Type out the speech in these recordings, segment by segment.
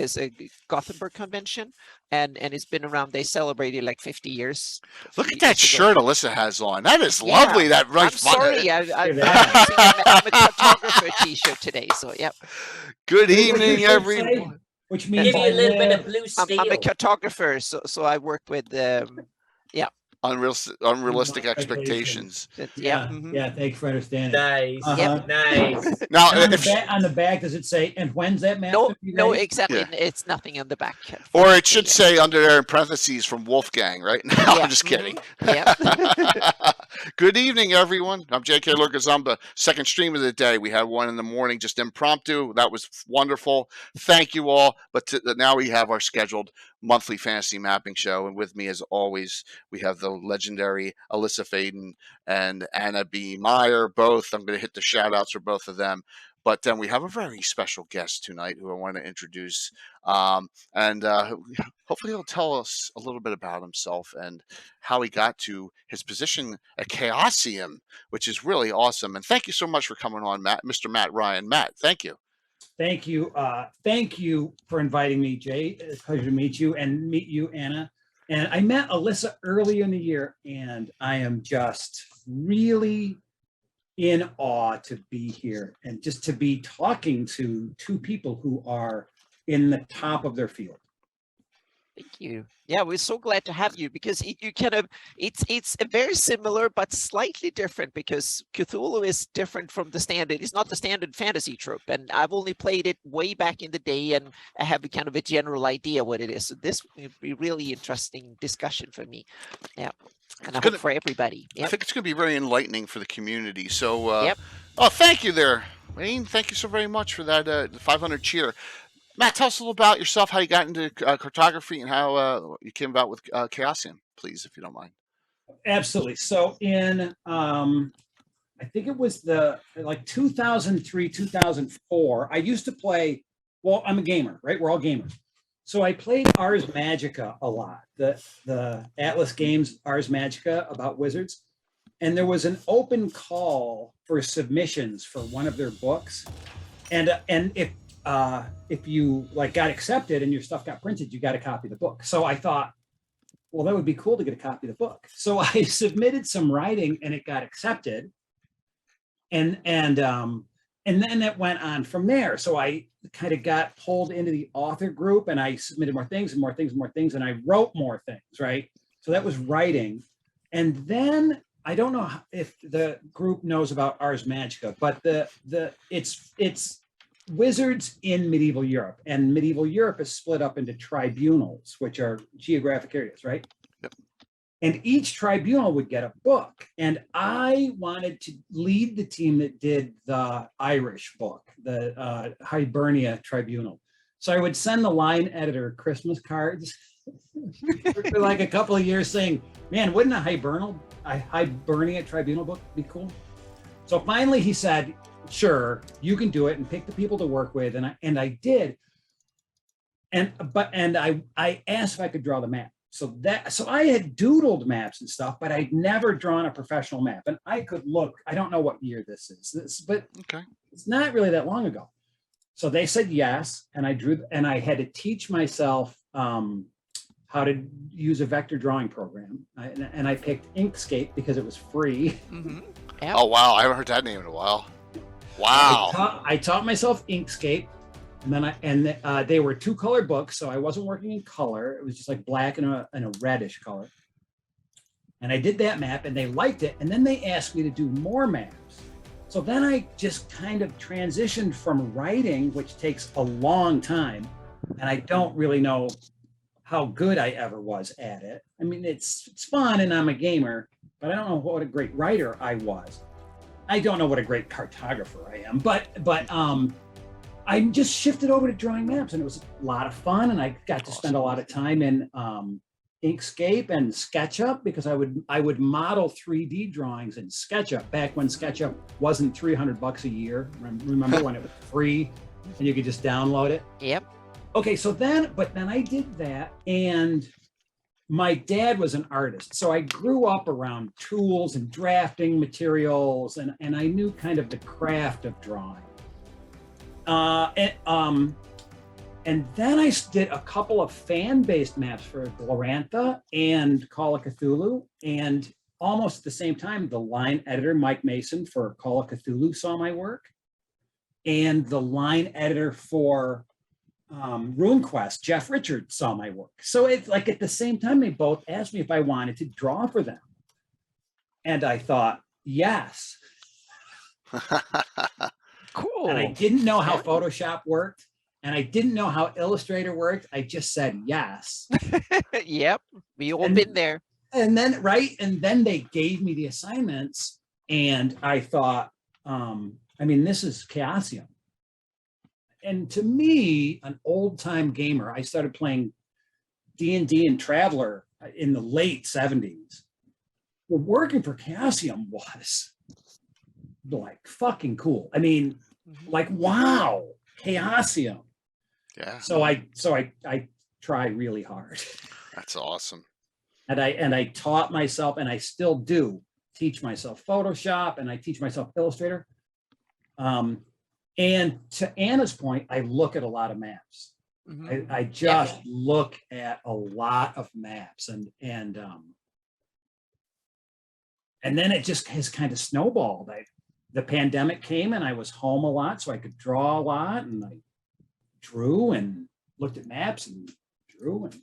is a Gothenburg convention, and it's been around. They celebrated like 50 years. Look at that shirt Alyssa has on. That is lovely. Yeah, That right. I'm sorry. I'm Look at using that. I'm a cartographer T-shirt today. So yep, Good What's your evening, shirt say? everyone. Which Give means you I a little bit of live. blue steel. I'm a cartographer, so I work with Unrealistic expectations. Yeah, mhm. yeah. Thanks for understanding. Nice, Uh-huh. nice. Now, And if on the back, does it say, and when's that map? No, gonna be no, ready? exactly. Yeah. It's nothing on the back. or it should say under there in parentheses from Wolfgang, right? No, Yeah, I'm just kidding. Yeah. Good evening, everyone. I'm J.K. Gosumba. Second stream of the day. We had one in the morning, just impromptu. That was wonderful. Thank you all. But now we have our scheduled monthly fantasy mapping show. And with me, as always, we have the legendary Alyssa Faden and Anna B. Meyer. Both. I'm going to hit the shout outs for both of them. But then we have a very special guest tonight who I want to introduce. And hopefully he'll tell us a little bit about himself and how he got to his position at Chaosium, which is really awesome. And thank you so much for coming on, Mr. Matt Ryan. Matt, thank you. Thank you. Thank you for inviting me, Jay. It's a pleasure to meet you and meet you, Anna. And I met Alyssa early in the year, and I am just really in awe to be here and just to be talking to two people who are in the top of their field. Thank you. Yeah, we're so glad to have you because you kind of it's a very similar but slightly different because Cthulhu is different from the standard. It's not the standard fantasy trope, and I've only played it way back in the day, and I have a kind of a general idea what it is. So this will be really interesting discussion for me. Yeah, and I hope for everybody. I think it's going to be very enlightening for the community. So, Yep. Oh, thank you there, Wayne. Thank you so very much for that 500 cheer. Matt, tell us a little about yourself, how you got into cartography, and how you came about with Chaosium, please, if you don't mind. Absolutely. So in, I think it was like 2003, 2004, I used to play, well, I'm a gamer, right? We're all gamers. So I played Ars Magica a lot, the Atlas Games Ars Magica about wizards. And there was an open call for submissions for one of their books. And if you like got accepted and your stuff got printed, you got a copy of the book. So I thought, well, that would be cool to get a copy of the book. So I submitted some writing and it got accepted. And then it went on from there. So I kind of got pulled into the author group and I submitted more things and more things and more things. And I wrote more things, right? So that was writing. And then I don't know if the group knows about Ars Magica, but it's wizards in medieval Europe, and medieval Europe is split up into tribunals, which are geographic areas, right? Yep. And each tribunal would get a book. And I wanted to lead the team that did the Irish book, the Hibernia Tribunal. So I would send the line editor Christmas cards for like a couple of years saying, man, wouldn't a Hibernia Tribunal book be cool? So finally he said, sure, you can do it and pick the people to work with. And I did. And I asked if I could draw the map. So I had doodled maps and stuff, but I'd never drawn a professional map. And I could look, I don't know what year this is, but okay, it's not really that long ago. So they said yes, and I drew, and I had to teach myself how to use a vector drawing program. And I picked Inkscape because it was free. Mm-hmm. Yep. Oh, wow. I haven't heard that name in a while. Wow. I taught myself Inkscape, and then they were 2-color books, so I wasn't working in color. It was just like black and a reddish color. And I did that map, and they liked it. And then they asked me to do more maps. So then I just kind of transitioned from writing, which takes a long time, and I don't really know how good I ever was at it. I mean, it's fun, and I'm a gamer, but I don't know what a great writer I was. I don't know what a great cartographer I am, but I just shifted over to drawing maps, and it was a lot of fun, and I got to spend a lot of time in Inkscape and SketchUp because I would model 3D drawings in SketchUp back when SketchUp wasn't $300 a year. Remember when it was free and you could just download it? Yep. Okay, so then I did that, and my dad was an artist, so I grew up around tools and drafting materials, and I knew kind of the craft of drawing. And then I did a couple of fan-based maps for Glorantha and Call of Cthulhu. And almost at the same time, the line editor, Mike Mason, for Call of Cthulhu saw my work. And the line editor for RuneQuest, Jeff Richards, saw my work. So it's like at the same time, they both asked me if I wanted to draw for them. And I thought, yes. Cool. And I didn't know how Photoshop worked. And I didn't know how Illustrator worked. I just said yes. Yep, we all been there. And then, right. And then they gave me the assignments. And I thought, this is Chaosium. And to me, an old time gamer, I started playing D&D and Traveler in the late 70s. Well, working for Chaosium was like fucking cool. I mean, like, wow, Chaosium. Yeah. So I tried really hard. That's awesome. And I taught myself, and I still do teach myself Photoshop, and I teach myself Illustrator. And to Anna's point, I look at a lot of maps. I just look at a lot of maps, and then it just has kind of snowballed. The pandemic came, and I was home a lot, so I could draw a lot, and I drew and looked at maps and drew. And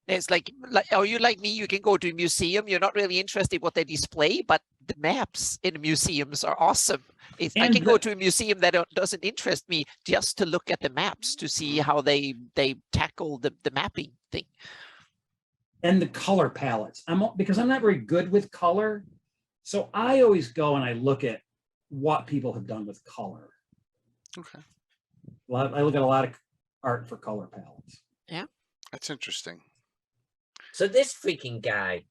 it's like, are you like me? You can go to a museum. You're not really interested in what they display, but the maps in museums are awesome. I can go to a museum that doesn't interest me just to look at the maps to see how they tackle the mapping thing. And the color palettes. Because I'm not very good with color. So I always go and I look at what people have done with color. Okay. I look at a lot of art for color palettes. Yeah. That's interesting. So this freaking guy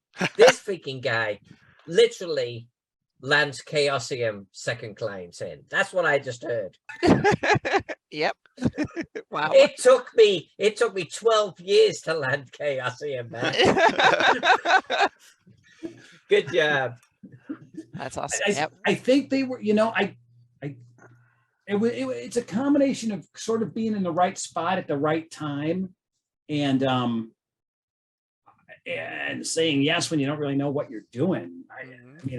literally lands Chaosium second clients in. That's what I just heard. Yep. Wow. It took me 12 years to land Chaosium, man. Good job. That's awesome. I think they were, it's a combination of sort of being in the right spot at the right time, and saying yes when you don't really know what you're doing.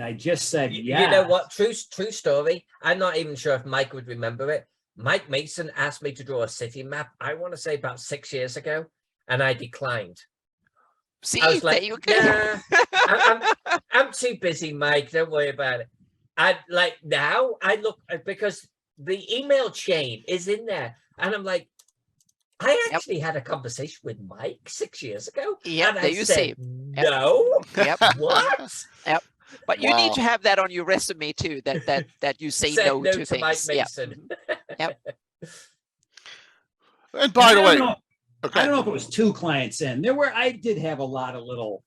I just said yes. You know what? True story. I'm not even sure if Mike would remember it. Mike Mason asked me to draw a city map, I want to say about 6 years ago, and I declined. See, I was like, you go. I'm too busy, Mike. Don't worry about it. Now I look, because the email chain is in there, and I'm like, I actually had a conversation with Mike 6 years ago. Yeah, and I you said, see. No. Yep. What? Yep. But you need to have that on your resume too. That you say no to things. Mike Mason. Yep. And by the way, I don't know if it was 2 clients in. I did have a lot of little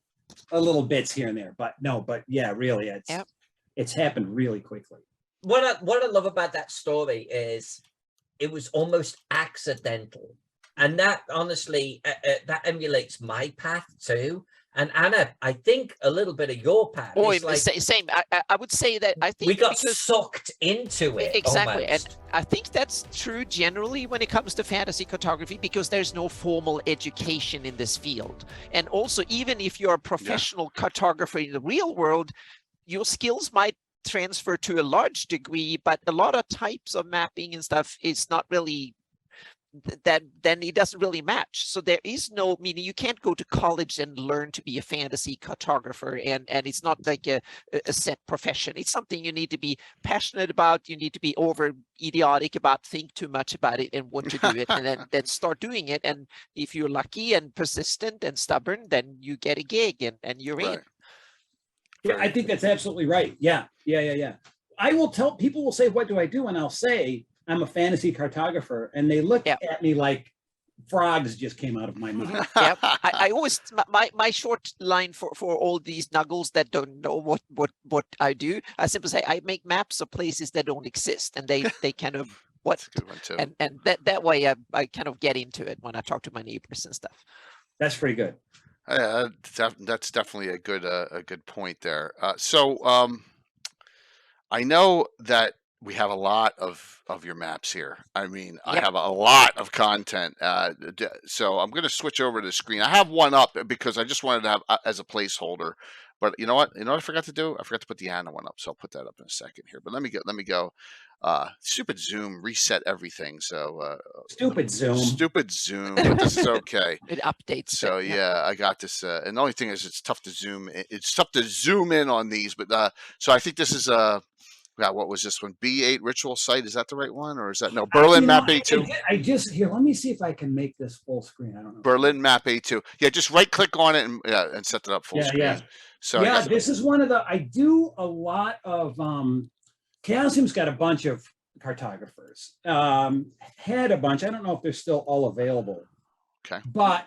bits here and there, but yeah, really, it's happened really quickly. What I love about that story is it was almost accidental, and that honestly that emulates my path too. And Anna, I think a little bit of your path. Oh, like, same. I would say that I think we got sucked into it. Exactly. Almost. And I think that's true generally when it comes to fantasy cartography, because there's no formal education in this field. And also, even if you're a professional cartographer in the real world, your skills might transfer to a large degree, but a lot of types of mapping and stuff is not really then it doesn't really match. So there is no, meaning you can't go to college and learn to be a fantasy cartographer, and it's not like a set profession. It's something you need to be passionate about. You need to be over idiotic about, think too much about it and want to do it, and then start doing it. And if you're lucky and persistent and stubborn, then you get a gig and you're in. Yeah, I think that's absolutely right. Yeah. I will tell people, will say, what do I do? And I'll say, I'm a fantasy cartographer, and they look at me like frogs just came out of my mouth. Yeah, I always, my short line for all these nuggles that don't know what I do, I simply say I make maps of places that don't exist, and they kind of and that way I kind of get into it when I talk to my neighbors and stuff. That's pretty good. That's definitely a good point there. So I know that we have a lot of your maps here. I mean, I Yep. have a lot of content. So I'm going to switch over to the screen. I have one up because I just wanted to have as a placeholder. But you know what? You know what I forgot to do? I forgot to put the Anna one up. So I'll put that up in a second here. But let me go. Stupid Zoom reset everything. So Stupid Zoom. stupid Zoom. But this is okay. It updates. So it, yeah, I got this. And the only thing is, it's tough to zoom. It's tough to zoom in on these. But so I think this is yeah, what was this one? B8 Ritual Site. Is that the right one, or is that no Berlin Map A2? I just here. Let me see if I can make this full screen. I don't know. Berlin Map A2. Yeah, just right click on it and set it up full screen. Yeah. So yeah, this is one of the. I do a lot of. Chaosium's got a bunch of cartographers. Had a bunch. I don't know if they're still all available. Okay. But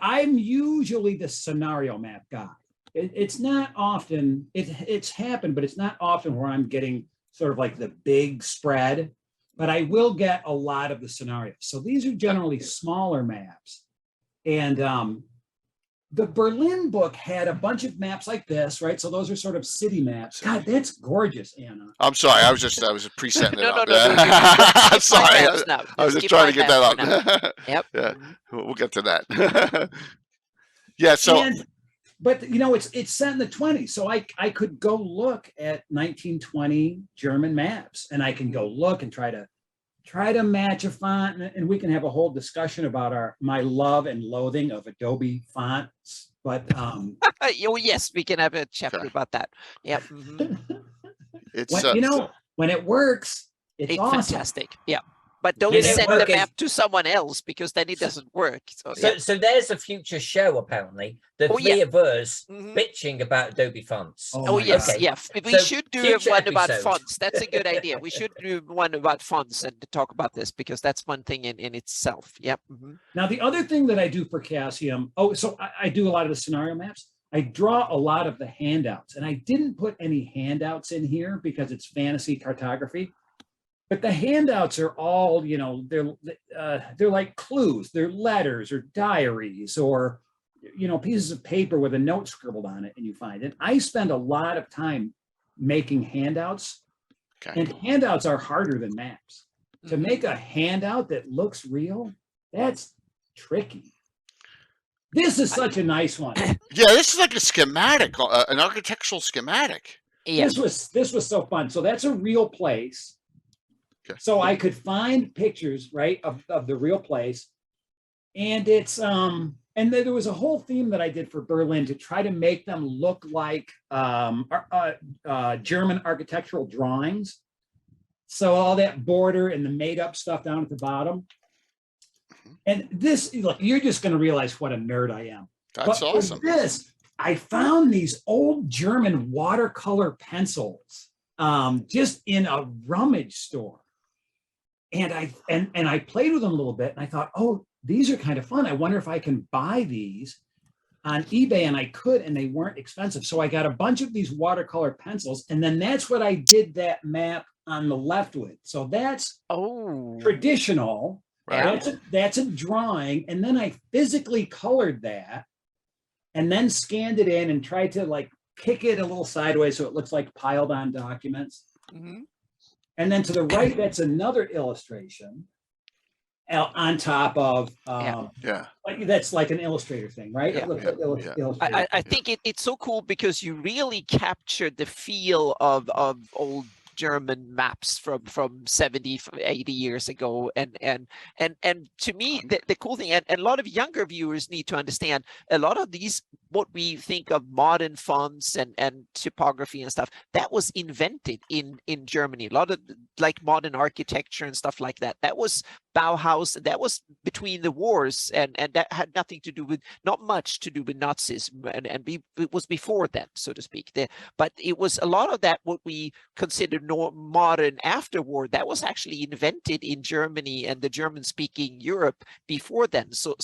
I'm usually the scenario map guy. It's not often. It's happened, but it's not often where I'm getting sort of like the big spread. But I will get a lot of the scenarios. So these are generally smaller maps, and the Berlin book had a bunch of maps like this, right? So those are sort of city maps. God, that's gorgeous, Anna. I'm sorry. I was presetting it No, up. no, no, I'm sorry. now. I was just Skip trying my to get maps that for now. up. Yep. Yeah, we'll get to that. Yeah. So. But you know, it's set in the 20s, so I could go look at 1920 German maps, and I can go look and try to match a font, and we can have a whole discussion about my love and loathing of Adobe fonts. But Oh yes, we can have a chapter Okay. about that. Yep. It's when it works, it's awesome. Fantastic. Yeah. But don't Did it send work the in- map to someone else, because then it doesn't work. So, So, yeah. so there's a future show apparently. The Oh, three yeah. of us Mhm. bitching about Adobe fonts. Oh, Oh my yes, God. yeah. We So, should do future one about episode. fonts. That's a good idea. We should do one about fonts and talk about this, because that's one thing in itself. Yep. Now, the other thing that I do for Chaosium, so I do a lot of the scenario maps. I draw a lot of the handouts, and I didn't put any handouts in here because it's fantasy cartography. But the handouts are all, they're like clues, they're letters or diaries or, pieces of paper with a note scribbled on it, and you find it. I spend a lot of time making handouts, okay. and handouts are harder than maps. To make a handout that looks real, that's tricky. This is such a nice one. Yeah, this is like a schematic, an architectural schematic. Yeah. This was so fun. So that's a real place. Okay. So I could find pictures, right, of the real place. And it's and then there was a whole theme that I did for Berlin to try to make them look like German architectural drawings. So all that border and the made up stuff down at the bottom. And this, look, you're just going to realize what a nerd I am. That's But for awesome. this, I found these old German watercolor pencils just in a rummage store. And I played with them a little bit, and I thought, oh, these are kind of fun. I wonder if I can buy these on eBay, and I could, and they weren't expensive. So I got a bunch of these watercolor pencils, and then that's what I did that map on the left with. So that's traditional. Right. That's a drawing, and then I physically colored that, and then scanned it in and tried to like kick it a little sideways so it looks like piled on documents. And then to the right, that's another illustration on top of, like, that's like an Illustrator thing, right? Yeah. I think it's so cool because you really captured the feel of old German maps from 70, 80 years ago. And to me, the cool thing, and a lot of younger viewers need to understand, a lot of these, what we think of modern fonts and typography and stuff, that was invented in Germany. A lot of like modern architecture and stuff like that. That was Bauhaus. That was between the wars, and that had nothing to do with, not much to do with Nazism, and it was before that, so to speak. But it was a lot of that what we consider modern after war, that was actually invented in Germany and the German-speaking Europe before then. So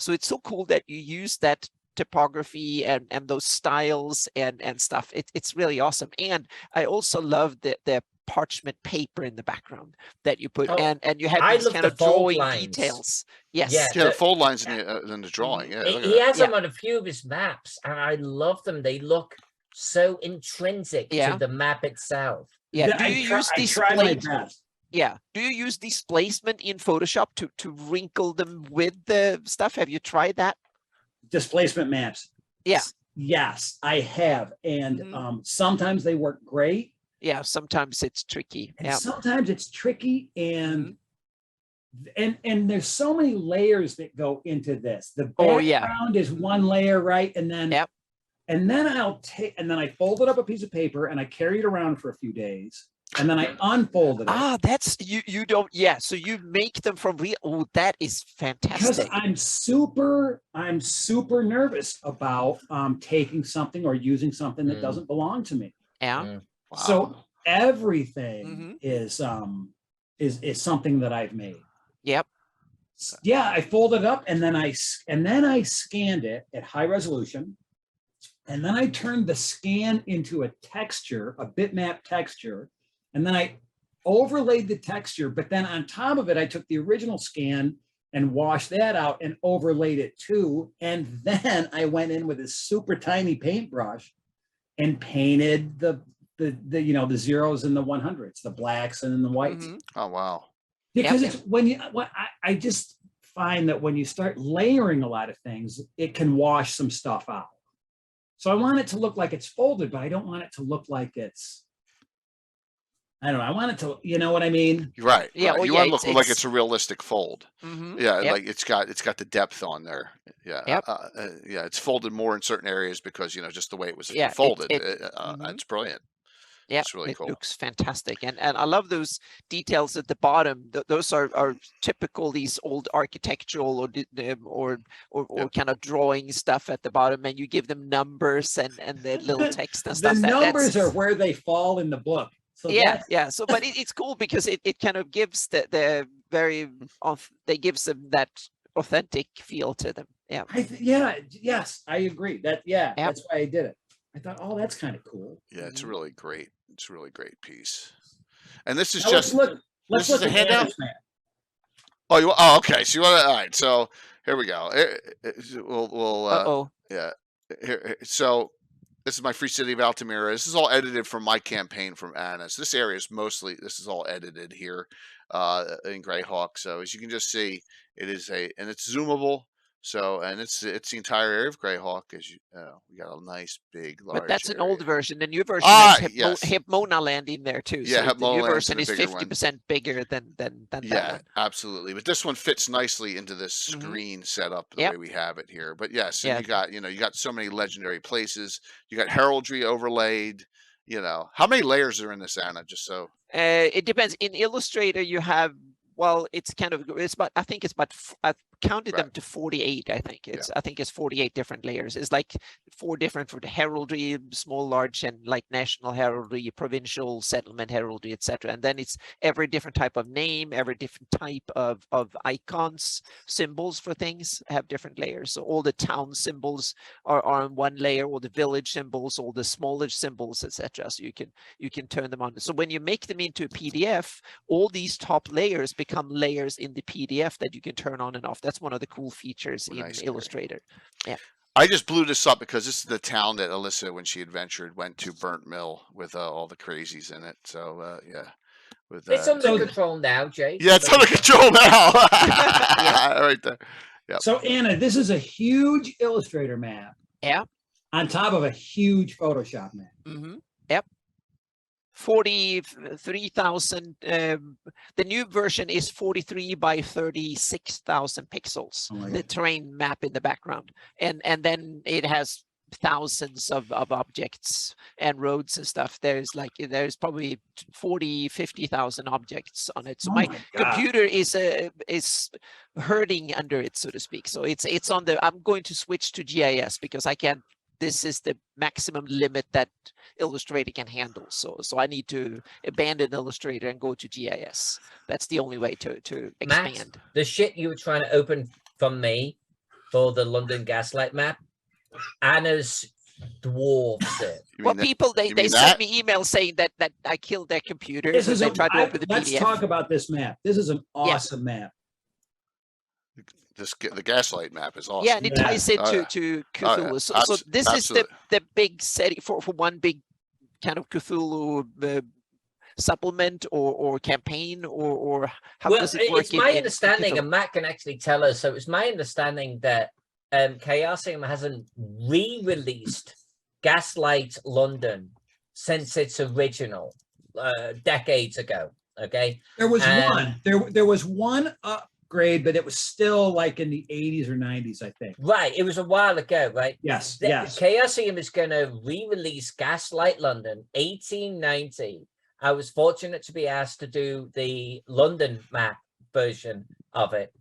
it's so cool that you use that typography and those styles and stuff. It's really awesome. And I also love the parchment paper in the background that you put, and you have these kind of drawing details. Yes. Yeah, the fold lines in the drawing. Yeah, he has them on a few of his maps, and I love them. They look so intrinsic Yeah. to the map itself. Yeah. That Do you use I try my displacement? best. Yeah. Do you use displacement in Photoshop to wrinkle them with the stuff? Have you tried that? Displacement maps. Yeah. Yes, I have. And Mhm. sometimes they work great. Yeah. Sometimes it's tricky. And Yeah. sometimes it's tricky. Mhm. And there's so many layers that go into this. The Oh, yeah. background is one layer, right? And then Yep. and then I folded up a piece of paper and I carry it around for a few days. And then I unfolded it. Ah, that's you don't, yeah. So you make them from real. Oh, that is Because fantastic. I'm super nervous about taking something or using something that doesn't belong to me. Yeah. Mm. Wow. So everything Mhm. is something that I've made. Yep. Yeah, I folded it up and then I scanned it at high resolution. And then I turned the scan into a texture, a bitmap texture. And then I overlaid the texture, but then on top of it, I took the original scan and washed that out and overlaid it too. And then I went in with a super tiny paintbrush and painted the zeros and the 100s, the blacks and the whites. Mhm. Oh wow. Because Yep. it's when I just find that when you start layering a lot of things, it can wash some stuff out. So I want it to look like it's folded, but I don't want it to look like it's, I don't know. I want it to, you know what I mean? You're right. Yeah, Right. oh, You yeah, want to look like it's- it's a realistic fold. Mhm. Yeah, Yep. like it's got the depth on there. Yeah, Yep. yeah, it's folded more in certain areas because just the way it was Yeah, folded. mhm. It's brilliant. Yeah, It's really it cool. looks fantastic, and I love those details at the bottom. Those are typical these old architectural or Yep. kind of drawing stuff at the bottom, and you give them numbers and the little text and The stuff. numbers are where they fall in the book. So Yeah, that's, yeah. So, but it's cool because it kind of gives the very they gives them that authentic feel to them. Yeah. yes, I agree. That's why I did it. I thought, oh, that's kind of cool. Yeah, it's Mhm. really great. It's a really great piece. And this is Now just let's this look is a at handout? Anna's map. Oh, okay. So you want to? All right. So here we go. We'll Uh-oh. yeah. So this is my free city of Altamira. This is all edited from my campaign from Anna's. This area is this is all edited here in Greyhawk. So as you can just see, and it's zoomable. So, and it's the entire area of Greyhawk. As we got a nice, big, large. But that's an area. old version. The new version has yes. Hipmona land in there too. Yeah, So the new Hipmona Land's version the is bigger one. 50% bigger than that Yeah, one. absolutely. But this one fits nicely into this Mhm. screen setup the Yep. way we have it here. But yes, Yeah. and you got so many legendary places. You got heraldry overlaid. How many layers are in this, Anna? Just so. It depends. In Illustrator, you have, well, it's about, I think it's about, I've counted them Right. to 48. I think it's 48 different layers. It's like 4 different for the heraldry, small, large, and like national heraldry, provincial, settlement heraldry, etc. And then it's every different type of name, every different type of icons, symbols for things have different layers. So all the town symbols are on one layer, all the village symbols, all the smallish symbols, etc. So you can turn them on. So when you make them into a PDF, all these top layers become layers in the PDF that you can turn on and off. That's one of the cool features in Nice, Illustrator. Yeah. I just blew this up because this is the town that Alyssa, when she adventured, went to Burnt Mill with all the crazies in it. So yeah, with It's under So- control now, Jake. yeah, it's under control now. Yeah. Right there. Yep. So Anna, this is a huge Illustrator map. Yeah. On top of a huge Photoshop map. Mm-hmm. Yep. 43,000. The new version is 43 by 36,000 pixels. Oh my The God. terrain map in the background, and then it has thousands of objects and roads and stuff. There's probably 50,000 objects on it. So Oh my God. computer is hurting under it, so to speak. So it's on the. I'm going to switch to GIS because I can't. This is the maximum limit that Illustrator can handle. So I need to abandon Illustrator and go to GIS. That's the only way to Matt, expand. the shit you were trying to open from me for the London Gaslight map, Anna's dwarfs it. You Well, mean that- people they you mean send that? me emails saying that I killed their computers This and is they tried to open the let's PDF. talk about this map. This is an awesome map. the Gaslight map is awesome. Yeah, and it Yeah. ties into Oh, yeah. to Oh, yeah. Cthulhu. So this is Absolutely. the big setting for one big kind of Cthulhu supplement or campaign or how Well, does it work it's my in understanding, Cthulhu? and Matt can actually tell us. So it's my understanding that Chaosium hasn't re-released Gaslight London since its original decades ago. Okay, There was And- one. There was one upgrade, but it was still like in the 80s or 90s, I think. right. It was a while ago, right? Yes, The- yes. Chaosium is going to re-release Gaslight London 1890. I was fortunate to be asked to do the London map version of it.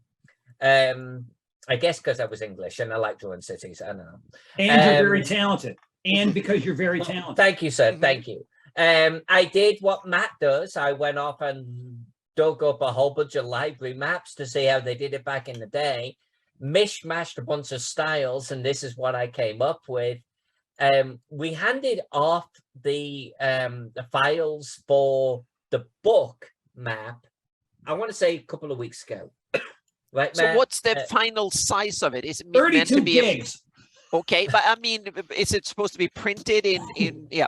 I guess because I was English and I like drawing cities. I don't know. And you're very talented. And because you're very talented. Thank you, sir. Mhm. Thank you. I did what Matt does. I went off and dug up a whole bunch of library maps to see how they did it back in the day, mishmashed a bunch of styles, and this is what I came up with. We handed off the files for the book map, I want to say a couple of weeks ago. Right, So Matt? what's the final size of it? Is it meant 32 to be gigs. okay? But I mean, is it supposed to be printed in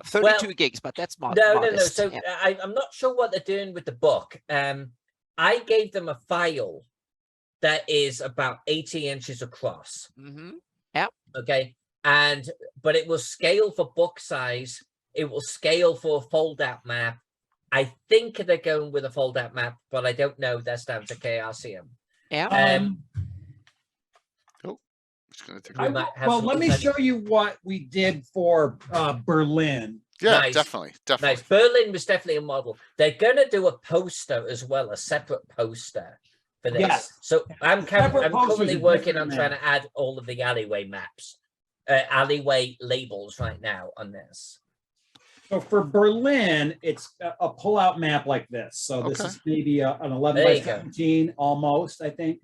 32 Well, gigs? But that's No. modest. So Yeah. I'm not sure what they're doing with the book. I gave them a file that is about 80 inches across. Mhm. Okay. But it will scale for book size. It will scale for a fold-out map. I think they're going with a fold-out map, but I don't know. That's down to Chaosium. Yeah. Just gonna take We a- might have Well, some let me insight. show you what we did for Berlin. Yeah, Nice. definitely. Nice. Berlin was definitely a model. They're going to do a poster as well, a separate poster for this. Yes. So I'm Separate posters currently are working different on trying now. to add all of the alleyway maps, alleyway labels right now on this. So for Berlin, it's a pull-out map like this. So this Okay. is maybe an 11 There by you go. 17 almost, I think.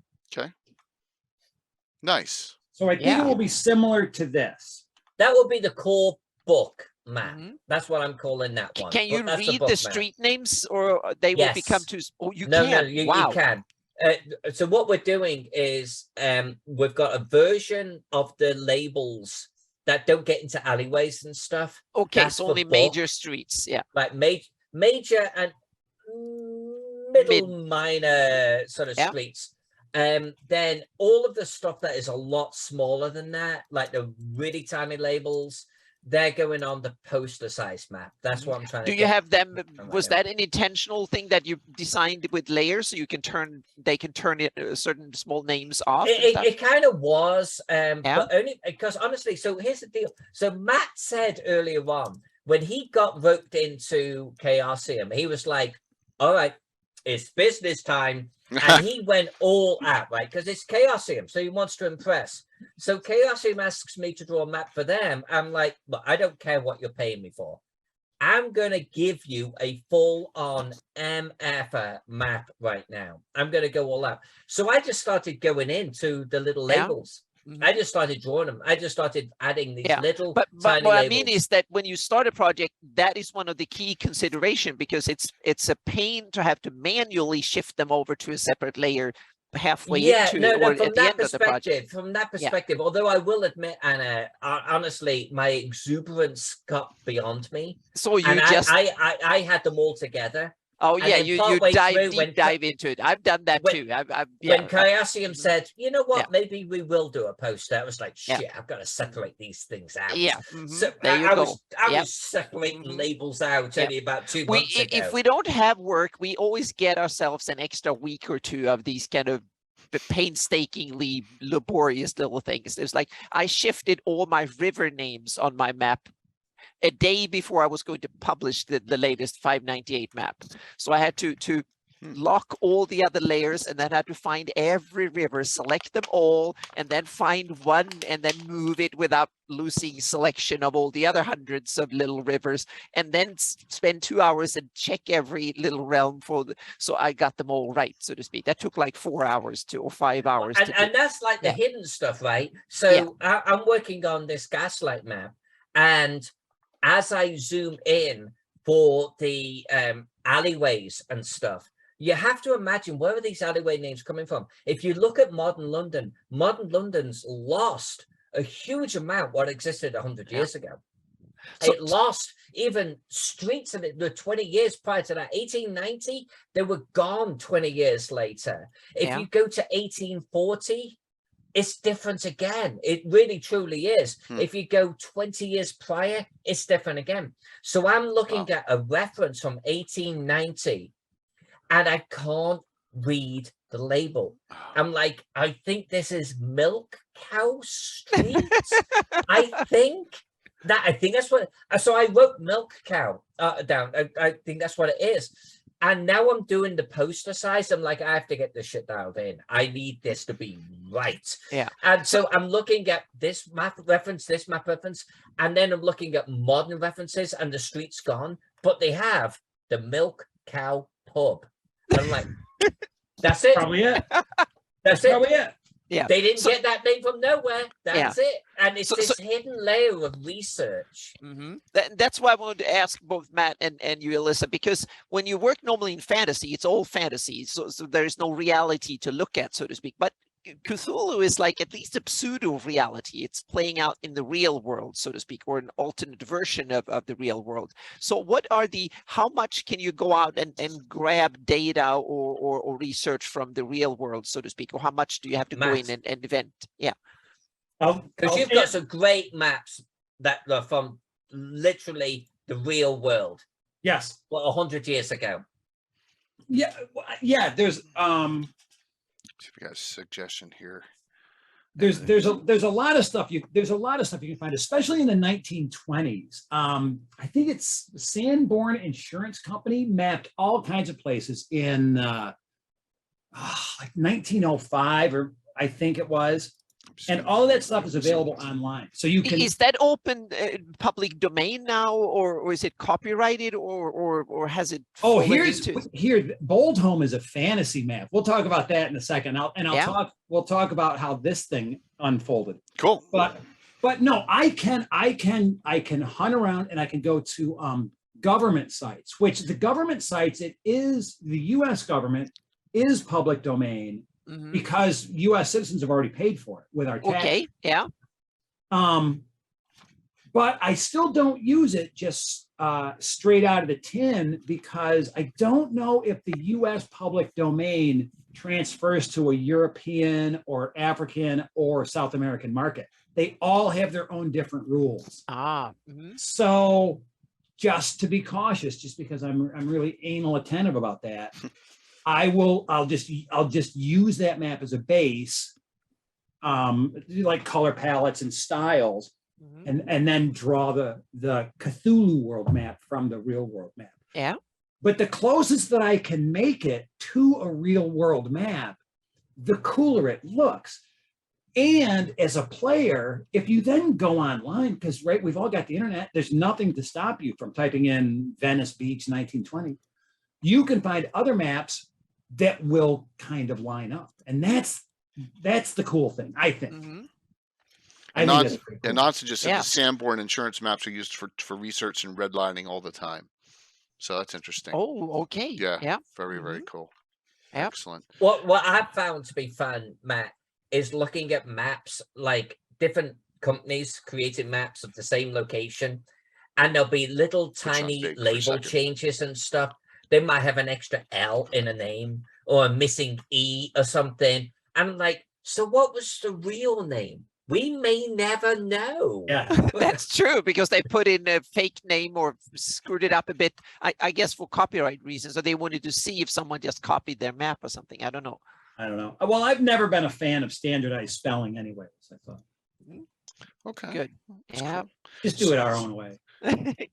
Nice. So I think Yeah. it will be similar to this. That will be the core book map. Mhm. That's what I'm calling that one. Can you But that's read book the map. street names, or they will become Yes. too? Oh, you No, can. you Wow. can. So what we're doing is we've got a version of the labels that don't get into alleyways and stuff, Okay, That's so for only book. major streets. Yeah. like major and middle Mid. minor sort of Yeah. streets. Then all of the stuff that is a lot smaller than that, like the really tiny labels, they're going on the poster size map. That's what I'm trying to Do you get have them? right Was now. that an intentional thing that you designed with layers so you can they can turn it certain small names off? and stuff? It kind of was, Yeah. but only because honestly, so here's the deal. So Matt said earlier on when he got roped into Chaosium, he was like, all right, it's business time. And he went all out, right? Because it's Chaosium, so he wants to impress. So Chaosium asks me to draw a map for them. I'm like, look, I don't care what you're paying me for. I'm going to give you a full-on MF map right now. I'm going to go all out. So I just started going into the little Yeah. labels. Mhm. I just started drawing them. I just started adding these Yeah, little But tiny what labels. I mean is that when you start a project, that is one of the key consideration, because it's a pain to have to manually shift them over to a separate layer halfway into it or from at the that end of the project. perspective, from that perspective, although I will admit, Anna, honestly, my exuberance got beyond me. So you And just I had them all together. oh and yeah, then you partway through deep dive into it. I've done that when- too. I've yeah. When Chaosium Mhm. said, you know what, Yeah. maybe we will do a poster, I was like, Yeah. shit, I've got to separate these things out. Yeah. So There you I go. was separating Mhm. labels out Yeah. only about 2 months ago. If we don't have work, we always get ourselves an extra week or two of these kind of painstakingly laborious little things. There's like I shifted all my river names on my map a day before I was going to publish the latest 598 map. So I had to lock all the other layers and then had to find every river, select them all, and then find one and then move it without losing selection of all the other hundreds of little rivers, and then spend 2 hours and check every little realm so I got them all right, so to speak. That took like 4 hours or 5 hours to do. And that's like the Yeah. hidden stuff, right? So I'm working on this Gaslight map, and as I zoom in for the alleyways and stuff, you have to imagine where are these alleyway names coming from. If you look at modern London's lost a huge amount what existed 100 years ago. So- It lost even streets in the 20 years prior to that. 1890, they were gone 20 years later. If you go to 1840, it's different again. It really truly is. If you go 20 years prior, it's different again. So I'm looking at a reference from 1890 and I can't read the label. I'm like, I think this is Milk Cow Street. I think that's what. So I wrote Milk Cow down. I think that's what it is. And now I'm doing the poster size. I'm like, I have to get this shit dialed in. I need this to be right. Yeah. And so I'm looking at this map reference, and then I'm looking at modern references, and the street's gone, but they have the Milk Cow Pub. And I'm like, that's it. Probably it. That's it. Probably it. Yeah. They didn't get that name from nowhere. That's it. And it's this So hidden layer of research. That's why I wanted to ask both Matt and you, Alyssa, because when you work normally in fantasy, it's all fantasy. So there's no reality to look at, so to speak. But Cthulhu is like at least a pseudo reality. It's playing out in the real world, so to speak, or an alternate version of the real world. So how much can you go out and grab data or research from the real world, so to speak, or how much do you have to go in and event? Yeah. Because you've got some great maps that are from literally the real world. Yes. Well, 100 years ago. Yeah. There's See if we got a suggestion here. there's a lot of stuff you can find, especially in the 1920s. I think it's Sanborn Insurance Company mapped all kinds of places in like 1905, or I think it was. And all of that stuff is available online. So you can. Is that open public domain now, or is it copyrighted, or has it? Oh, here, Boldholm is a fantasy map. We'll talk about that in a second. We'll talk about how this thing unfolded. Cool. But no, I can hunt around and I can go to government sites, which the government sites, it is the US government is public domain. Because U.S. citizens have already paid for it with our tax. Okay, yeah. But I still don't use it just straight out of the tin, because I don't know if the U.S. public domain transfers to a European or African or South American market. They all have their own different rules. So just to be cautious, just because I'm really anal attentive about that. I'll just use that map as a base, like color palettes and styles, and then draw the Cthulhu world map from the real world map. Yeah. But the closest that I can make it to a real world map, the cooler it looks. And as a player, if you then go online, because we've all got the internet, there's nothing to stop you from typing in Venice Beach 1920. You can find other maps that will kind of line up, and that's the cool thing, I think. Nancy just said the Sanborn insurance maps are used for research and redlining all the time, so that's interesting. Oh, okay. Yeah. Very, very cool. Yep. Excellent. What I've found to be fun, Matt, is looking at maps, like different companies creating maps of the same location, and there'll be little tiny label changes and stuff. They might have an extra L in a name or a missing E or something. And I'm like, so what was the real name? We may never know. Yeah, that's true, because they put in a fake name or screwed it up a bit, I guess for copyright reasons, or they wanted to see if someone just copied their map or something. I don't know. Well, I've never been a fan of standardized spelling anyways, I thought. Okay. Good. Yeah. Cool. Just do it our own way.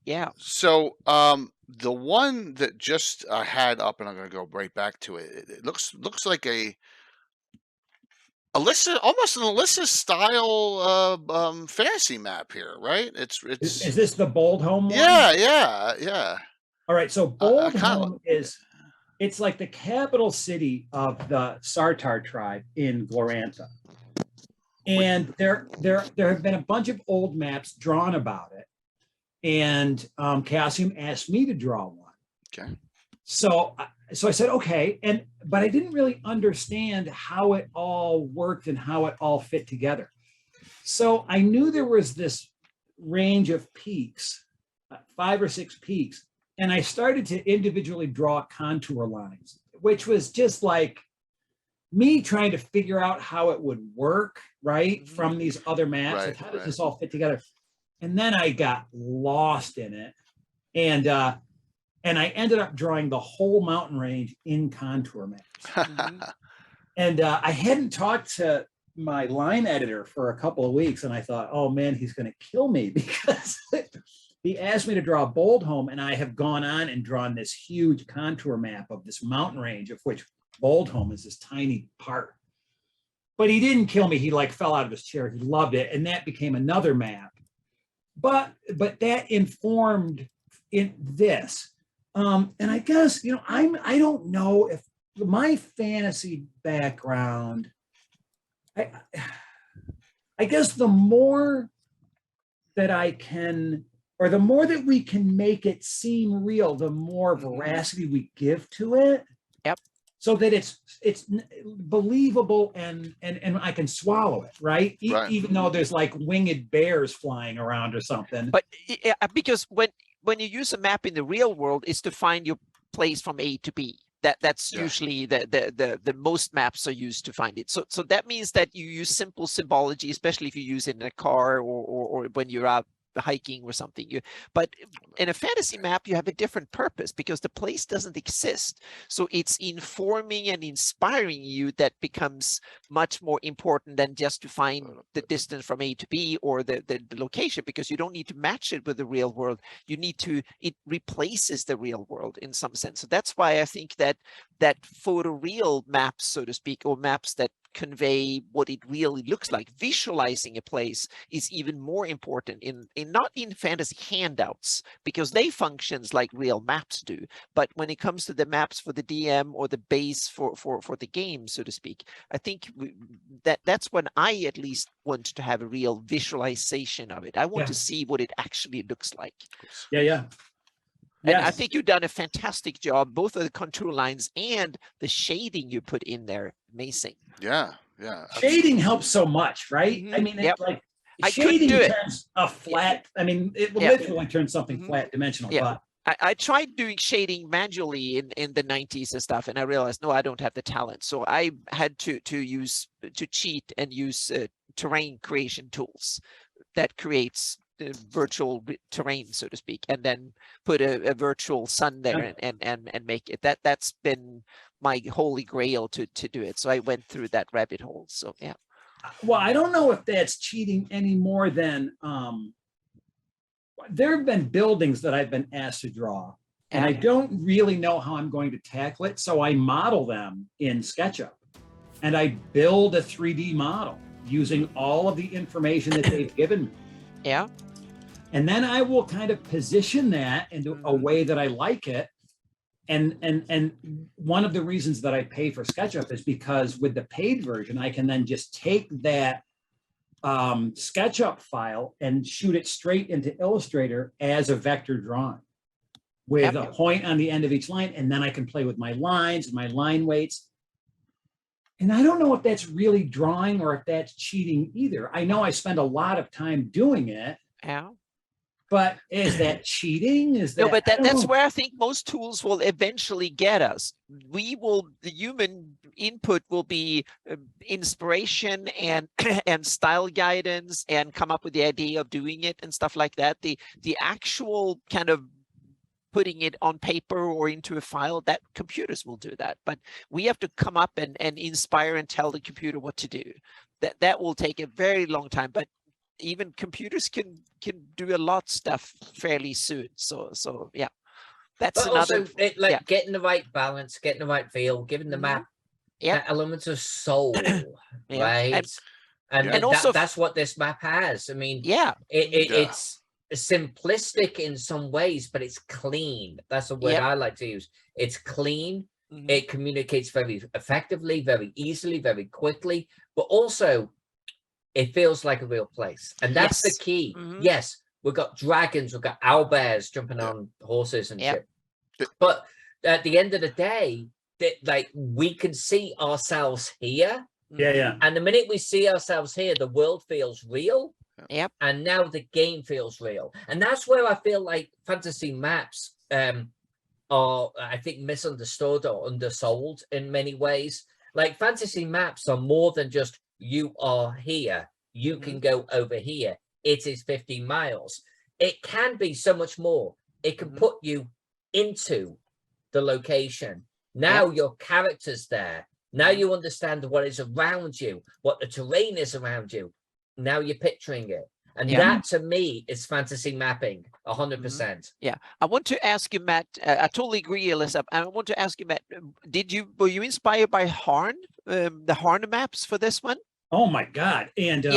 Yeah. So the one that just had up, and I'm going to go right back to it. It looks like almost an Alyssa style fantasy map here, right? Is this the Boldholm one? Yeah. All right, so Boldholm it's like the capital city of the Sartar tribe in Glorantha. And there have been a bunch of old maps drawn about it. And Cassium asked me to draw one. Okay. So so I said, okay. But I didn't really understand how it all worked and how it all fit together. So I knew there was this range of peaks, 5 or 6 peaks. And I started to individually draw contour lines, which was just like me trying to figure out how it would work, right? From these other maps. Right, Like, how does right. this all fit together? And then I got lost in it. And I ended up drawing the whole mountain range in contour maps. And I hadn't talked to my line editor for a couple of weeks, and I thought, oh man, he's going to kill me, because he asked me to draw a bold home, and I have gone on and drawn this huge contour map of this mountain range, of which bold home is this tiny part. But he didn't kill me. He like fell out of his chair. He loved it, and that became another map. But that informed in this. And I guess, you know, I don't know if my fantasy background, I guess the more that I can, or the more that we can make it seem real, the more veracity we give to it. Yep. So that it's believable and I can swallow it, right? Right. Even though there's like winged bears flying around or something. But because when you use a map in the real world, it's to find your place from A to B. That's usually the most maps are used to find it. So that means that you use simple symbology, especially if you use it in a car or when you're out hiking or something. But in a fantasy map, you have a different purpose because the place doesn't exist. So it's informing and inspiring you that becomes much more important than just to find the distance from A to B or the location, because you don't need to match it with the real world. You need to, it replaces the real world in some sense. So that's why I think that photoreal maps, so to speak, or maps that convey what it really looks like, visualizing a place, is even more important in not in fantasy handouts, because they functions like real maps do, but when it comes to the maps for the DM or the base for the game, so to speak, I think that's when I at least want to have a real visualization of it. I want to see what it actually looks like. And I think you've done a fantastic job, both of the contour lines and the shading you put in there. Amazing. Yeah. Shading helps so much, right? I mean, it's like shading turns a flat. I mean, it literally turns something flat dimensional. But I tried doing shading manually in the 90s and stuff, and I realized, no, I don't have the talent. So I had to cheat and use terrain creation tools that creates virtual terrain, so to speak, and then put a virtual sun there and make it. That's been my holy grail to do it. So I went through that rabbit hole. So yeah. Well, I don't know if that's cheating any more than there have been buildings that I've been asked to draw, and I don't really know how I'm going to tackle it. So I model them in SketchUp, and I build a 3D model using all of the information that they've given me. Yeah. And then I will kind of position that into a way that I like it. And one of the reasons that I pay for SketchUp is because with the paid version, I can then just take that SketchUp file and shoot it straight into Illustrator as a vector drawing with a point on the end of each line. And then I can play with my lines and my line weights. And I don't know if that's really drawing or if that's cheating either. I know I spend a lot of time doing it. Yeah. But is that cheating? Is that, no? But that's where I think most tools will eventually get us. The human input will be inspiration and and style guidance and come up with the idea of doing it and stuff like that. The actual kind of putting it on paper or into a file, that computers will do that. But we have to come up and inspire and tell the computer what to do. That will take a very long time. But even computers can do a lot of stuff fairly soon. So yeah, that's but another also, getting the right balance, getting the right feel, giving the map elements of soul, right? And also that's what this map has. I mean, it's simplistic in some ways, but it's clean. That's the word I like to use. It's clean. It communicates very effectively, very easily, very quickly, but also it feels like a real place. And that's the key. Yes, we've got dragons, we've got owlbears jumping on horses and shit. But at the end of the day, that like we can see ourselves here. Yeah. And the minute we see ourselves here, the world feels real. Yep. And now the game feels real. And that's where I feel like fantasy maps are, I think, misunderstood or undersold in many ways. Like fantasy maps are more than just you are here. You can go over here. It is 15 miles. It can be so much more. It can put you into the location. Now your character's there. Now you understand what is around you, what the terrain is around you. Now you're picturing it. And that to me is fantasy mapping, 100%. Yeah. I want to ask you, Matt, I totally agree, Alyssa. I want to ask you, Matt, were you inspired by Harn, the Harn maps for this one? Oh my God. And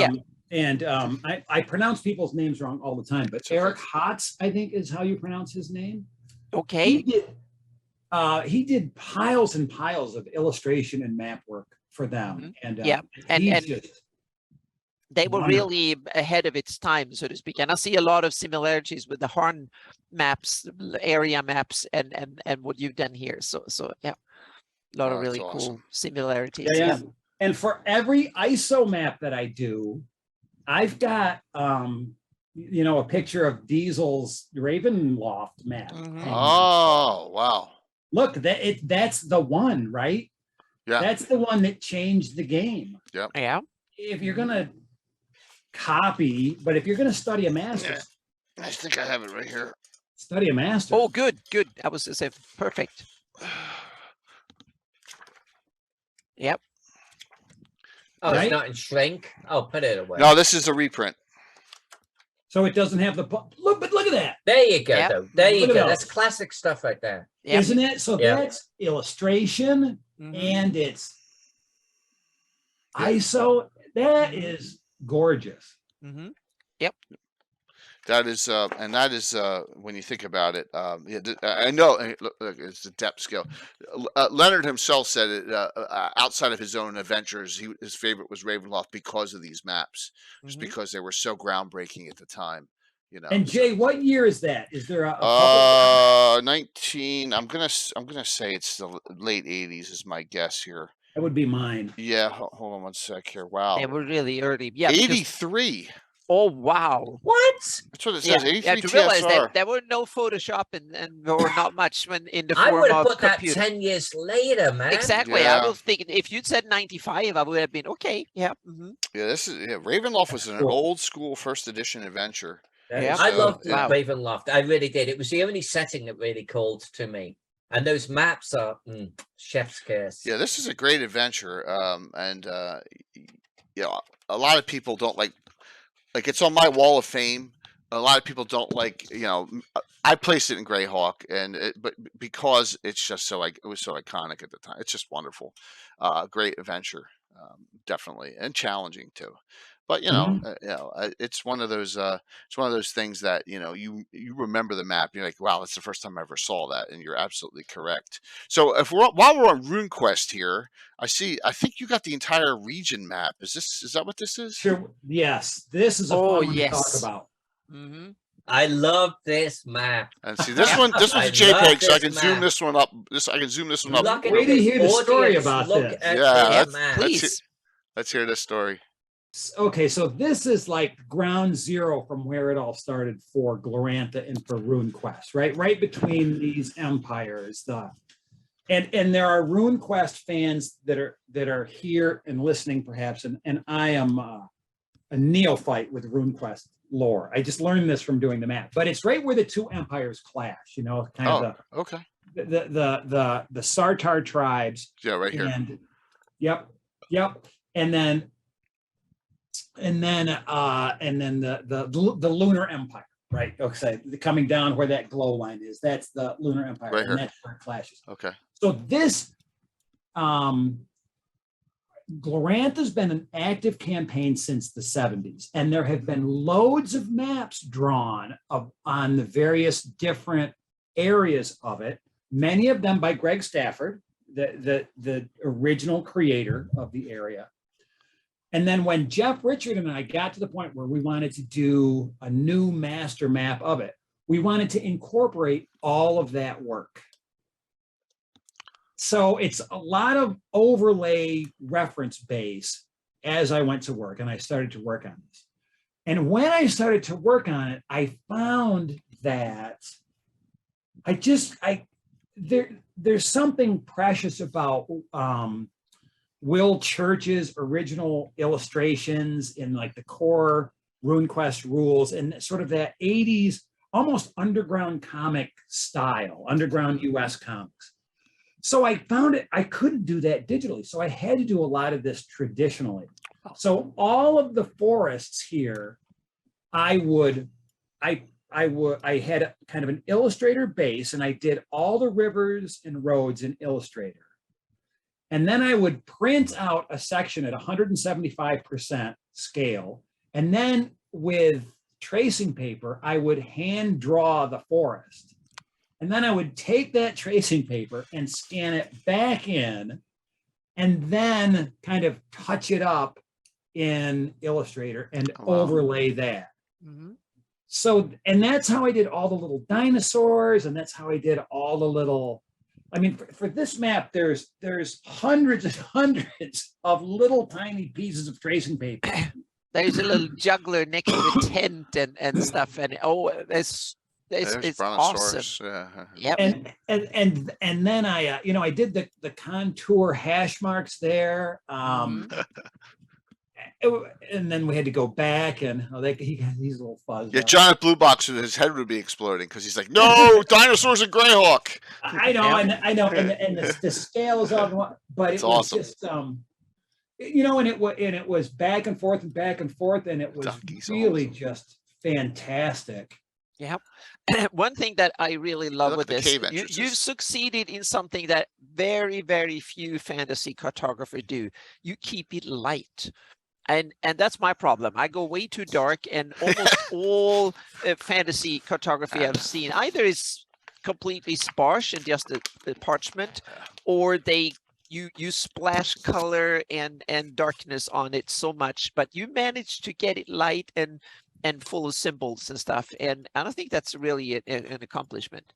I pronounce people's names wrong all the time, but Eric Hotz, I think is how you pronounce his name. Okay. He did piles and piles of illustration and map work for them. And they were really ahead of its time, so to speak. And I see a lot of similarities with the Harn maps, area maps, and what you've done here. So yeah, a lot of really cool similarities. Yeah. And for every ISO map that I do, I've got a picture of Diesel's Ravenloft map. Oh wow! Look, that's the one, right? Yeah, that's the one that changed the game. Yep. Yeah. If you're gonna copy, but if you're gonna study a master, I think I have it right here. Study a master. Oh, good. I was to say perfect. Yep. Oh, right? It's not in shrink. Oh, put it away. No, this is a reprint. So it doesn't have the look, but look at that. There you go. Though. There you go. That's classic stuff right there, isn't it? So that's illustration, and it's ISO. That is gorgeous. Yep. That is, and that is when you think about it. I know look, it's the depth scale. Leonard himself said it. Outside of his own adventures, his favorite was Ravenloft because of these maps, just because they were so groundbreaking at the time. You know. And Jay, what year is that? Is there a 19? I'm gonna say it's the late 80s is my guess here. That would be mine. Yeah, hold on one sec here. Wow, they were really early. Yeah, 83. Oh wow! What? That's what it says. 83 to realize that there were no Photoshop and there were not much when in the form I would have of put computer. that 10 years later, man. Exactly. Yeah. I was thinking if you'd said 95, I would have been okay. Yeah. Yeah, this is Ravenloft was an old school first edition adventure. Yeah, I loved Ravenloft. I really did. It was the only setting that really called to me. And those maps are chef's kiss. Yeah, this is a great adventure. A lot of people don't like it's on my wall of fame. A lot of people don't like, I placed it in Greyhawk, but because it's just it was so iconic at the time. It's just wonderful, great adventure, definitely, and challenging too. But it's one of those things that you remember the map. You're like, wow, that's the first time I ever saw that, and you're absolutely correct. So while we're on RuneQuest here, I think you got the entire region map. Is that what this is? Sure. Yes, this is a fun one to talk about. I love this map. And see this one. This one's a JPEG, so I can zoom this one up. I can zoom this one up. Wait to hear the story about this. Yeah, please. Let's hear this story. Okay, so this is like ground zero from where it all started for Glorantha and for RuneQuest, right? Right between these empires. And there are RuneQuest fans that are here and listening, perhaps. And I am a neophyte with RuneQuest lore. I just learned this from doing the map, but it's right where the two empires clash. The Sartar tribes. Yeah, right here. And yep, and then the Lunar Empire, right? Okay, coming down where that glow line is, that's the Lunar Empire, right here. And that's where it clashes. Okay. So this Glorantha's been an active campaign since the 70s, and there have been loads of maps drawn on the various different areas of it, many of them by Greg Stafford, the original creator of the area. And then when Jeff Richard and I got to the point where we wanted to do a new master map of it, we wanted to incorporate all of that work. So it's a lot of overlay reference base as I went to work and I started to work on this. And when I started to work on it, I found that there's something precious about Will Church's original illustrations in like the core RuneQuest rules and sort of that 80s almost underground comic style, underground US comics. So I found it, I couldn't do that digitally. So I had to do a lot of this traditionally. So all of the forests here, I had kind of an Illustrator base and I did all the rivers and roads in Illustrator. And then I would print out a section at 175% scale. And then with tracing paper, I would hand draw the forest. And then I would take that tracing paper and scan it back in and then kind of touch it up in Illustrator and overlay that. Mm-hmm. So, and that's how I did all the little dinosaurs, and that's how I did all the little, I mean, for this map, there's hundreds and hundreds of little tiny pieces of tracing paper. There's a little juggler next to the tent and stuff, and it's awesome. Yeah. Yep. And then I I did the contour hash marks there. And then we had to go back and he's a little fuzzy. Yeah, John at Blue Box, his head would be exploding because he's like, no, dinosaurs and Greyhawk. I know, and the scales of, but it's it was awesome. Just and it was back and forth, and it was really just fantastic. Yep. One thing that I really love with this, you've succeeded in something that very, very few fantasy cartographers do. You keep it light. And that's my problem. I go way too dark, and almost all fantasy cartography I've seen either is completely sparse and just the parchment, or you splash color and darkness on it so much, but you manage to get it light and full of symbols and stuff. And I don't think that's really an accomplishment.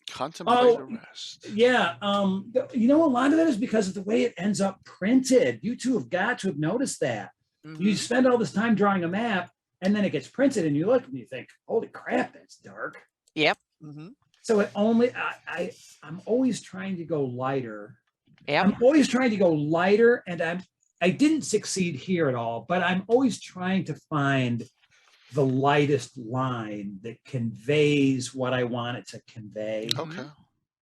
Contemplate the rest. Yeah. A lot of that is because of the way it ends up printed. You two have got to have noticed that. Mm-hmm. You spend all this time drawing a map, and then it gets printed, and you look and you think, "Holy crap, that's dark." Yep. Mm-hmm. So it only I'm always trying to go lighter. Yep. I'm always trying to go lighter, and I didn't succeed here at all. But I'm always trying to find the lightest line that conveys what I want it to convey. Okay.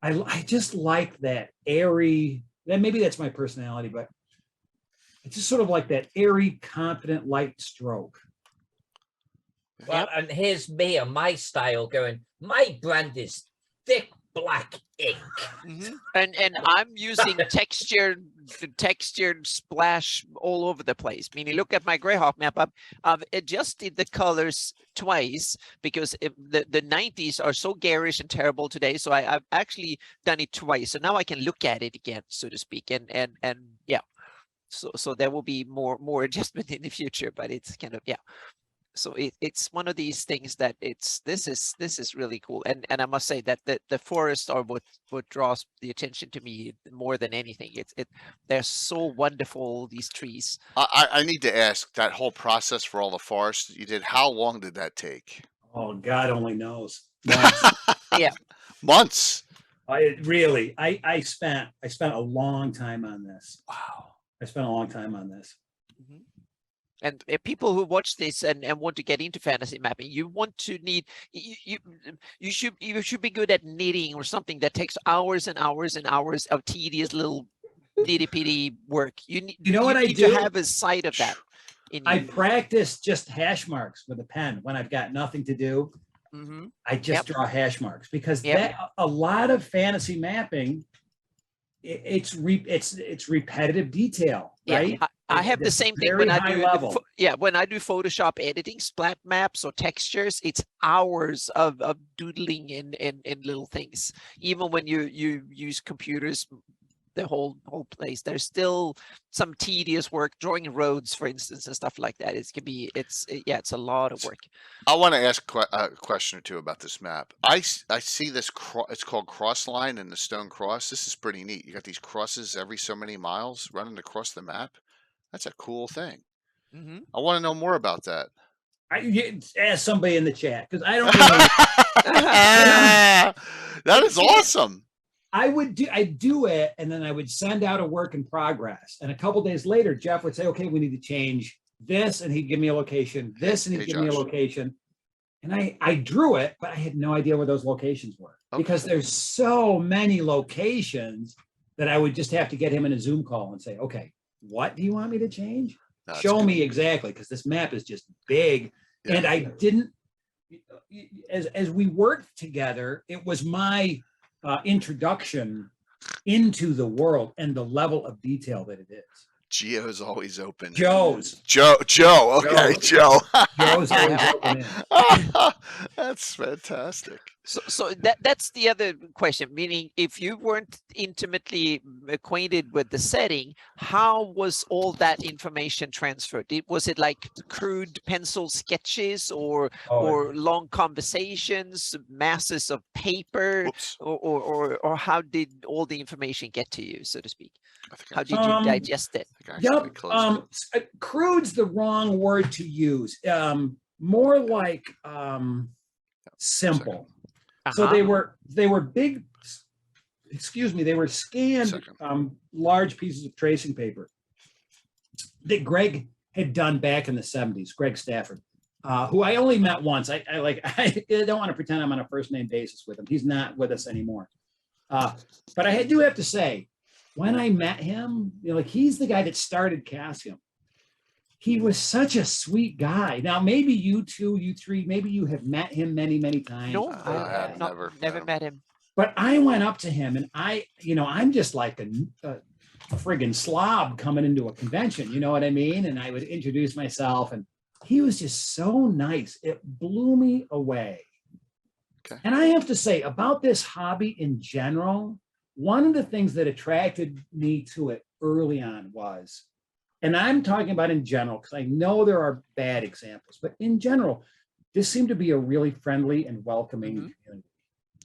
I just like that airy. Maybe that's my personality, but it's just sort of like that airy, confident, light stroke. Well, and here's me and my style going, my brand is thick black ink. Mm-hmm. And I'm using textured splash all over the place. Meaning, look at my Greyhawk map. I've adjusted the colors twice because the 90s are so garish and terrible today. So I've actually done it twice. So now I can look at it again, so to speak. And yeah. So there will be more adjustment in the future, but it's kind of, yeah. So it's one of these things that this is really cool. And I must say that the forests are what draws the attention to me more than anything. They're so wonderful, these trees. I need to ask, that whole process for all the forests that you did, how long did that take? Oh, God only knows. Yeah. Months. I spent a long time on this. Wow. I spent a long time on this. Mm-hmm. And people who watch this and want to get into fantasy mapping, you should be good at knitting or something that takes hours and hours and hours of tedious little nitty-pitty work. You need to have a sight of that. I practice just hash marks with a pen when I've got nothing to do. Mm-hmm. I just draw hash marks because a lot of fantasy mapping. It's repetitive detail, right? Yeah, I have the same thing when I do when I do Photoshop editing, splat maps or textures. It's hours of doodling in little things. Even when you use computers the whole place. There's still some tedious work drawing roads, for instance, and stuff like that. It's a lot of work. I want to ask a question or two about this map. I see this, it's called Crossline and the Stone Cross. This is pretty neat. You got these crosses every so many miles running across the map. That's a cool thing. Mm-hmm. I want to know more about that. Ask somebody in the chat, because I don't really. That is awesome. I'd do it, and then I would send out a work in progress. And a couple days later, Jeff would say, okay, we need to change this, and he'd give me a location, this, and he'd give me a location. And I drew it, but I had no idea where those locations were, because there's so many locations that I would just have to get him in a Zoom call and say, okay, what do you want me to change? Show me exactly, because this map is just big. Yeah. And I didn't, as we worked together, it was my introduction into the world and the level of detail that it is. Geo's always open. Joe. Okay, Joe. Joe's always open. That's fantastic. So that's the other question, meaning if you weren't intimately acquainted with the setting, how was all that information transferred? Was it like crude pencil sketches or long conversations, masses of paper, or how did all the information get to you, so to speak? How did you digest it? Yep. Crude's the wrong word to use. More like simple. So they were big, they were scanned large pieces of tracing paper that Greg had done back in the 70s, Greg Stafford, who I only met once. I don't want to pretend I'm on a first name basis with him. He's not with us anymore. But I do have to say, when I met him, he's the guy that started Cassium. He was such a sweet guy. Now, maybe you three, maybe you have met him many, many times. No, I have never met him. But I went up to him, and I'm just like a friggin' slob coming into a convention, you know what I mean? And I would introduce myself, and he was just so nice. It blew me away. Okay. And I have to say, about this hobby in general, one of the things that attracted me to it early on was, and I'm talking about in general, because I know there are bad examples, but in general, this seemed to be a really friendly and welcoming community.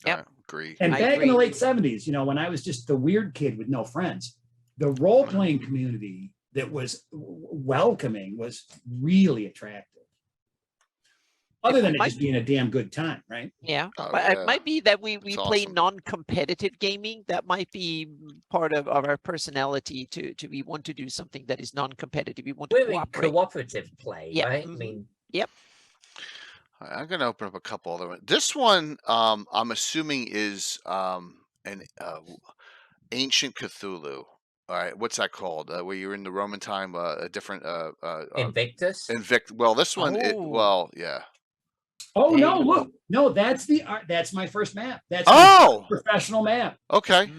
Yeah, agree. And back in the late 70s, when I was just the weird kid with no friends, the role-playing community that was welcoming was really attractive. Other than it just being a damn good time, right? Yeah, but it might be that we play non-competitive gaming. That might be part of our personality to we want to do something that is non-competitive. We want to cooperate. Cooperative play, right? I mean, yep. I'm going to open up a couple other ones. This one, I'm assuming is an ancient Cthulhu. All right, what's that called? Where you're in the Roman time, a different Invictus. Well, this one, yeah. Oh no! Look, no, that's that's my first map. That's my professional map. Okay.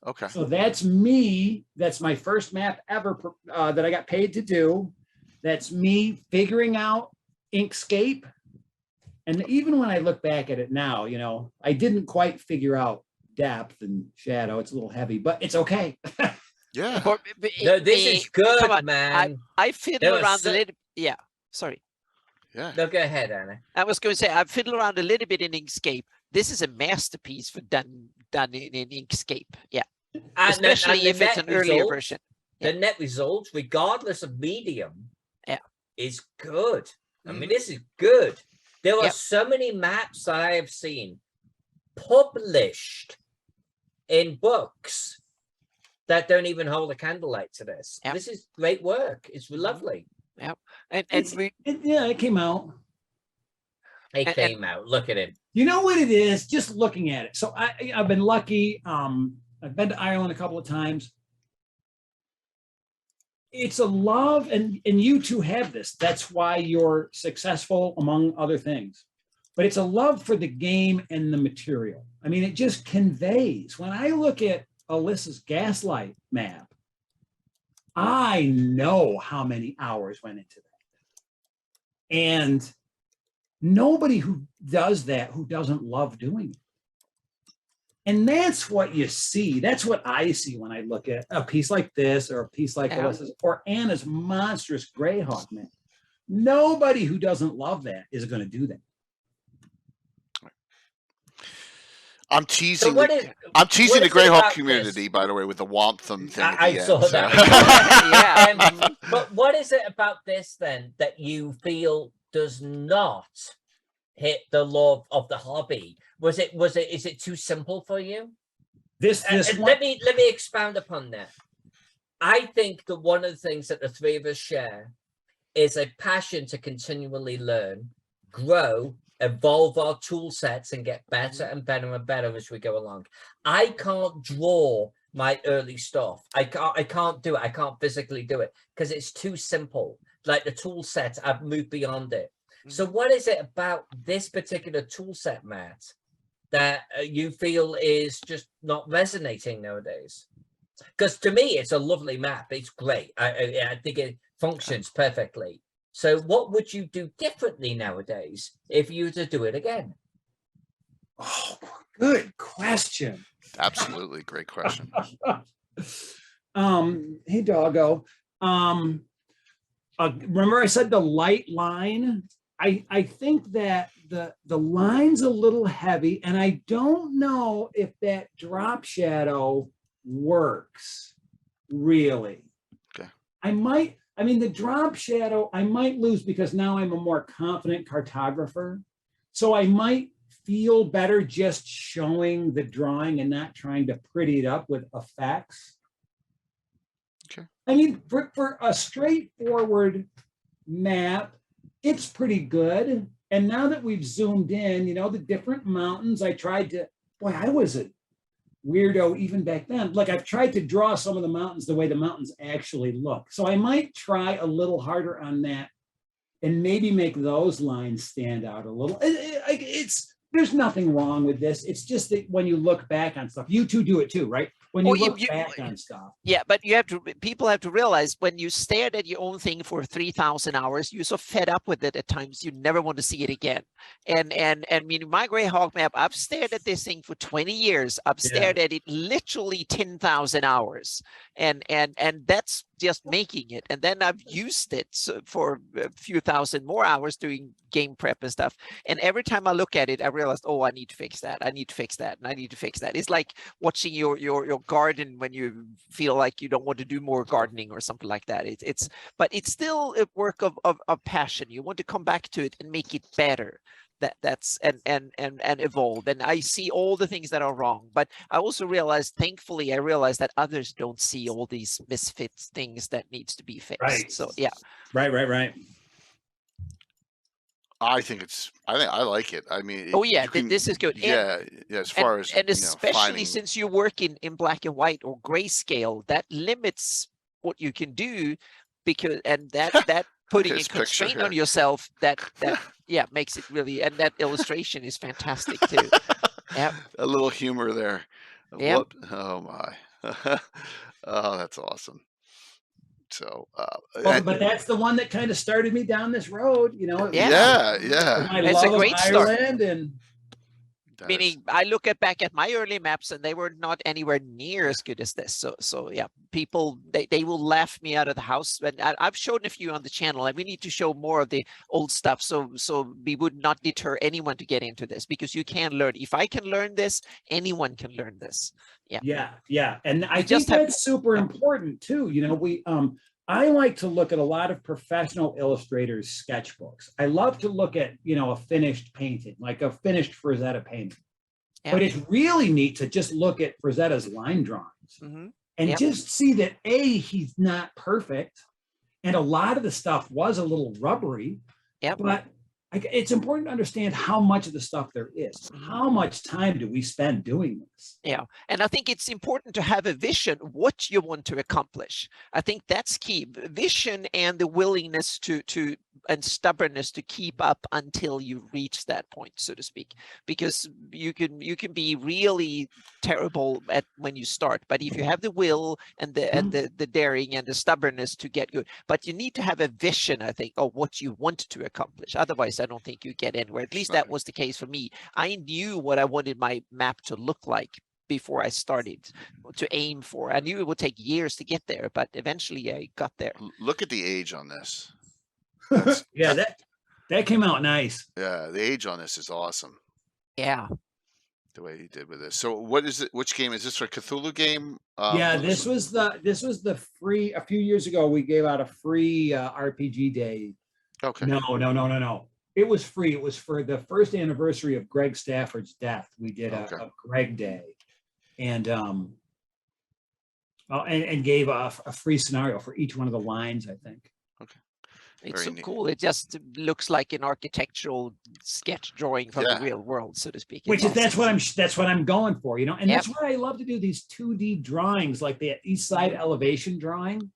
Okay. So that's me. That's my first map ever that I got paid to do. That's me figuring out Inkscape. And even when I look back at it now, I didn't quite figure out depth and shadow. It's a little heavy, but it's okay. Yeah. No, this is good, man. I fiddle around a little. Yeah. Sorry. Yeah. No, go ahead, Anna. I was going to say I fiddle around a little bit in Inkscape. This is a masterpiece for done in Inkscape. Yeah. Especially if it's an earlier version. The net results, regardless of medium, is good. I mean, this is good. There are so many maps I have seen published in books that don't even hold a candlelight to this. This is great work. It's lovely. Yeah, it came out. It came out. Look at it. You know what it is? Just looking at it. So I've been lucky. I've been to Ireland a couple of times. It's a love, and you two have this. That's why you're successful, among other things. But it's a love for the game and the material. I mean, it just conveys. When I look at Alyssa's Gaslight map, I know how many hours went into that. And nobody who does that, who doesn't love doing it. And that's what you see. That's what I see when I look at a piece like this or a piece like Alyssa's or Anna's monstrous Greyhawk map. Nobody who doesn't love that is going to do that. I'm teasing. So I'm teasing the is it Greyhawk about community, this? by the way, with the Wampham thing at I the saw end. that. Yeah. But what is it about this then that you feel does not hit the love of the hobby? Is it too simple for you? This Let me expound upon that. I think that one of the things that the three of us share is a passion to continually learn, grow, evolve our tool sets, and get better and better and better as we go along. I can't draw my early stuff. I can't do it. I can't physically do it because it's too simple. Like the tool set, I've moved beyond it. So what is it about this particular tool set, Matt, that you feel is just not resonating nowadays? Because to me, it's a lovely map. It's great. I think it functions perfectly. So what would you do differently nowadays if you were to do it again? Oh, good question. Absolutely, great question. Hey, doggo. Remember I said the light line? I think that the line's a little heavy, and I don't know if that drop shadow works really. Okay. I mean, the drop shadow, I might lose because now I'm a more confident cartographer. So I might feel better just showing the drawing and not trying to pretty it up with effects. Okay. I mean, for a straightforward map, it's pretty good. And now that we've zoomed in, the different mountains, I was a weirdo even back then. Like, I've tried to draw some of the mountains the way the mountains actually look. So I might try a little harder on that and maybe make those lines stand out a little. There's nothing wrong with this. It's just that when you look back on stuff, you two do it too, right? When you look back on stuff. Yeah, but people have to realize when you stared at your own thing for 3,000 hours, you're so fed up with it at times, you never want to see it again. And I mean, my Greyhawk map, I've stared at this thing for 20 years. I've stared at it literally 10,000 hours. And that's just making it. And then I've used it for a few thousand more hours doing game prep and stuff. And every time I look at it, I realized, oh, I need to fix that. I need to fix that. And I need to fix that. It's like watching your garden when you feel like you don't want to do more gardening or something like that. But it's still a work of passion. You want to come back to it and make it better. That's and evolve. And I see all the things that are wrong, but I also realized, thankfully, I realized that others don't see all these misfits things that needs to be fixed. Right. So yeah. Right. I like it. I mean, this is good. As far as especially since you work in black and white or grayscale, that limits what you can do, because that putting a constraint on yourself that makes it really, and that illustration is fantastic too. Yeah, a little humor there. Yeah. Oh my. Oh, that's awesome. So, but that's the one that kind of started me down this road, Yeah. My It's love a great of start. Ireland and meaning I look back at my early maps and they were not anywhere near as good as this. So yeah, people, they will laugh me out of the house. And I've shown a few on the channel, and we need to show more of the old stuff. So we would not deter anyone to get into this, because you can learn. If I can learn this, anyone can learn this. Yeah. And I think that's super important too. I like to look at a lot of professional illustrators' sketchbooks. I love to look at, a finished painting, like a finished Frazetta painting. Yeah. But it's really neat to just look at Frazetta's line drawings and just see that he's not perfect. And a lot of the stuff was a little rubbery, but it's important to understand how much of the stuff there is. How much time do we spend doing this? Yeah, and I think it's important to have a vision what you want to accomplish. I think that's key. Vision and the willingness and stubbornness to keep up until you reach that point, so to speak. Because you can be really terrible at when you start, but if you have the will and the daring and the stubbornness to get good, but you need to have a vision, I think, of what you want to accomplish. Otherwise, I don't think you get anywhere. At least that was the case for me. I knew what I wanted my map to look like before I started to aim for. I knew it would take years to get there, but eventually I got there. Look at the age on this. Yeah, that came out nice. Yeah, the age on this is awesome. Yeah. The way he did with this. So what is it? Which game is this for? Cthulhu game? Yeah, what this was the free. A few years ago, we gave out a free RPG day. Okay. No. It was free. It was for the first anniversary of Greg Stafford's death. We did a Greg day, and gave a free scenario for each one of the lines, I think. Okay. It's Very so neat. cool. It just looks like an architectural sketch drawing from the real world, so to speak. Which is that's what I'm going for, you know. And Yep. that's why I love to do these 2D drawings, like the east side elevation drawing.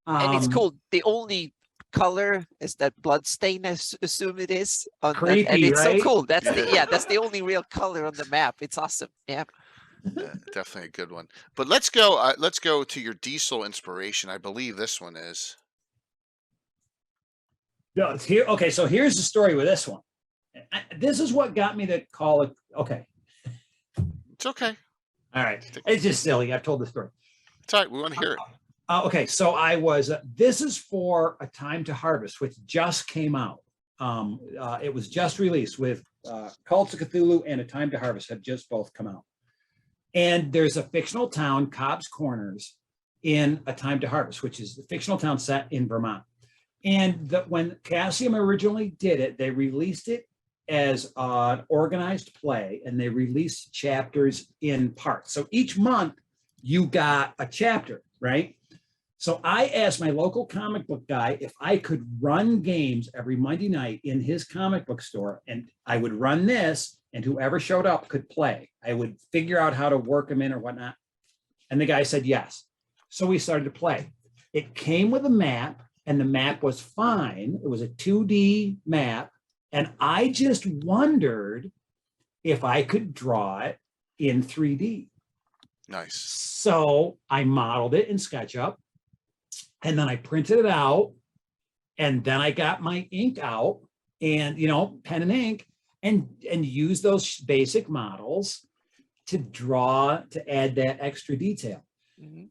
And it's cool. The only color is that blood stain, I assume it is. Creepy, and it's right? so cool. That's that's the only real color on the map. It's awesome. Yeah. Yeah, definitely a good one. But let's go to your diesel inspiration. I believe this one is. No, it's here. Okay, so here's the story with this one. This is what got me to call it. Okay. It's okay. All right. It's just silly. I've told the story. It's all right. We want to hear it. Okay, so I was. This is for A Time to Harvest, which just came out. It was just released with Cults of Cthulhu and A Time to Harvest have just both come out. And there's a fictional town, Cobb's Corners, in A Time to Harvest, which is the fictional town set in Vermont. And when Cassium originally did it, they released it as an organized play, and they released chapters in parts. So each month you got a chapter, right? So I asked my local comic book guy if I could run games every Monday night in his comic book store, and I would run this, and whoever showed up could play. I would figure out how to work them in or whatnot. And the guy said yes. So we started to play. It came with a map, and the map was fine. It was a 2D map. And I just wondered if I could draw it in 3D. Nice. So I modeled it in SketchUp, and then I printed it out, and then I got my ink out and, pen and ink, and use those basic models to draw, to add that extra detail. Mm-hmm.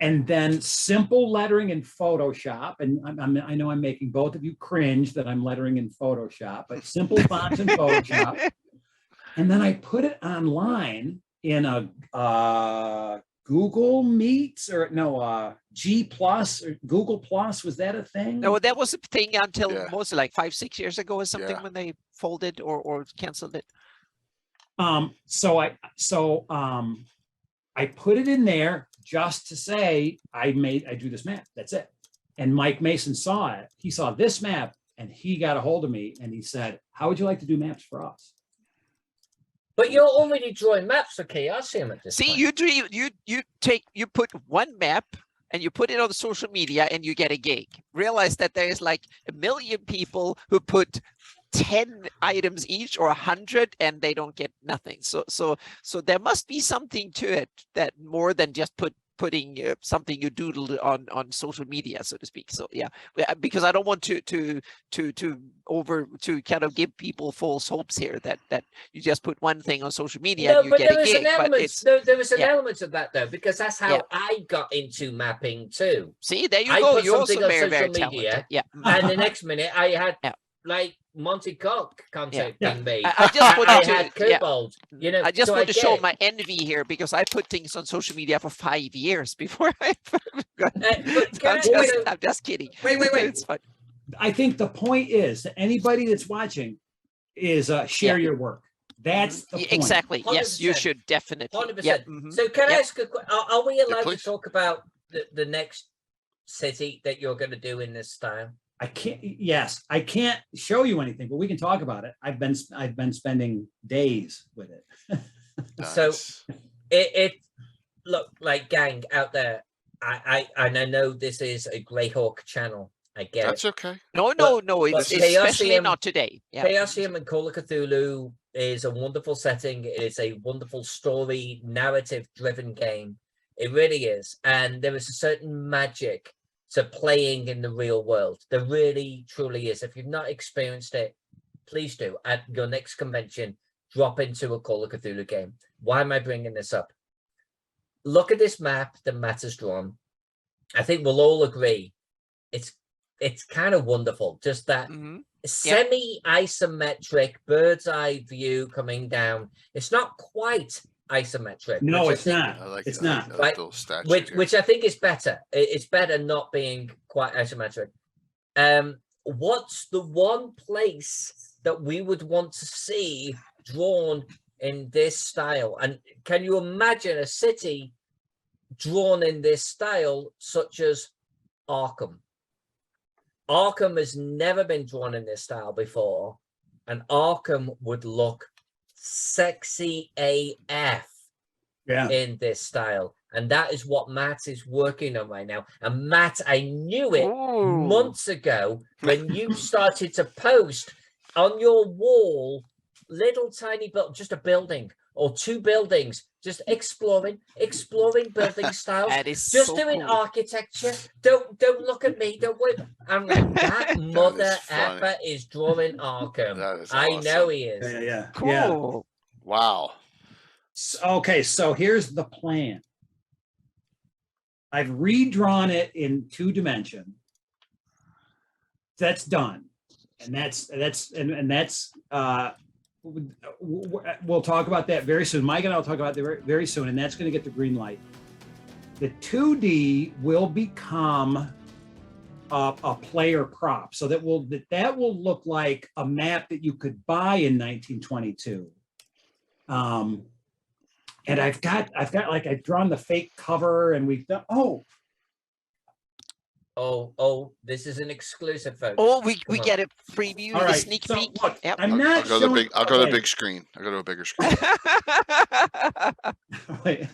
And then simple lettering in Photoshop. And I know I'm making both of you cringe that I'm lettering in Photoshop, but simple fonts in Photoshop. And then I put it online in a Google Meets G Plus or Google Plus. Was that a thing? No, that was a thing until mostly like 5-6 years ago or something when they folded or canceled it. So I put it in there just to say I drew this map. That's it. And Mike Mason saw it. He saw this map and he got a hold of me and he said, "How would you like to do maps for us?" But you're already drawing maps for Chaosium at this point. You put one map and you put it on the social media and you get a gig. Realize that there's like 1 million people who put 10 items each or 100 and they don't get nothing. So there must be something to it that more than just putting something you doodled on social media, so to speak. So because I don't want to kind of give people false hopes here that you just put one thing on social media and you get a gig. There was an element of that though, because that's how I got into mapping too. See, there you go. You're also very, very media, talented. Yeah. And the next minute I had like Monty Cock contacting me. I just wanted to, had Kobold, I just want to show my envy here because I put things on social media for 5 years before I I'm just kidding. Wait. It's fun. I think the point is that anybody that's watching is share your work. That's the point. Exactly. 100%. Yes, you should definitely. 100%. Yeah. So can I ask a question? Are we allowed to please. talk about the next city that you're going to do in this style? I can't. Yes, I can't show you anything, but we can talk about it. I've been spending days with it. Nice. So it look like gang out there. I know this is a Greyhawk channel. I get That's it. okay. No. It's especially not today. Yeah. Chaosium and Call of Cthulhu is a wonderful setting. It is a wonderful story, narrative-driven game. It really is, and there is a certain magic to playing in the real world. There really, truly is. If you've not experienced it, please do. At your next convention, drop into a Call of Cthulhu game. Why am I bringing this up? Look at this map that Matt has drawn. I think we'll all agree it's kind of wonderful. Just that semi-isometric bird's eye view coming down. It's not quite isometric. No, it's not. It's not. Like little statue Which I think is better. It's better not being quite isometric. What's the one place that we would want to see drawn in this style? And can you imagine a city drawn in this style, such as Arkham? Arkham has never been drawn in this style before, and Arkham would look sexy AF in this style. And that is what Matt is working on right now. And Matt, I knew it months ago when you started to post on your wall little tiny just a building or two buildings, just exploring building styles, just so doing cool. architecture. Don't look at me. Don't worry. I'm like, that mother effer is drawing Arkham. That is I awesome. know he is. Yeah. Cool. Wow. Okay, so here's the plan. I've redrawn it in 2 dimension. That's done, and that's we'll talk about that very soon. Mike and I'll talk about that very soon, and that's going to get the green light. The 2D will become a player prop, so that will look like a map that you could buy in 1922. And I've got like I've drawn the fake cover, and we've done this is an exclusive, folks. Oh, we get a preview, all the right. sneak So peek. look, Yep. I'm not I'll go to showing. I'll go to the big screen. I'll go to a bigger screen. Wait,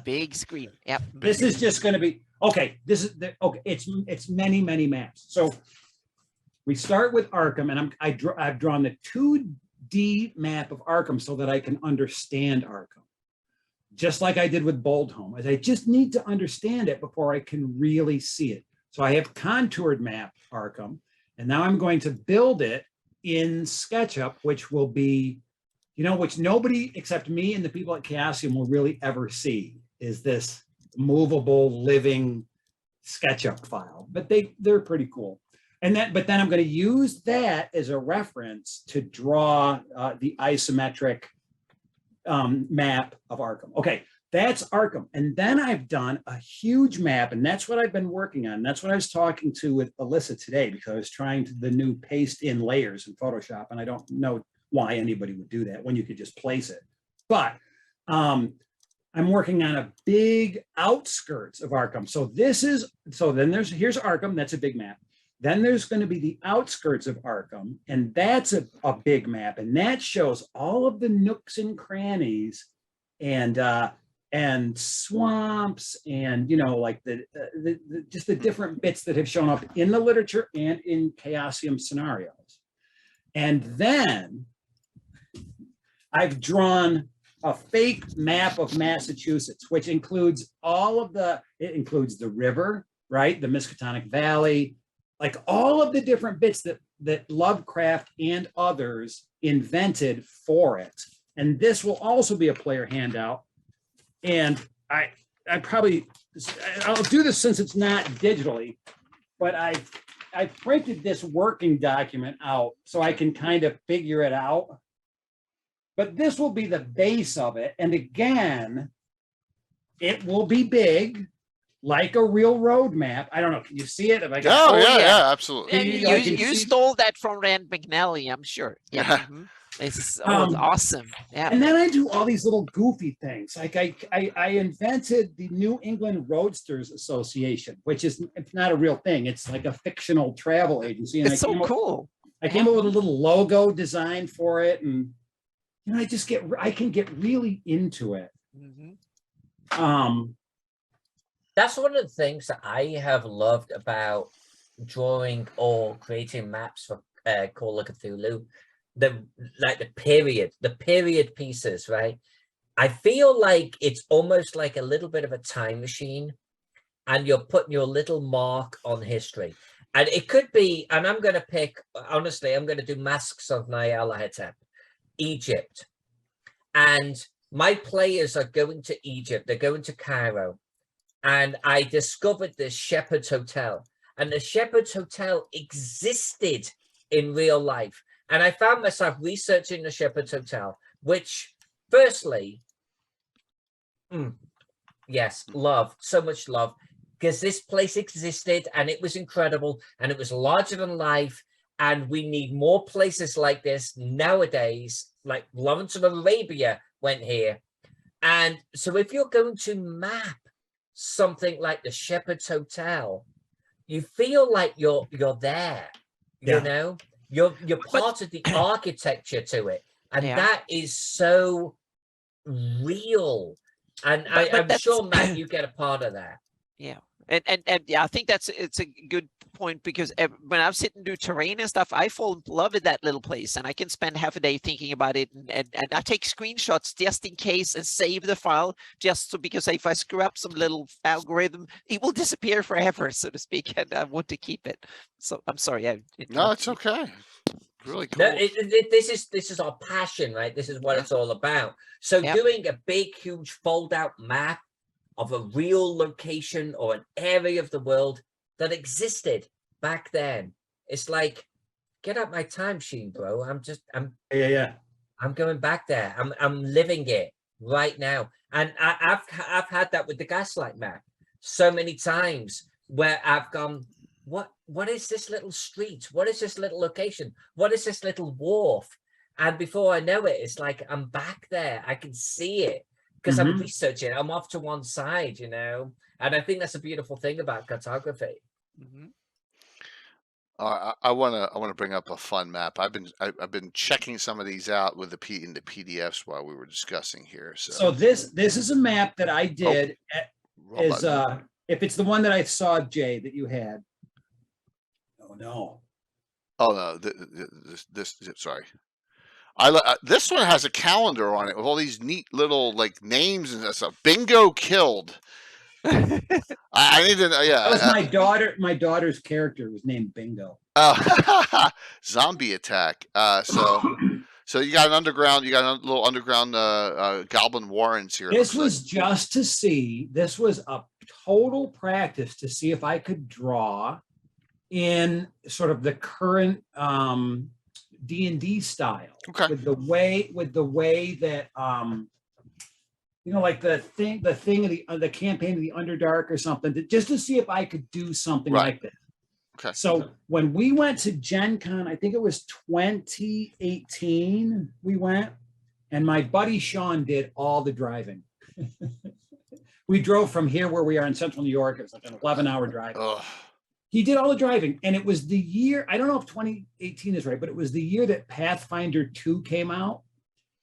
Big screen. Yep. this is just going to be okay. This is okay. It's many maps. So we start with Arkham, and I've drawn the 2D map of Arkham so that I can understand Arkham, just like I did with Bold Home. I just need to understand it before I can really see it. So I have contoured map Arkham, and now I'm going to build it in SketchUp, which will be, which nobody except me and the people at Chaosium will really ever see, is this movable living SketchUp file. But they're pretty cool. But then I'm going to use that as a reference to draw the isometric map of Arkham. Okay, that's Arkham. And then I've done a huge map, and that's what I've been working on. That's what I was talking to with Alyssa today, because I was trying the new paste in layers in Photoshop, and I don't know why anybody would do that when you could just place it. But I'm working on a big outskirts of Arkham. Here's Arkham, that's a big map. Then there's going to be the outskirts of Arkham, and that's a big map, and that shows all of the nooks and crannies and swamps, and like just the different bits that have shown up in the literature and in Chaosium scenarios. And then I've drawn a fake map of Massachusetts, which includes it includes the river, right? The Miskatonic Valley, like all of the different bits that Lovecraft and others invented for it. And this will also be a player handout. And I'll do this since it's not digitally, but I printed this working document out so I can kind of figure it out. But this will be the base of it. And again, it will be big, like a real road map. I don't know. Can you see it? Yeah, absolutely. And you stole that from Rand McNally, I'm sure. Yeah. It's awesome. Yeah. And then I do all these little goofy things. Like I invented the New England Roadsters Association, which is, it's not a real thing. It's like a fictional travel agency. And It's so cool. I came up with a little logo design for it, and I can get really into it. That's one of the things that I have loved about drawing or creating maps for Call of Cthulhu. The period pieces, right? I feel like it's almost like a little bit of a time machine, and you're putting your little mark on history. And it could be, and I'm going to pick, honestly, I'm going to do Masks of Nyarlathotep. Egypt, and my players are going to Egypt. They're going to Cairo, and I discovered this Shepherd's Hotel, and the Shepherd's Hotel existed in real life. And I found myself researching the Shepherd's Hotel, which, firstly, yes, love, so much love, because this place existed and it was incredible and it was larger than life. And we need more places like this nowadays, like Lawrence of Arabia went here. And so if you're going to map something like the Shepherd's Hotel, you feel like you're there, you know, you're part of the architecture to it. And that is so real. And I'm sure, Matt, you get a part of that. Yeah. And yeah, I think it's a good point, because when I'm sitting do terrain and stuff, I fall in love with that little place, and I can spend half a day thinking about it, and I take screenshots just in case and save the file, just so, because if I screw up some little algorithm, it will disappear forever, so to speak, and I want to keep it. So I'm sorry. No, it's okay. Really cool. No, this is our passion, right? This is what it's all about. So doing a big, huge fold-out map of a real location or an area of the world that existed back then, it's like, get out my time machine, bro. I'm going back there. I'm living it right now. And I've had that with the Gaslight map so many times, where I've gone, what is this little street? What is this little location? What is this little wharf? And before I know it, it's like I'm back there. I can see it because I'm researching. I'm off to one side, you know. And I think that's a beautiful thing about cartography. I want to bring up a fun map. I've been checking some of these out with in the PDFs while we were discussing here. So this is a map that I did. If it's the one that I saw, Jay, that you had. Oh no. Oh no, this sorry. This one has a calendar on it with all these neat little like names and stuff. Bingo killed. I need to know. Yeah, that was my daughter. My daughter's character was named Bingo. Zombie attack. So you got an underground. You got a little underground goblin warrens here. This was just to see. This was a total practice to see if I could draw in sort of the current D&D style, with the way that you know, like the thing of the campaign of the Underdark or something, just to see if I could do something like this. Okay. So when we went to Gen Con, I think it was 2018, we went, and my buddy Sean did all the driving. We drove from here, where we are in central New York. It was like an 11-hour drive. He did all the driving, and it was the year, I don't know if 2018 is right, but it was the year that Pathfinder 2 came out.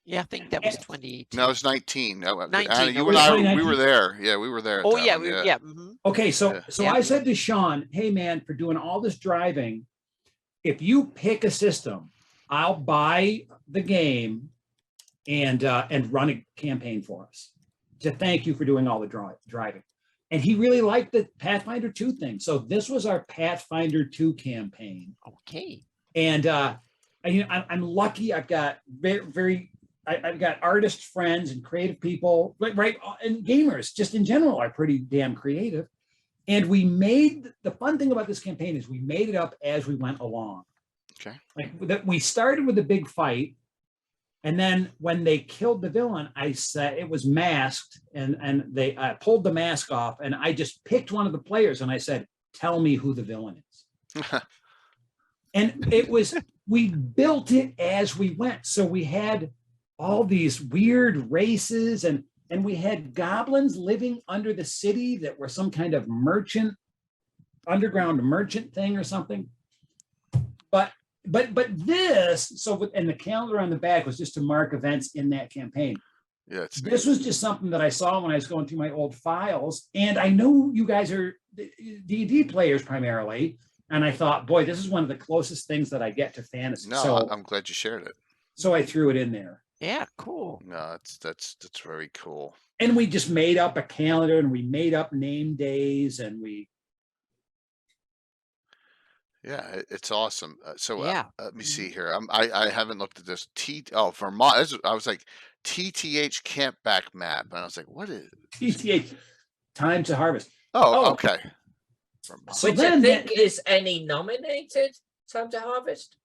Yeah, I think that was 2018. No, it was 19. 19. Anna, you and I, we were there. Yeah, we were there. Oh yeah, yeah. Okay, so I said to Sean, hey man, for doing all this driving, if you pick a system, I'll buy the game and run a campaign for us to thank you for doing all the driving. And he really liked the Pathfinder 2 thing. So this was our Pathfinder 2 campaign. Okay. And I'm lucky. I've got I've got artist friends and creative people, right? And gamers just in general are pretty damn creative. And the fun thing about this campaign is we made it up as we went along. Okay. Like we started with a big fight. And then when they killed the villain, I said it was masked, and they pulled the mask off, and I just picked one of the players and I said, tell me who the villain is. And we built it as we went. So we had all these weird races, and we had goblins living under the city that were some kind of underground merchant thing or something. But this, and the calendar on the back was just to mark events in that campaign. Yeah, this was just something that I saw when I was going through my old files, and I know you guys are D&D players primarily, and I thought, boy, this is one of the closest things that I get to fantasy. No, so I'm glad you shared it. So I threw it in there. Yeah, cool. No, that's very cool. And we just made up a calendar, and we made up name days, and we. Yeah, it's awesome. So Yeah. let me see here. I haven't looked at this. Vermont. I was like TTH campback map, and I was like, what is? TTH, time to harvest. Oh, Oh. okay. Vermont. So Which I then think is any nominated Time to Harvest?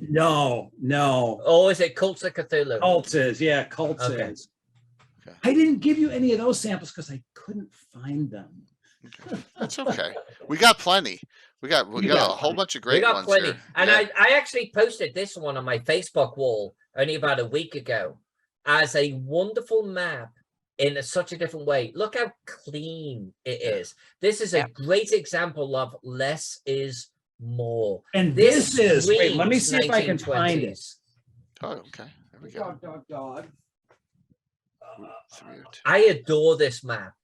no. Or is it Cults of Cthulhu? Cults is, yeah, Cults Okay. is. Okay. I didn't give you any of those samples because I couldn't find them. Okay. That's okay. We got plenty. We got a whole bunch of We great got ones plenty. here. And Yeah. I actually posted this one on my Facebook wall only about a week ago as a wonderful map in such a different way. Look how clean it is. This is a great example of less is more. And this is, wait, let me see screams if I can find it. 1920s. Oh, okay. There we go. Dog. 302. I adore this map.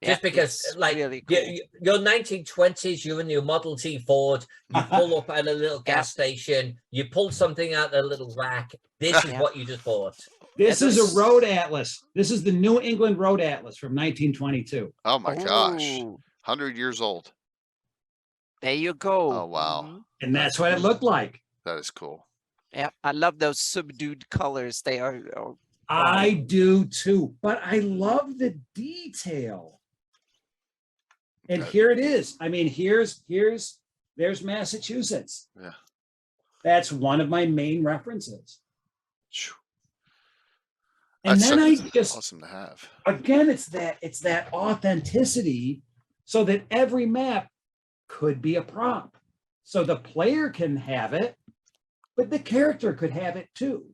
Just because, it's like, really cool. your 1920s, you're in your Model T Ford, you pull up at a little gas station, you pull something out of a little rack. This is what you just bought. This is a road atlas. This is the New England Road Atlas from 1922. Oh my gosh. Oh, 100 years old. there you go. Oh wow. Mhm. And that's what it looked like. That is cool. Yeah, I love those subdued colors. They are. I do too, but I love the detail. And here it is. I mean, there's Massachusetts. Yeah. That's one of my main references. Phew. And That's then I so just, awesome to have. again, it's that authenticity so that every map could be a prop. So the player can have it, but the character could have it too.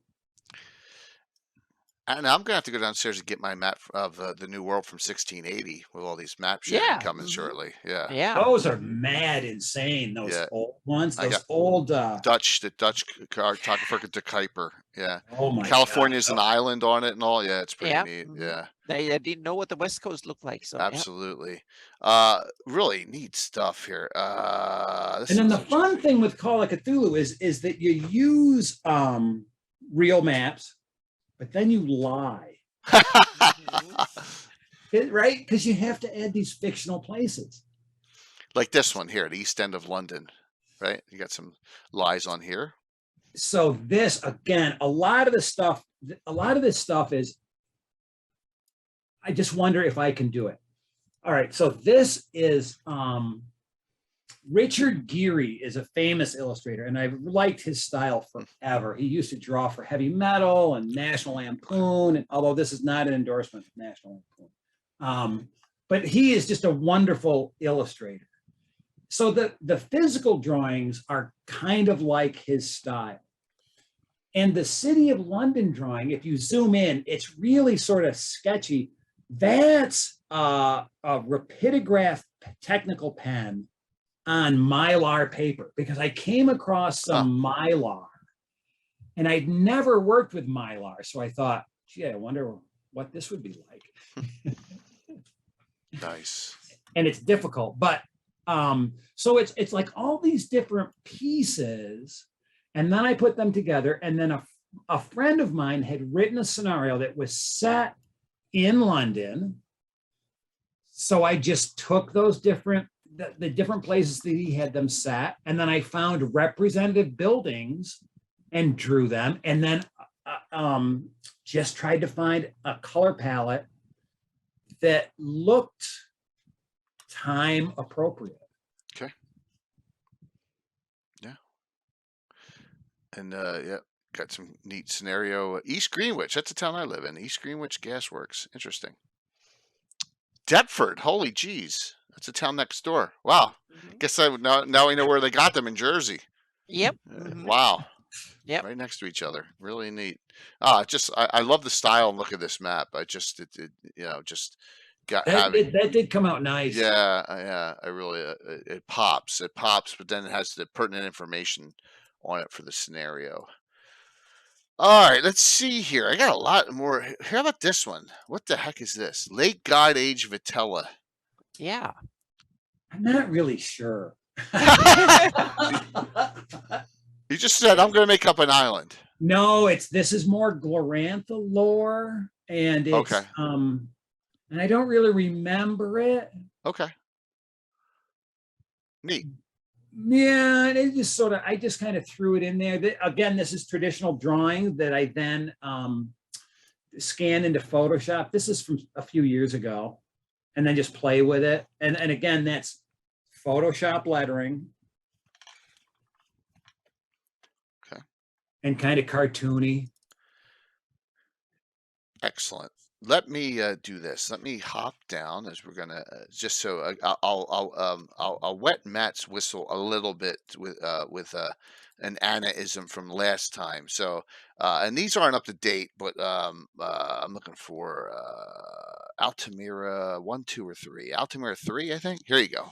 And I'm gonna have to go downstairs and get my map of the New World from 1680 with all these map sharing Yeah. coming shortly. Yeah. Yeah. Those are mad insane. Those old ones, I those got old. the Dutch cartographer de Kuiper. Yeah. Oh my California's God. an island on it and all. Yeah, it's pretty Yeah. neat. Mhm. Yeah. They didn't know what the West Coast looked like. So Absolutely. Really neat stuff here. This And then is the fun thing with Call of Cthulhu is that you use real maps, but then you lie, right? Because you have to add these fictional places. like this one here, the East End of London, right? You got some lies on here. So this, again, a lot of this stuff is, I just wonder if I can do it. All right, so this is Richard Geary is a famous illustrator, and I've liked his style forever. He used to draw for Heavy Metal and National Lampoon, and although this is not an endorsement of National Lampoon, but he is just a wonderful illustrator. So the physical drawings are kind of like his style. And the City of London drawing, if you zoom in, it's really sort of sketchy. That's a rapidograph technical pen on Mylar paper, because I came across some Mylar and I'd never worked with Mylar. So I thought, gee, I wonder what this would be like. Nice. And it's difficult, but so it's like all these different pieces, and then I put them together, and then a friend of mine had written a scenario that was set in London. So I just took those the different places that he had them set, and then I found representative buildings and drew them, and then just tried to find a color palette that looked time appropriate. Okay. Yeah. And yeah, got some neat scenario. East Greenwich, that's a town I live in. East Greenwich Gas Works. Interesting. Deptford, holy geez. That's a town next door. Wow. Guess now we know where they got them, in Jersey. Yep. Wow. Yep. Right next to each other. Really neat. I love the style and look of this map. I just it just got that did come out nice. Yeah. I really it pops, but then it has the pertinent information on it for the scenario. All right, let's see here. I got a lot more. How about this one? What the heck is this? Late God Age Vitella. Yeah. I'm not really sure. You just said I'm going to make up an island. No, this is more Glorantha lore, and it's Okay. and I don't really remember it. Okay. Neat. Yeah, and it just sort of, I just kind of threw it in there. Again, this is traditional drawing that I then scan into Photoshop. This is from a few years ago, and then just play with it. And again, that's Photoshop lettering. Okay. And kind of cartoony. Excellent. Let me do this. Let me hop down as we're gonna just so I'll wet Matt's whistle a little bit with an Anna-ism from last time. So and these aren't up to date, but I'm looking for Altamira 1, 2, or 3. Altamira 3, I think. Here you go.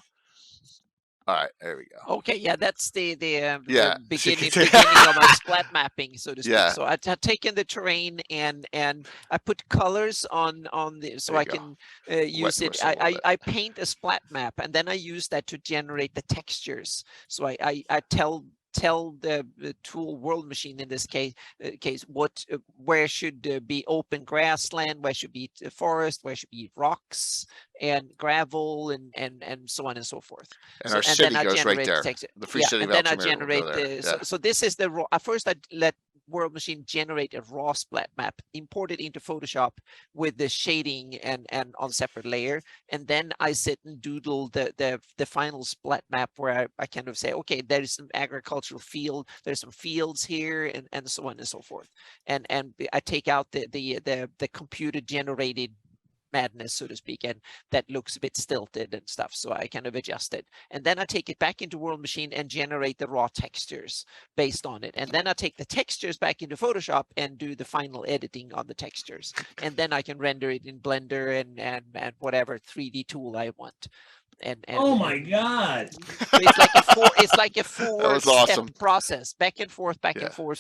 All right, there we go. Okay, yeah, that's the Yeah, beginning of my splat mapping, so to speak. Yeah. So I've taken the terrain and I put colors on the so There I you go. can Wet use it. whistle a little bit. I paint a splat map and then I use that to generate the textures. So I tell the tool world machine in this case what where should be open grassland, where should be forest, where should be rocks and gravel and so on and so forth. And So, our and city then I goes right generate there. text. The free Yeah, city and of then I Altamira will go generate there. the so this is the raw. At first I let world machine generate a raw splat map, import it into Photoshop with the shading and on separate layer, and then I sit and doodle the final splat map where I kind of say, okay, there is some agricultural field, there's some fields here, and so on and so forth, and I take out the computer generated madness, so to speak, and that looks a bit stilted and stuff, so I kind of adjust it, and then I take it back into world machine and generate the raw textures based on it, and then I take the textures back into Photoshop and do the final editing on the textures, and then I can render it in Blender and whatever 3D tool I want. And Oh my God. so it's like a four was step awesome. process, back and forth Yeah. 4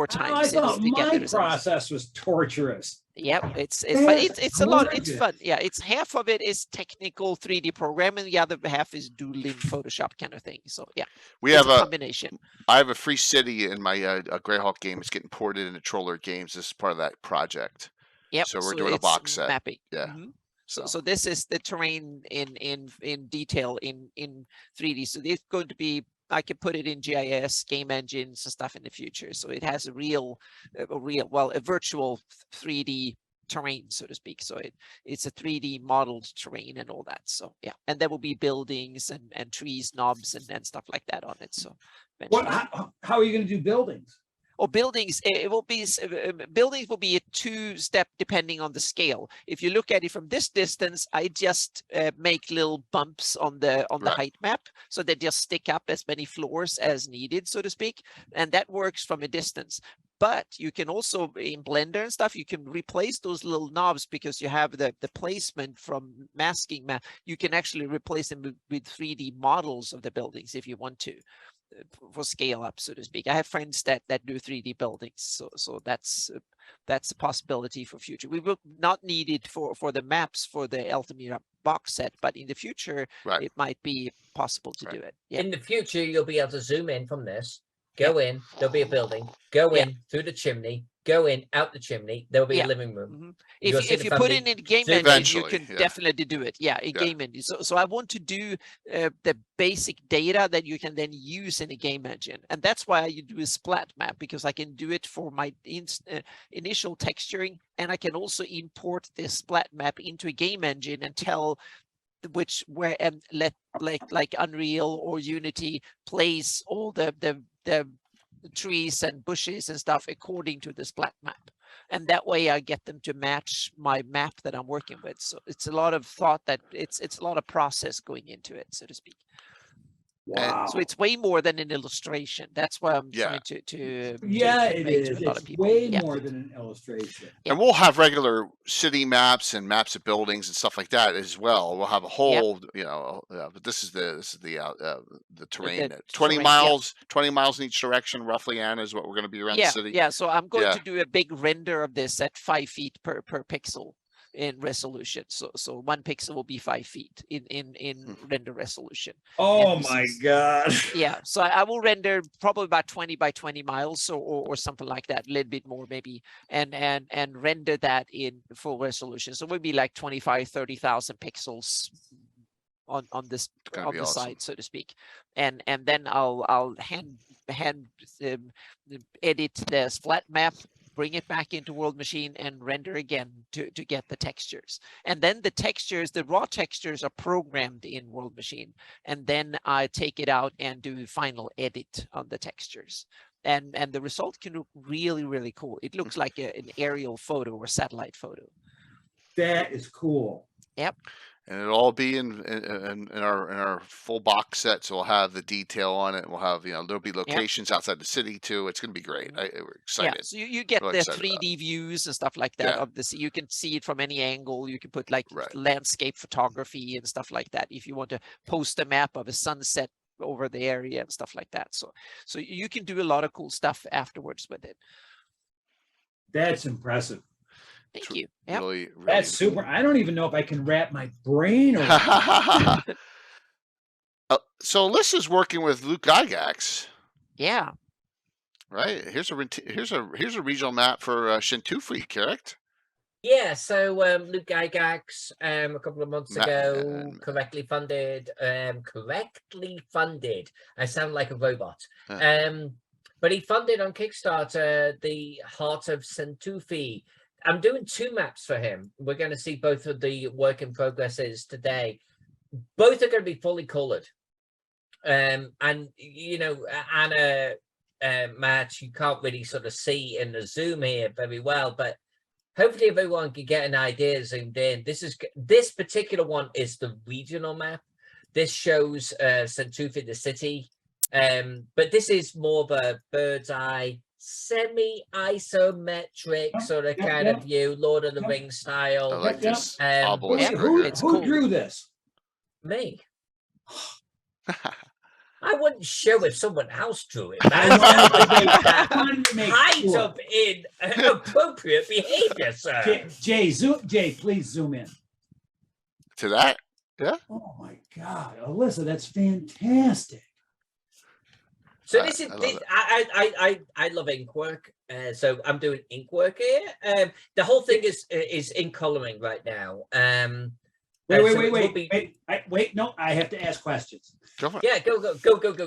I times thought to get the my results. process was torturous. Yep, it's That's a lot. It's gorgeous. fun. Yeah, it's half of it is technical 3D programming, the other half is doodling Photoshop kind of thing. So yeah, We it's have a a combination. I have a free city in my Greyhawk game. It's getting ported into Troller Games. This is part of that project. Yep. So we're doing a it's box set. mapping. Yeah. Mhm. So So this is the terrain in detail in 3D. So it's going to be, I can put it in GIS, game engines and stuff in the future. So it has a virtual 3D terrain, so to speak. So it's a 3D modeled terrain and all that. So yeah, and there will be buildings and trees, knobs and stuff like that on it. So What? eventually. How are you going to do buildings? Or buildings, it will be buildings will be a 2-step depending on the scale. If you look at it from this distance, I just make little bumps on the Right. height map, so they just stick up as many floors as needed, so to speak, and that works from a distance. But you can also, in Blender and stuff, you can replace those little knobs because you have the placement from masking map. You can actually replace them with 3D models of the buildings if you want to, for scale up, so to speak. I have friends that do 3D buildings, so that's a possibility for future. We will not need it for the maps for the Altamira box set, but in the future, Right. it might be possible to do it. Yeah. In the future, you'll be able to zoom in from this, go in, there'll be a building, go in through the chimney, go in, out the chimney, there'll be a living room. Mhm. You'll see If the you put family it in game zoom engine, you Eventually, can yeah. definitely do it. Yeah, in game engine. So I want to do the basic data that you can then use in a game engine, and that's why you do a splat map, because I can do it for my initial texturing, and I can also import this splat map into a game engine and tell where and let like Unreal or Unity place all the trees and bushes and stuff according to the splat map, and that way I get them to match my map that I'm working with. So it's a lot of thought, that it's a lot of process going into it, so to speak. Wow. So it's way more than an illustration. That's why I'm Yeah. trying to Yeah, it convey to is. a lot It's of people. way Yeah. more than an illustration. And we'll have regular city maps and maps of buildings and stuff like that as well. We'll have a whole, but this is the terrain. 20 terrain, miles, 20 miles in each direction, roughly, Anna, is what we're going to be around the city. Yeah, so I'm going Yeah. to do a big render of this at 5 feet per pixel in resolution. So 1 pixel will be 5 feet in render resolution. Oh And my God. Yeah, so I will render probably about 20 by 20 miles or something like that, a little bit more maybe, and render that in full resolution. So it would be like 25, 30,000 pixels on this gonna on be the awesome. side, so to speak, and then I'll hand edit this flat map, bring it back into World Machine, and render again to get the textures. And then the textures, the raw textures, are programmed in World Machine, and then I take it out and do final edit on the textures. And the result can look really, really cool. It looks like an aerial photo or satellite photo. That is cool. Yep. And it'll all be in our full box set, so we'll have the detail on it. We'll have, there'll be locations outside the city too. It's going to be great. We're excited. Yeah, so you get Really the excited about 3D views and stuff like that Yeah. of the sea. You can see it from any angle. You can put like Right. landscape photography and stuff like that if you want to post a map of a sunset over the area and stuff like that. So you can do a lot of cool stuff afterwards with it. That's impressive. Thank True. you. Yep. Really, really That's super. I don't even know if I can wrap my brain around it. So Alyssa's working with Luke Gygax, Yeah. right? Here's a regional map for Shintufi, correct? Yeah, so Luke Gygax a couple of months ago correctly funded. I sound like a robot. But he funded on Kickstarter the Heart of Shintufi. I'm doing 2 maps for him. We're going to see both of the work in progresses today. Both are going to be fully colored. And Anna, Matt, you can't really sort of see in the zoom here very well, but hopefully everyone can get an idea zoomed in. This particular one is the regional map. This shows Shintufi, the city. But this is more of a bird's eye, semi-isometric sort of kind of view, Lord of the Rings style. I like this. Who drew this? Me. I wouldn't show if someone else drew it. Height up in appropriate behavior, sir. Jay, please zoom in. To that? Yeah. Oh my God, Alyssa, that's fantastic. So this is I love ink work. So I'm doing ink work here. The whole thing is ink coloring right now. Wait. No, I have to ask questions. Go for it. Yeah, go.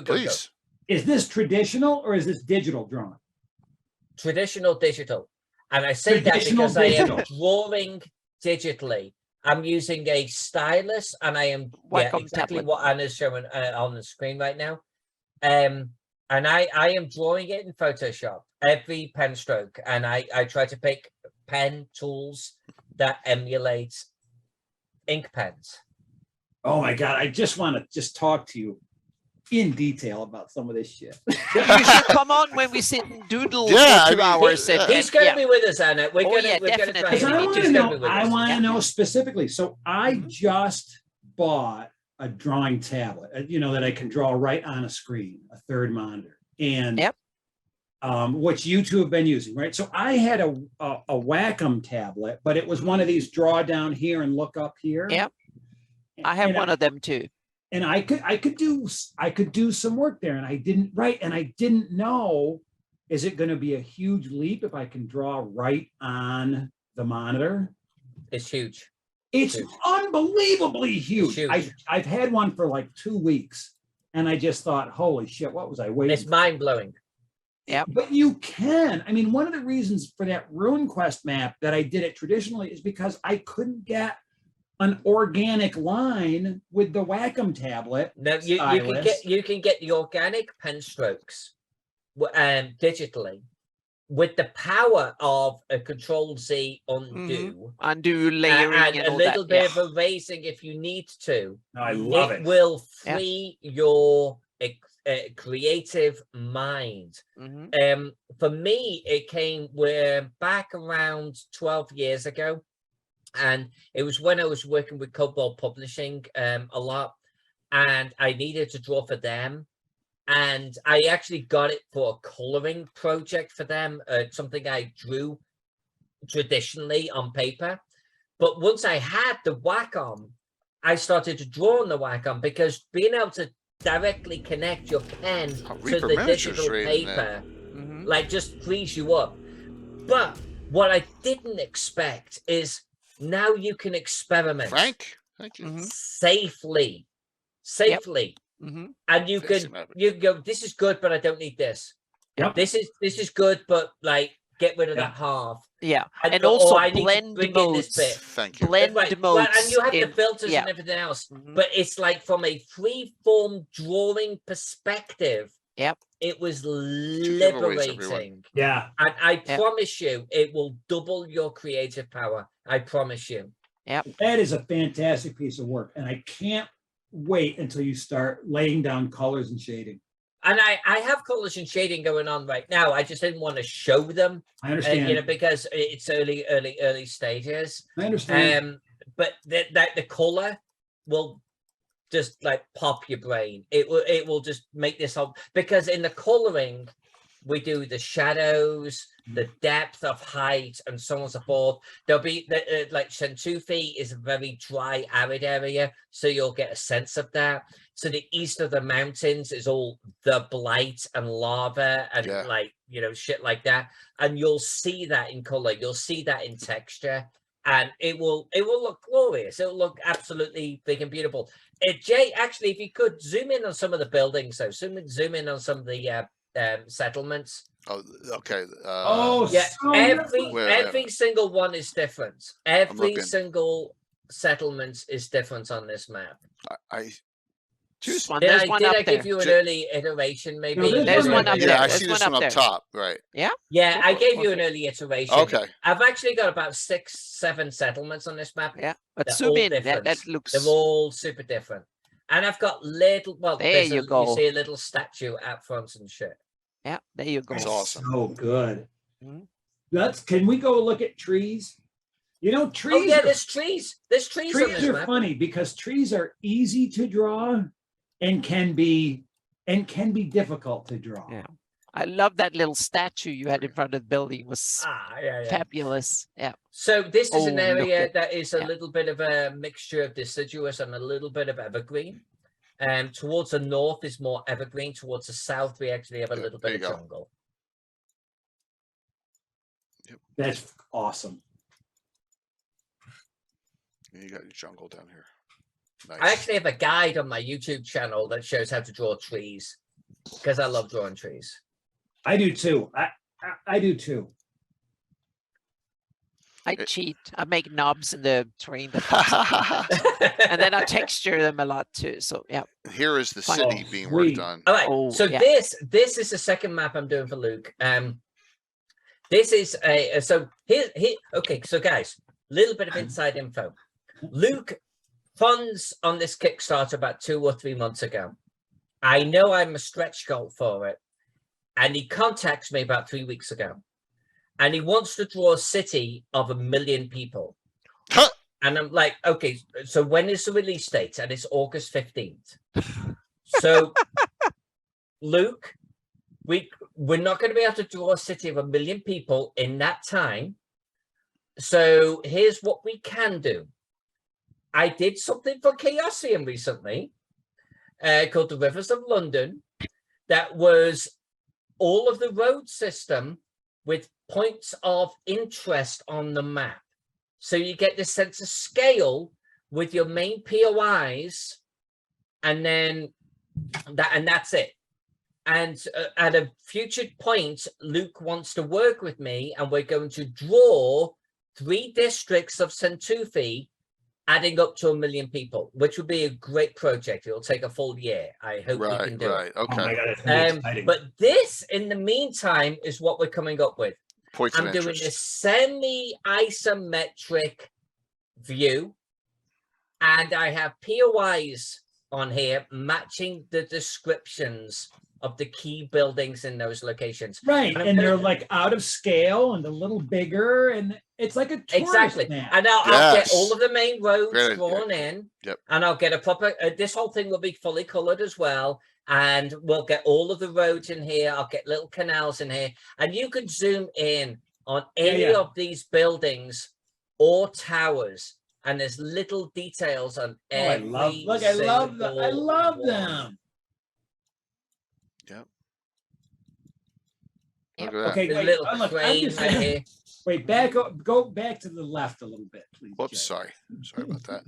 Please. Is this traditional or is this digital drawing? Traditional digital. And I say that because I am drawing digitally. I'm using a stylus and I am exactly what Anna's showing on the screen right now. And I am drawing it in Photoshop, every pen stroke. And I try to pick pen tools that emulate ink pens. Oh my God, I just want to talk to you in detail about some of this shit. You should come on when we sit and doodle for 2 hours. He's going to be with us, Anna. We're going to I want to know specifically. So I just bought a drawing tablet, that I can draw right on a screen, a third monitor, and which you two have been using, right? So I had a Wacom tablet, but it was one of these draw down here and look up here. Yep. I have one of them too. And I could do some work there, and I didn't know, is it going to be a huge leap if I can draw right on the monitor? It's huge. It's unbelievably huge. I've had one for like 2 weeks, and I just thought, holy shit, what was I waiting? It's mind blowing. Yeah, but you can. I mean, one of the reasons for that RuneQuest map that I did it traditionally is because I couldn't get an organic line with the Wacom tablet. No, you can get the organic pen strokes digitally with the power of a Control-Z undo, undo layering, and a little bit of erasing if you need to. I love it. It will free your creative mind. For me, it came back around 12 years ago. And it was when I was working with Cobalt Publishing a lot, and I needed to draw for them. And I actually got it for a coloring project for them, something I drew traditionally on paper. But once I had the Wacom, I started to draw on the Wacom, because being able to directly connect your pen to the digital paper just frees you up. But what I didn't expect is now you can experiment Frank, thank you. safely safely. hmm And you Facing can map. you can go, this is good, but I don't need this. Yep. This is good, but like get rid of Yeah. that half. Yeah, and or also I need to blend bring in this modes. bit. Thank you. Blend Right. modes. Well, and you have the in- filters yeah. and everything else. Mhm. But it's like from a free form drawing perspective. Yep. It was giveaways, everyone. liberating. Yeah. And I Yep. promise you, it will double your creative power. I promise you. That is a fantastic piece of work. And I can't wait until you start laying down colors and shading. And I have colors and shading going on right now. I just didn't want to show them, I understand. because it's early stages. I understand. But the color will just like pop your brain. It will just make this whole, because in the coloring we do the shadows, the depth of height, and so on and so forth. There'll be like Shantufi is a very dry, arid area, so you'll get a sense of that. So the east of the mountains is all the blight and lava and like shit like that, and you'll see that in color. You'll see that in texture, and it will look glorious. It'll look absolutely big and beautiful. Jay, actually, if you could zoom in on some of the buildings, though, zoom in on some of the settlements. Oh, okay. Yeah, so every single one is different. Every looking. single settlement is different on this map. I Choose one. Did There's I, one did up I give there. you an early iteration? Maybe No, There's one up there. yeah, I There's see one this up one there. up top. Right. Yeah, Go I for it, gave go you for an it. early iteration. Okay. I've actually got about 6, 7 settlements on this map. Yeah, but They're zoom all in. different. That looks. They're all super different. And I've got little, well, There you go. You see a little statue out front and shit. Yeah, there you go. That's awesome. So good. Mhm. Can we go look at trees? You know, trees. Oh yeah, are, there's trees. There's trees on trees this are map. funny because trees are easy to draw and can be difficult to draw. Yeah. I love that little statue you had in front of the building. It was Yeah. fabulous. Yeah. So this is an Oh, look area at- that is a yeah. little bit of a mixture of deciduous and a little bit of evergreen. Towards the north is more evergreen. Towards the south, we actually have a Yeah, little there bit you of go. jungle. That's awesome. You got your jungle down here. Nice. I actually have a guide on my YouTube channel that shows how to draw trees because I love drawing trees. I do too. I do too. I cheat. I make knobs in the terrain that pops up. And then I texture them a lot too. So yeah. Here is the Fine. city Oh, being sweet. worked on. All right. Oh, So yeah. this is the second map I'm doing for Luke. This is a so here okay. So guys, little bit of inside info. Luke funds on this Kickstarter about 2 or 3 months ago. I know I'm a stretch goal for it, and he contacts me about 3 weeks ago, and he wants to draw a city of 1 million people. Huh. And I'm like, okay, so when is the release date? And it's August 15th. So, Luke, we're not going to be able to draw a city of 1 million people in that time. So here's what we can do. I did something for Chaosium recently called the Rivers of London. That was all of the road system with points of interest on the map. So you get this sense of scale with your main POIs, and then that's it. And at a future point, Luke wants to work with me, and we're going to draw 3 districts of Santufi, adding up to 1 million people, which would be a great project. It'll take a full year. I hope we can do it. Oh my Okay. God, it's gonna be exciting. But this, in the meantime, is what we're coming up with. Points I'm of doing interest. this semi-isometric view, and I have POIs on here matching the descriptions of the key buildings in those locations. Right, I'm and gonna- they're like out of scale and a little bigger, and it's like a tourist Exactly. map. And I'll get Yes. all of the main roads Great idea. drawn in. Yep. And I'll get a proper, this whole thing will be fully colored as well. And we'll get all of the roads in here. I'll get little canals in here. And you can zoom in on any yeah. of these buildings or towers. And there's little details on Oh, I every love. Look, I love them. I single love one. them. Yep. Yep. Look at that. Okay, There's a wait. little Look, I'm crane just right here. wait. Go back to the left a little bit, please. Whoops, Jay. sorry. Sorry about that.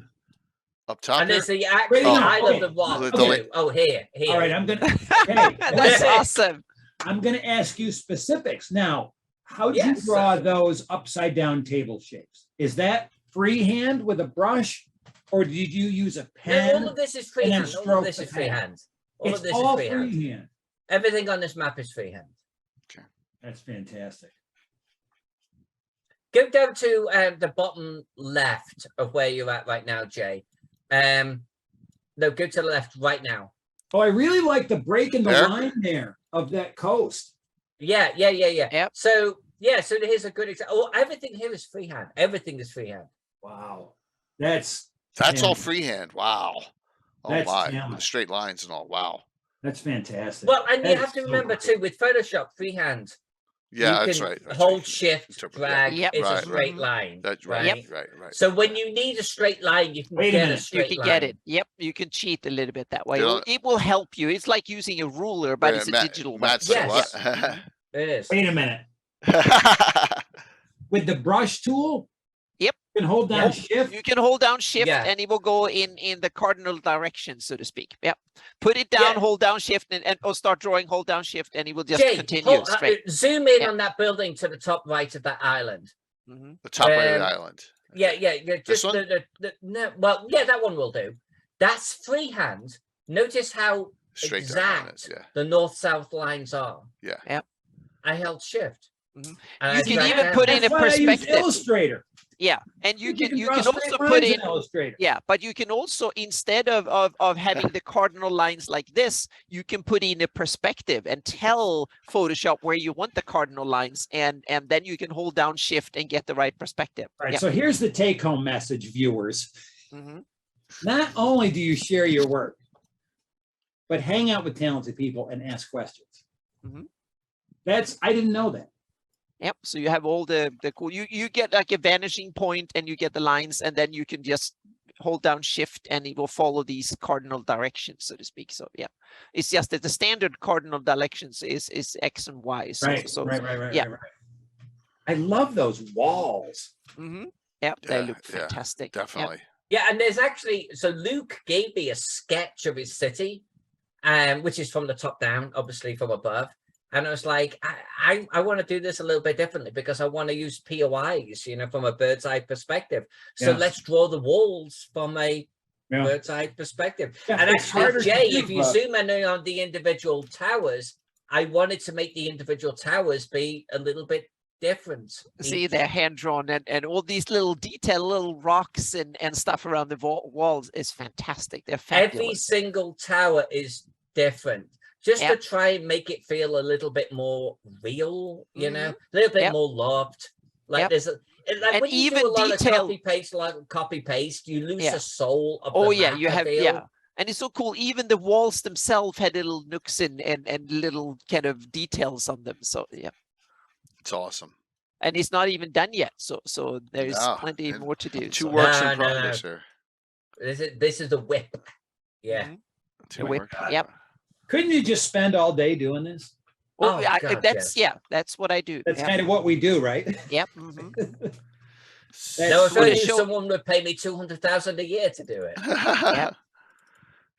Up top And here? there's the actual no, Isle okay. of the Rock. Okay. Too. Oh, here. All right, I'm gonna. Okay, That's That's it. awesome. I'm gonna ask you specifics now. How do you Yes, draw sir. those upside down table shapes? Is that freehand with a brush, or did you use a No, pen? all of this is and then freehand. All stroke of this the is pen. freehand. All It's of this all is freehand. freehand. Everything on this map is freehand. That's fantastic. Go down to the bottom left of where you're at right now, Jay. No, go to the left right now. Oh, I really like the break in the There? line there of that coast. Yeah. Yep. So so here's a good example. Oh, everything here is freehand. Everything is freehand. Wow, that's That's all Yeah. freehand. Wow. Oh That's my. With talent. the straight lines and all. Wow. fantastic. Well, and you That have is to so remember cool. too, with Photoshop freehand, Yeah, you that's can right. That's hold right. shift, Interpret, yeah. drag. Yep. It's a Right, straight right. line. That's right. right. So when you need a straight line, you can Wait a get a minute. You straight can line. get it. Yep, you can cheat a little bit that way. Did It will help you. It's like using a ruler, but it's a digital one. Matt So, said Yes. what? It is. Wait a minute. With the brush tool, Yep. you can hold down Yep. shift. You can hold down shift Yeah. and it will go in the cardinal direction, so to speak. Yep. Put it down, Yeah. hold down shift, and or start drawing, hold down shift, and it will just Jay, continue straight. zoom in Yeah. on that building to the top right of that island. Mhm. The top right of the Um, island. Yeah. This Just one? no. Well, yeah, that one will do. That's freehand. Notice how Straight down line exact is, yeah. the north-south lines are. Yeah. Yep. I held shift. Mhm. And You I can dragged even down. put in That's a why I use perspective. Illustrator. Yeah, and you can draw also straight put lines in Illustrator. yeah, but you can also, instead of having the cardinal lines like this, you can put in a perspective and tell Photoshop where you want the cardinal lines, and then you can hold down shift and get the right perspective. All right, Yeah. so here's the take-home message, viewers. Mhm. Not only do you share your work, but hang out with talented people and ask questions. Mhm. I didn't know that. Yep. So you have all the cool. You get like a vanishing point, and you get the lines, and then you can just hold down shift, and it will follow these cardinal directions, so to speak. So yeah, it's just that the standard cardinal directions is X and Y. So, Right, so right. yeah. Right. I love those walls. Mhm. Yep, they Yeah, look yeah, fantastic. Yep. Definitely. Yeah, and there's actually Luke gave me a sketch of his city, which is from the top down, obviously from above. And I was like, I want to do this a little bit differently because I want to use POIs, from a bird's eye perspective. So Yeah. let's draw the walls from a Yeah. bird's eye perspective. Yeah, And it's harder actually, to Jay, do, if you but- zoom in on the individual towers, I wanted to make the individual towers be a little bit different. See, they're hand drawn, and all these little little rocks and stuff around the walls is fantastic. They're Every fabulous. single tower is different. Just Yep. to try and make it feel a little bit more real, a little bit Yep. more loved. Like Yep. there's like And when you even do a lot detail- of copy paste, you lose Yeah. the soul of Oh the yeah, map, you I have feel. and it's so cool. Even the walls themselves had little nooks and little kind of details on them. So yeah, It's awesome. and it's not even done yet. So there's No, plenty and more to do. Two so, works No, in no, progress here. This is the whip. Yeah. Mhm. Two whip, works in yep. progress. Couldn't you just spend all day doing this? Well, Oh, God, that's yes. that's what I do. That's Yep. kind of what we do, right? Yep. Mhm. No, if what only it show- someone would pay me 200,000 a year to do it.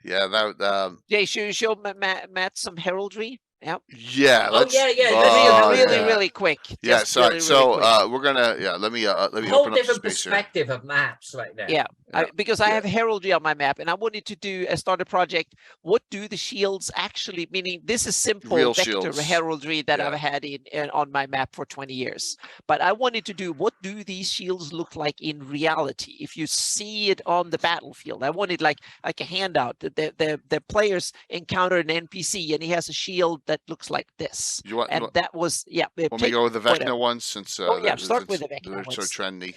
Yeah, that Jay, should you show Matt some heraldry? Yep. yeah, Oh, let's yeah, yeah, oh, really, yeah. really quick. Yeah, Just so really, really quick. we're gonna let me Whole open up the different space here. perspective of maps right now. Yeah, Yeah. because I Yeah. have heraldry on my map, and I wanted to start a project. What do the shields actually? Meaning, this is simple Real vector shields. heraldry that Yeah. I've had on my map for 20 years. But I wanted to do, what do these shields look like in reality? If you see it on the battlefield, I wanted like a handout that the players encounter an NPC, and he has a shield that looks like this. You want, And that was when we go with the whatever. Vecna ones since Oh, yeah, start since with the Vecna they're so ones. trendy.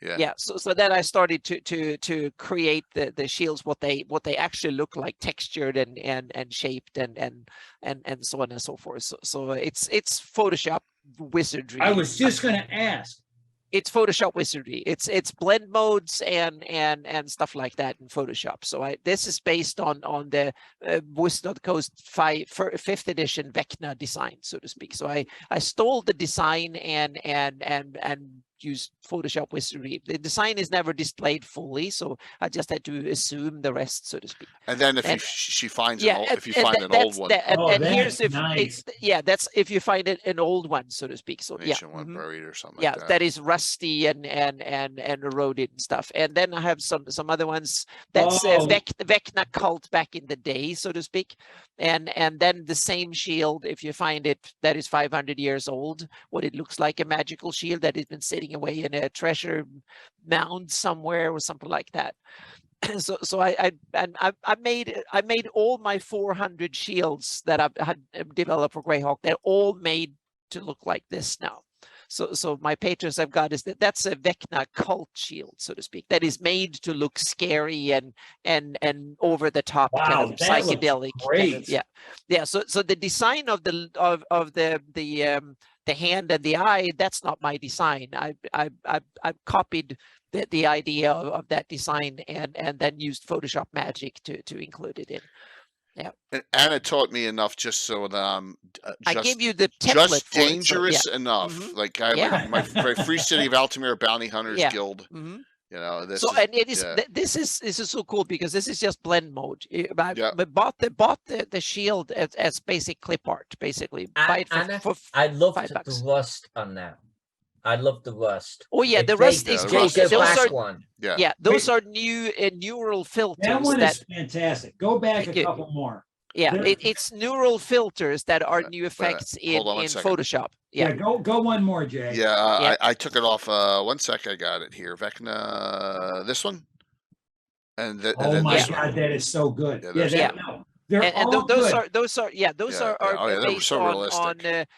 Yeah, so then I started to create the shields, what they actually look like, textured and shaped and so on and so forth. So it's Photoshop wizardry. I was just going to ask. It's Photoshop wizardry. It's blend modes and stuff like that in Photoshop. So this is based on the Wizard of the Coast 5th edition Vecna design, so to speak. So I stole the design and use Photoshop wizardry. The design is never displayed fully, so I just had to assume the rest, so to speak. And then if And- she finds Yeah, if you find an old one, Oh, here's that's if nice. that's if you find an old one, so to speak. So yeah, ancient one buried or something yeah, like that. that is rusty and eroded and stuff. And then I have some other ones that's Vecna cult back in the day, so to speak. And then the same shield, if you find it, that is 500 years old, what it looks like, a magical shield that has been sitting away in a treasure mound somewhere or something like that. So I made all my 400 shields that I've had developed for Greyhawk. They're all made to look like this now. So my patrons I've got is that's a Vecna cult shield, so to speak, that is made to look scary and over the top, Wow, kind of that looks psychedelic. great. Kind of, yeah. So the design of the hand and the eye, that's not my design. I've copied the idea of that design and then used Photoshop magic to include it in. Yeah. And Anna taught me enough just so that I'm I gave you the template just for it, so, dangerous yeah. enough. Mhm. Like I have my Free City of Altamira Bounty Hunters Yeah. Guild. Mhm. You know, this So is, and it is yeah. this is so cool because this is just blend mode. I Yeah. bought the shield as basic clip art, basically. Buy it Anna, for I loved $5. the rust on that. I love the rust. Oh yeah, the Jake- rust is the great. rust Jake, is go Those back are one. Yeah. those are new neural filters That one is fantastic. Go back Thank a you. couple more. yeah, There- it's neural filters that are Wait, new effects in hold on one second. Photoshop. Yeah, Yeah. go one more, Jay. Yeah, Yeah. I took it off. 1 sec, I got it here. Vecna, this one, and, Oh then my this one. God, that is so good. Yeah, Yeah, there's that, two. no, they're And all those good. are Yeah, are they're based so on realistic.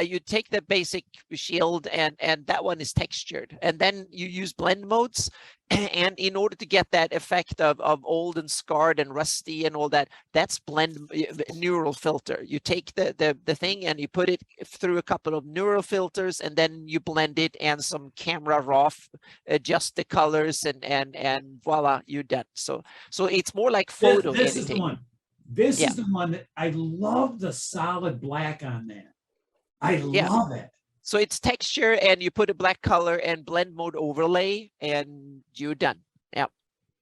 you take the basic shield and that one is textured, and then you use blend modes, and in order to get that effect of old and scarred and rusty and all that, that's blend neural filter. You take the thing and you put it through a couple of neural filters, and then you blend it and some camera raw, adjust the colors, and voila, you're done. So it's more like photo This editing. is the one. This Yeah. is the one that I love, the solid black on that. I Yeah. love it. So it's texture, and you put a black color and blend mode overlay, and you're done. Yeah.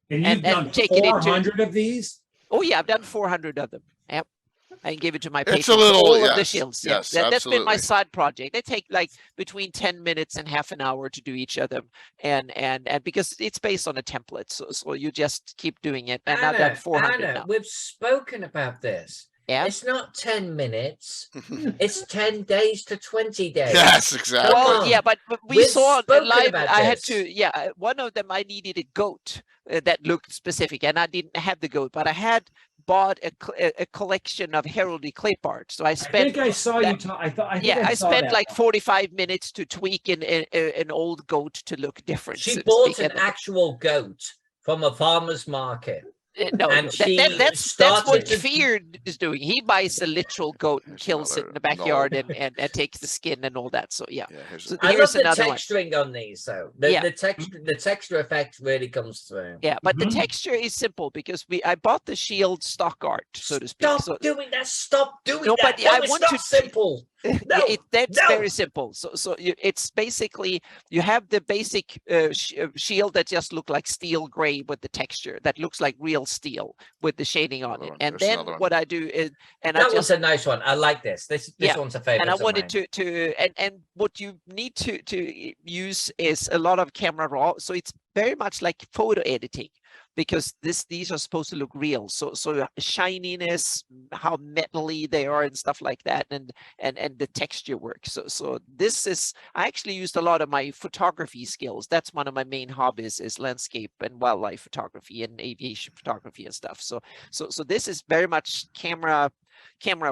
And And- you've and done taking it to- 400 of these? Oh yeah, I've done 400 of them. Yep. I can give it to my It's a patrons. little- all of the yes, shields. yes, That's been my absolutely. side project. They take like between 10 minutes and half an hour to do each of them, and because it's based on a template, so you just keep doing it. And I've done 400 Anna, now. we've spoken about this. Yeah. It's not 10 minutes. It's 10 days to 20 days. Yes, exactly. Well, on. yeah, but we We've saw spoken live. about I had this. to, one of them I needed a goat that looked specific, and I didn't have the goat, but I had bought a collection of heraldry clip art. So I I spent, think I saw you talk. I think I saw spent that like one. 45 minutes to tweak an old goat to look different. so She to bought speak, an actual goat from a farmer's market. no, and she that's what started to- Fear is doing. He buys a literal goat and Here's kills it in the another- backyard and takes the skin and all that. So yeah. Yeah, here's So I love here's the another one. texturing on these, though. The, Yeah. the texture effect really comes through. Yeah, but Mhm. the texture is simple because I bought the shield stock art, so to speak. Stop So doing that! Stop doing No, that! but No, I it's want not to- simple. No, that's no. very simple. So it's basically you have the basic shield that just look like steel gray with the texture that looks like real steel with the shading on Another it. one. And There's then another one. what I do is, and That I was just a nice one. I like this. This Yeah, one's a favorite. and I of wanted mine. and what you need to use is a lot of camera raw. So it's very much like photo editing, because these are supposed to look real. So shininess, how metally they are and stuff like that, and the texture work. So this is, I actually used a lot of my photography skills. That's one of my main hobbies, is landscape and wildlife photography and aviation photography and stuff. So this is very much camera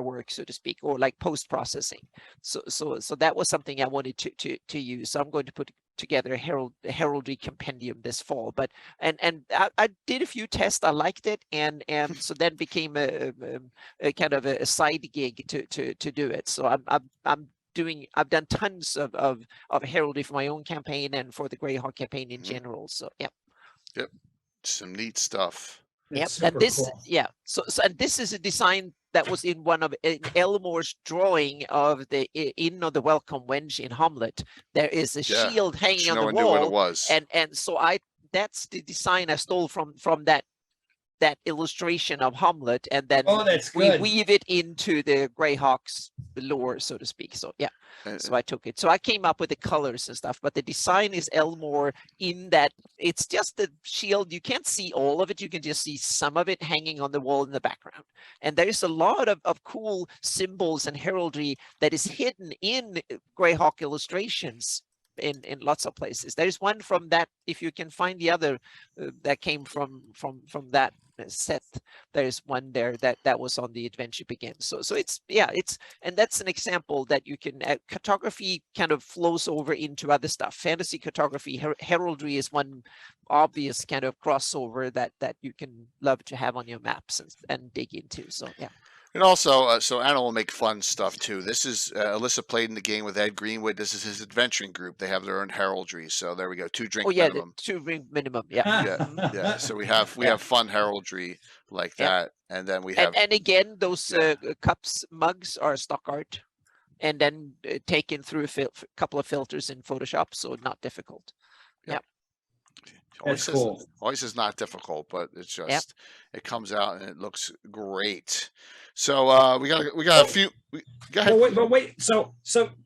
work, so to speak, or like post processing. So that was something I wanted to use. So I'm going to put together a heraldry compendium this fall. But and I did a few tests. I liked it, and so then became a kind of a side gig to do it. So I've done tons of heraldry for my own campaign and for the Greyhawk campaign in general. So yeah. Some neat stuff. Yep, It's and super this, cool. yeah. So and this is a design that was in one of in Elmore's drawing of the Inn of the Welcome Wench in Hamlet. There is a Yeah, shield hanging on no the one knew what it wall, was. and so that's the design I stole from that illustration of Hamlet, and then Oh, that's we good. weave it into the Greyhawks lore, so to speak. So yeah, And- so I took it. So I came up with the colors and stuff, but the design is Elmore in that it's just the shield. You can't see all of it. You can just see some of it hanging on the wall in the background. And there's a lot of cool symbols and heraldry that is hidden in Greyhawk illustrations in lots of places. There's one from that, if you can find the other that came from that set. There's one there that was on the Adventure Begins. So it's, yeah, it's, and that's an example that you can, cartography kind of flows over into other stuff. Fantasy cartography, heraldry is one obvious kind of crossover that you can love to have on your maps and dig into. So yeah. And also, so Anna will make fun stuff too. This is Alyssa played in the game with Ed Greenwood. This is his adventuring group. They have their own heraldry. So there we go. 2 drink Oh yeah, minimum. the 2 drink minimum. Yeah. Yeah. So we have fun heraldry like Yeah. that, and then we have And again, those Yeah. cups, mugs are stock art, and then taken through a couple of filters in Photoshop, so not difficult. always That's cool. Always is not difficult, but it's just it comes out and it looks great. So we got a few. Go ahead. But wait. So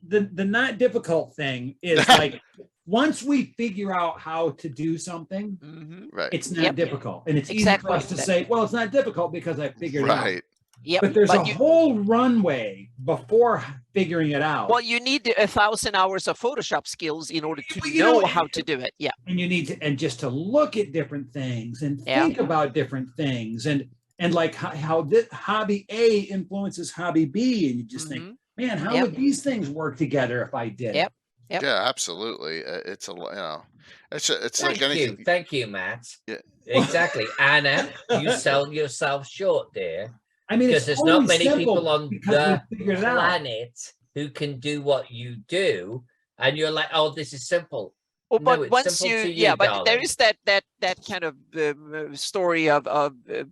the not difficult thing is like once we figure out how to do something, Mhm. Right. it's not difficult, and it's Exactly. easy for us to say, well, it's not difficult because I figured it out. Right. Yep. But there's a you, whole runway before figuring it out. well, you need 1,000 hours of Photoshop skills in order to Well, you know, know how to do it. Yeah. and you need to, and just to look at different things and Yeah. think about different things, and like how this hobby A influences hobby B, and you just think, Mhm. man, how Yep. would these things work together if I did? Yep. Yeah, absolutely. It's it's like anything. Thank you, Matt. Yeah. Exactly. Anna, you sell yourself short there. I mean, Because it's there's not only many simple people on because the we figured it out. planet who can do what you do, and you're like, oh, this is simple. Well, No, but it's once simple you, to yeah, you, but there darling. is that kind of story of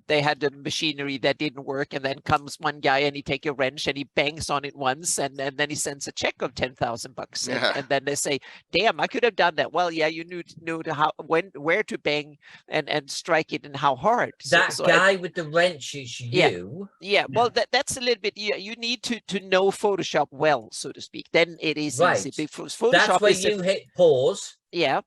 they had the machinery that didn't work, and then comes one guy and he take a wrench and he bangs on it once, and then he sends a check of $10,000, Yeah. and then they say, "Damn, I could have done that." Well, yeah, you knew how where to bang and strike it and how hard. That guy with the wrench is you. Yeah, well, that's a little bit. Yeah, you need to know Photoshop well, so to speak. Then it is Right. easy because Photoshop That's where is you hit pause. yeah.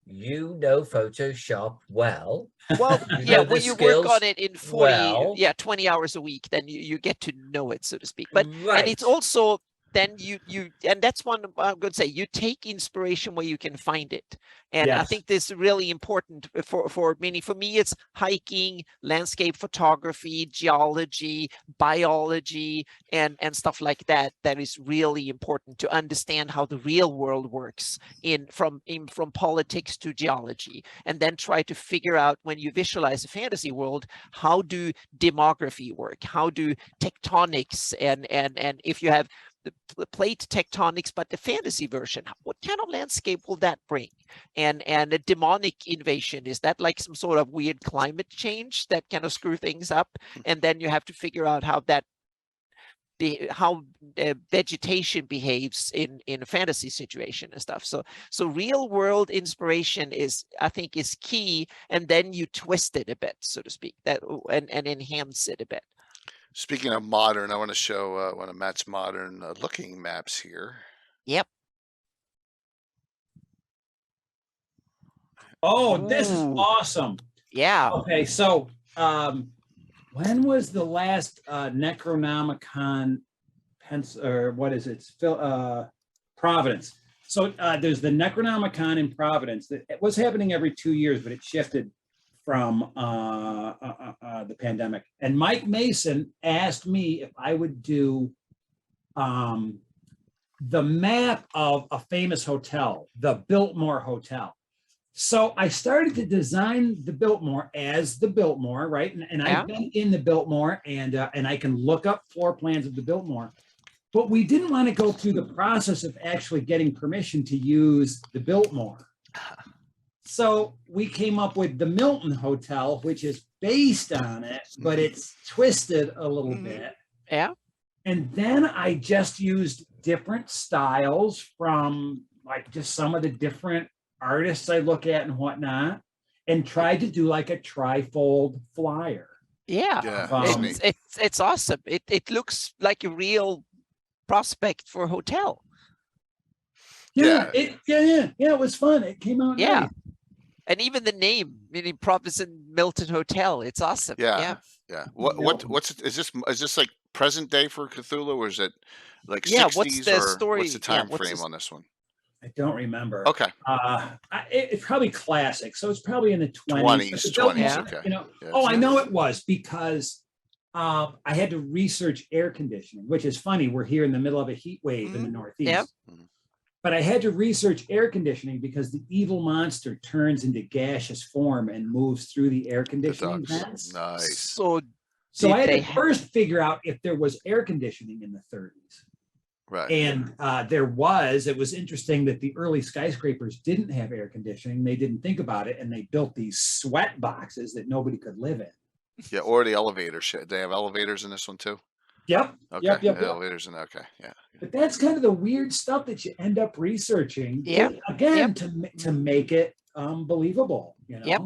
You know Photoshop well. Well, You yeah, know when the you work on skills it in 40, well. 20 hours a week, then you get to know it, so to speak. But right. and it's also then you and that's one I'm going to say, you take inspiration where you can find it. And I Yes. think this is really important for many. For me, it's hiking, landscape photography, geology, biology, and stuff like that. That is really important to understand how the real world works from politics to geology, and then try to figure out, when you visualize a fantasy world, how do demography work? How do tectonics and if you have the plate tectonics, but the fantasy version, what kind of landscape will that bring? And a demonic invasion, is that like some sort of weird climate change that kind of screw things up? And then you have to figure out how that how vegetation behaves in a fantasy situation and stuff. So real world inspiration is, I think, is key, and then you twist it a bit, so to speak, that and enhance it a bit. Speaking of modern, I want to show one of Matt's modern looking maps here. Yep. Oh, this is Ooh. awesome. Yeah. Okay, so when was the last Necronomicon or what is it? Providence. So there's the Necronomicon in Providence. It was happening every 2 years, but it shifted from the pandemic. And Mike Mason asked me if I would do the map of a famous hotel, the Biltmore Hotel. So I started to design the Biltmore as the Biltmore, right? And Yeah. I've been in the Biltmore, and I can look up floor plans of the Biltmore. But we didn't want to go through the process of actually getting permission to use the Biltmore. so we came up with the Milton Hotel, which is based on it, but it's twisted a little bit. Yeah. And then I just used different styles from like just some of the different artists I look at and whatnot, and tried to do like a trifold flyer. Yeah. Yeah, that's It's awesome. It looks like a real prospect for a hotel. Yeah, it was fun. It came out Yeah. nice. And even the name, meaning Provincent Milton Hotel, it's awesome. Yeah. What Milton. what's is this like present day for Cthulhu, or is it like Yeah, 60s, what's the or story? what's the Yeah, time what's frame the- on this one? I don't remember. Okay. It's probably classic, so it's probably in the 20s. 20s, but the building- 20s, Yeah. okay. You know, Yeah, oh, I it's- know it was because I had to research air conditioning, which is funny. We're here in the middle of a heat wave in the Northeast. Yep. Mhm. But I had to research air conditioning because the evil monster turns into gaseous form and moves through the air The conditioning ducks. vents. Nice. So So did I had they to ha- first figure out if there was air conditioning in the 30s. Right. And there was. It was interesting that the early skyscrapers didn't have air conditioning. They didn't think about it, and they built these sweat boxes that nobody could live in. Yeah, or the elevators. They have elevators in this one too. Yep. Okay. Yep. Elevators in okay. Yeah. But that's kind of the weird stuff that you end up researching. Yeah. Again, to make it believable. You know. Yep.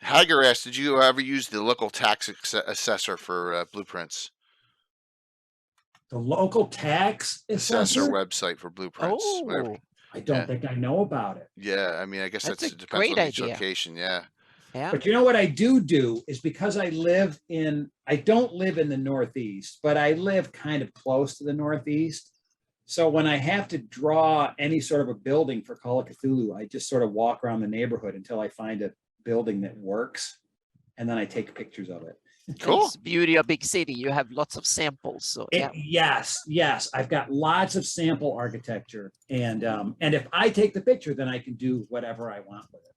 Hager asked, did you ever use the local tax assessor for blueprints? The local tax Assessor assessor. website for blueprints. whatever. Oh, I don't Yeah. think I know about it. Yeah, I mean, I guess That's it a depends great on each idea. location. Yeah. yeah. But you know what I do is because I don't live in the Northeast, but I live kind of close to the Northeast. So when I have to draw any sort of a building for Call of Cthulhu, I just sort of walk around the neighborhood until I find a building that works. And then I take pictures of it. Cool. That's the beauty of big city. You have lots of samples. So yeah. Yes. I've got lots of sample architecture. And if I take the picture, then I can do whatever I want with it.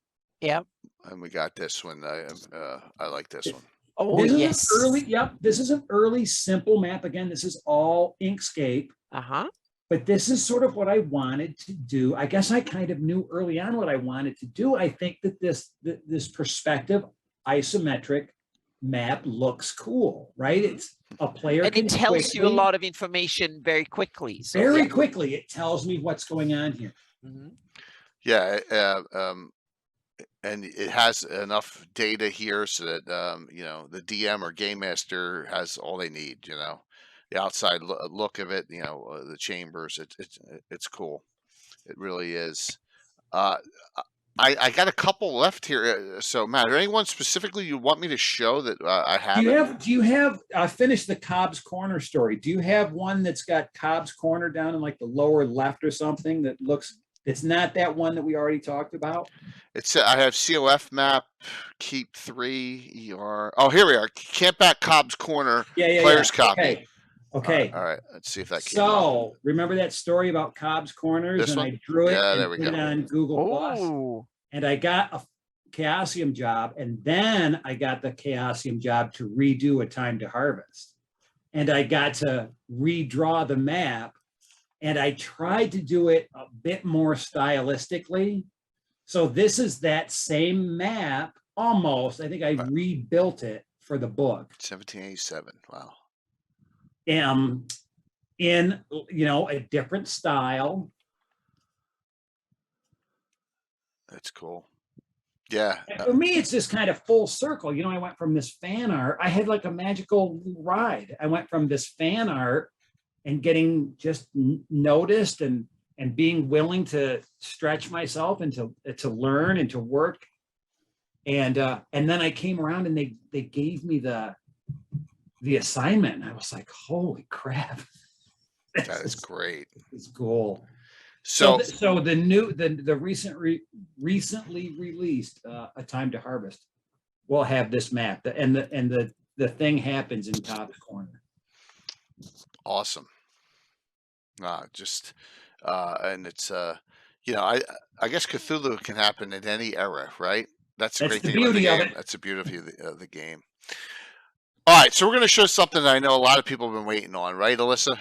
Yeah. And we got this one. I like this one. Oh This is yes. an early, this is an early simple map. Again, this is all Inkscape. Uh-huh. But this is sort of what I wanted to do. I guess I kind of knew early on what I wanted to do. I think that this perspective isometric map looks cool, right? It's a player And can it tells you a quickly- lot of information very quickly. So very yeah. quickly. It tells me what's going on here. Mhm. Yeah. And it has enough data here so that the DM or game master has all they need. The outside look of it. The chambers. It's cool. It really is. I got a couple left here. So Matt, are anyone specifically you want me to show that I have? Do you have finish the Cobb's Corner story? Do you have one that's got Cobb's Corner down in like the lower left or something that looks? It's not that one that we already talked about. I have COF map, keep 3 ER. Oh, here we are. Campback Cobb's Corner. Yeah. Player's copy. Okay. All right. Let's see if that came up. So remember that story about Cobb's Corners, This and one? I drew it Yeah, and there we put it go. on Google Plus, Oh, and I got a Chaosium job, and then I got the Chaosium job to redo A Time to Harvest, and I got to redraw the map, and I tried to do it a bit more stylistically. So this is that same map almost. I think I Right. rebuilt it for the book. 1787. Wow. In a different style. That's cool. Yeah. And for me, it's just kind of full circle. I went from this fan art. I had like a magical ride. I went from this fan art and getting just noticed and being willing to stretch myself and to learn and to work. And then I came around and they gave me the assignment, and I was like, holy crap. That is great. It's cool. So So the recently released A Time to Harvest will have this map, and the thing happens in Cobb's Corner. awesome. And it's I guess Cthulhu can happen in any era, right? That's the That's great the thing about the beauty of game. it. That's the beauty of the game. All right, so we're going to show something that I know a lot of people have been waiting on, right, Alyssa?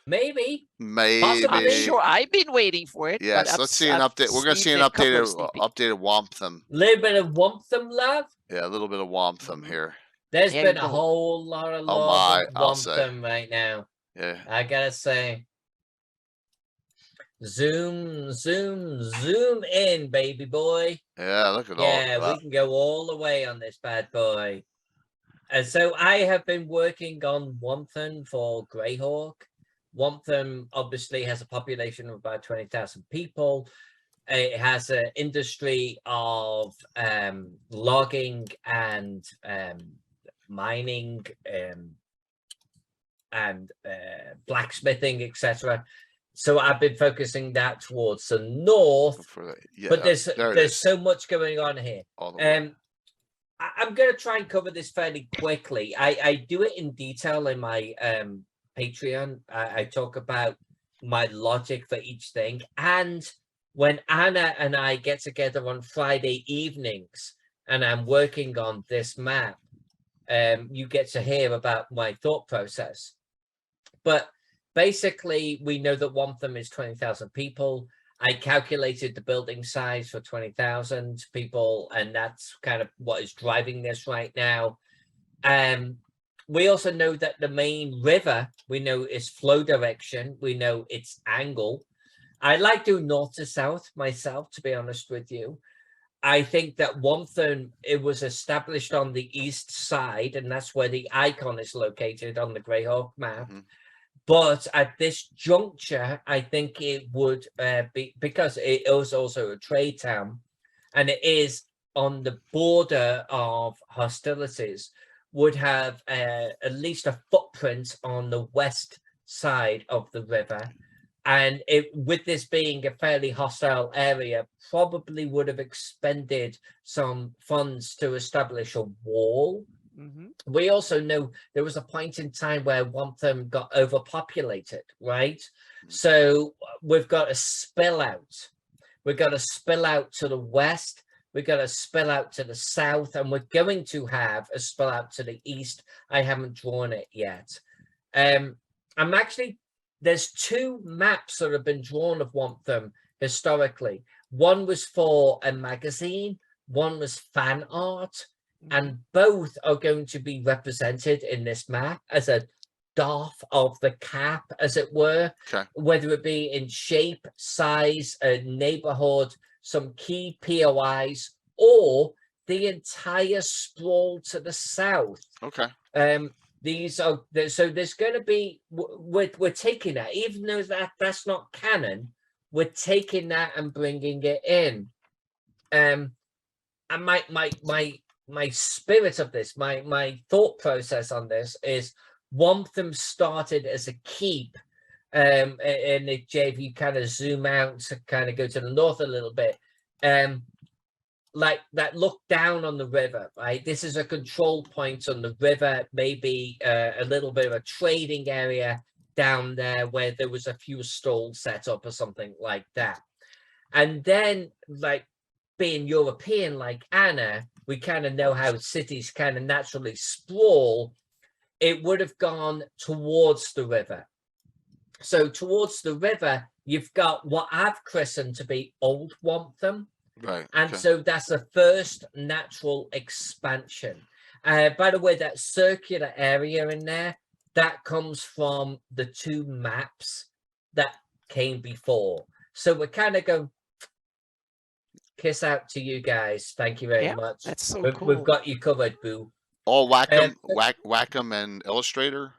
Maybe. Maybe. Possibly. I'm sure I've been waiting for it. but Yes, let's see an I've update. We're going to see seen an a couple of updated Wampham. Little bit of Wampham love. Yeah, a little bit of Wampham Mhm. here. There's There been you a go. whole lot of Oh love my, of I'll say. Wampham right now. Yeah. I gotta say. Zoom, zoom, zoom in, baby boy. Yeah, look at Yeah, all we can go all the way on this bad boy. And so I have been working on Wampham for Greyhawk. Wampham obviously has a population of about 20,000 people. It has an industry of logging and mining and blacksmithing, etc. So I've been focusing that towards the north, Yeah, but there it there's is. so much going on here. All the way. I'm going to try and cover this fairly quickly. I do it in detail in my Patreon. I talk about my logic for each thing. And when Anna and I get together on Friday evenings and I'm working on this map, you get to hear about my thought process. But basically, we know that Wampham is 20,000 people. I calculated the building size for 20,000 people, and that's kind of what is driving this right now. We also know that the main river, we know its flow direction, we know its angle. I like doing north to south myself, to be honest with you. I think that Wampham, it was established on the east side, and that's where the icon is located on the Greyhawk map. Mhm. But at this juncture, I think it would be, because it is also a trade town, and it is on the border of hostilities, would have at least a footprint on the west side of the river. And with this being a fairly hostile area, probably would have expended some funds to establish a wall. Mhm. We also know there was a point in time where Wampham got overpopulated, right? So we've got a spill out. We've got a spill out to the west. We've got a spill out to the south, and we're going to have a spill out to the east. I haven't drawn it yet. There's two maps that have been drawn of Wampham historically. One was for a magazine, one was fan art. And both are going to be represented in this map as a doff of the cap, as it were, Okay. whether it be in shape, size, a neighborhood, some key POIs, or the entire sprawl to the south. Okay. These are so there's going to be we're taking that, even though that's not canon, we're taking that and bringing it in. And my spirit of this, my thought process on this is Wampham started as a keep. And if you kind of zoom out to kind of go to the north a little bit, like that look down on the river, right? This is a control point on the river, maybe a little bit of a trading area down there where there was a few stalls set up or something like that. And then, like, being European like Anna, we kind of know how cities kind of naturally sprawl. It would have gone towards the river. So towards the river, you've got what I've christened to be Old Wampham. Right. And okay. so that's the first natural expansion. By the way, that circular area in there, that comes from the two maps that came before. So we're kind of going, kiss out to you guys. Thank you very much. That's so We've cool. got you covered, boo. All Wacom and Illustrator.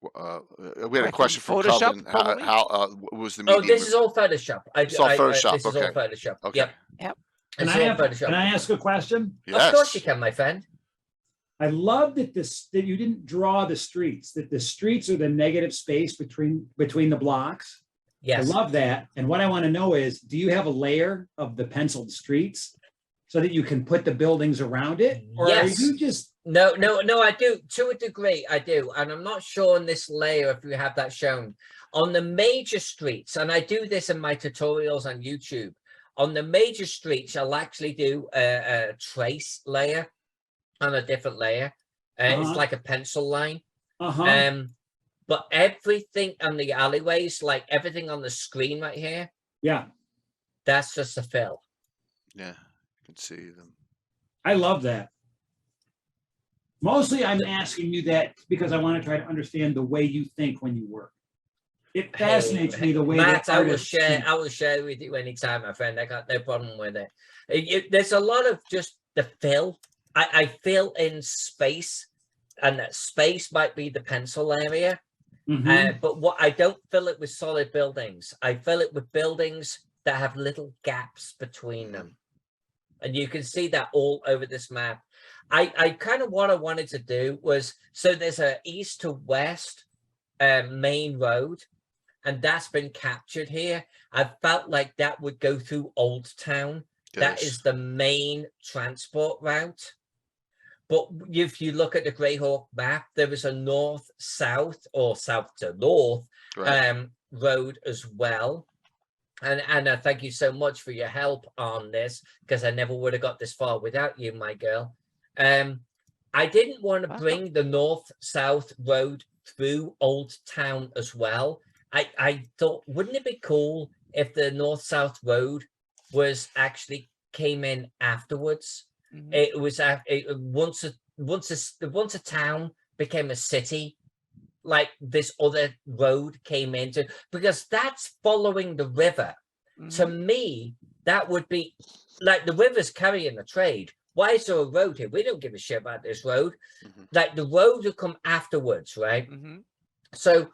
We had a Wacom question from Photoshop, Coven. probably? How was the medium? Oh, this is all Photoshop. It's all Photoshop, This is all okay. Photoshop. Okay. Yep. Can This I is all Photoshop. can I ask a question? Yes. Of course you can, my friend. I love that that you didn't draw the streets, that the streets are the negative space between the blocks. Yes. I love that. And what I want to know is, do you have a layer of the penciled streets so that you can put the buildings around it? Or Yes. are you just No, I do. To a degree, I do. And I'm not sure on this layer if you have that shown. On the major streets, and I do this in my tutorials on YouTube, on the major streets, I'll actually do a trace layer on a different layer. It's like a pencil line. but everything on the alleyways, like everything on the screen right here, Yeah, that's just a fill. Yeah, you can see them. I love that. Mostly I'm asking you that because I want to try to understand the way you think when you work. It fascinates me the way Matt, that I will artists share. think. I will share with you anytime, my friend. I got no problem with it. There's a lot of just the fill. I fill in space, and that space might be the pencil area. Mhm. But what I don't fill it with solid buildings. I fill it with buildings that have little gaps between them, and you can see that all over this map. I kind of what I wanted to do was, so there's a east to west main road, and that's been captured here. I felt like that would go through Old Town. That Yes. is the main transport route. But if you look at the Greyhawk map, there is a north-south or south to north Right. road as well. And thank you so much for your help on this, because I never would have got this far without you, my girl. I didn't want to Wow. bring the north-south road through Old Town as well. I thought, wouldn't it be cool if the north-south road was actually came in afterwards? Mhm. It was once a town became a city, like this other road came into, because that's following the river. To Mhm. me, that would be like the river's carrying the trade. Why is there a road here? We don't give a shit about this road. Mhm. Like the road will come afterwards, right? Mhm. So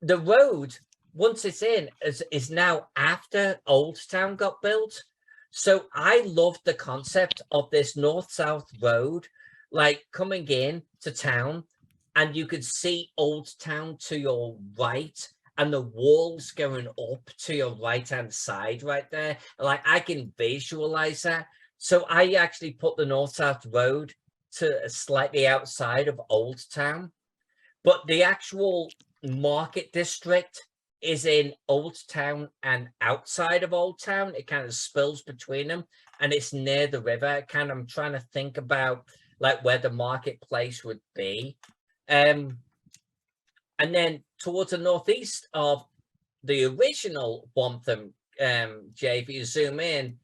the road, once it's in, is now after Old Town got built. So I loved the concept of this north-south road, like coming in to town, and you could see Old Town to your right, and the walls going up to your right-hand side right there. Like I can visualize that. So I actually put the north-south road to slightly outside of Old Town, but the actual market district is in Old Town and outside of Old Town. It kind of spills between them, and it's near the river. Kind of, I'm trying to think about like where the marketplace would be. And then towards the northeast of the original Wantham, Jay, if you zoom in,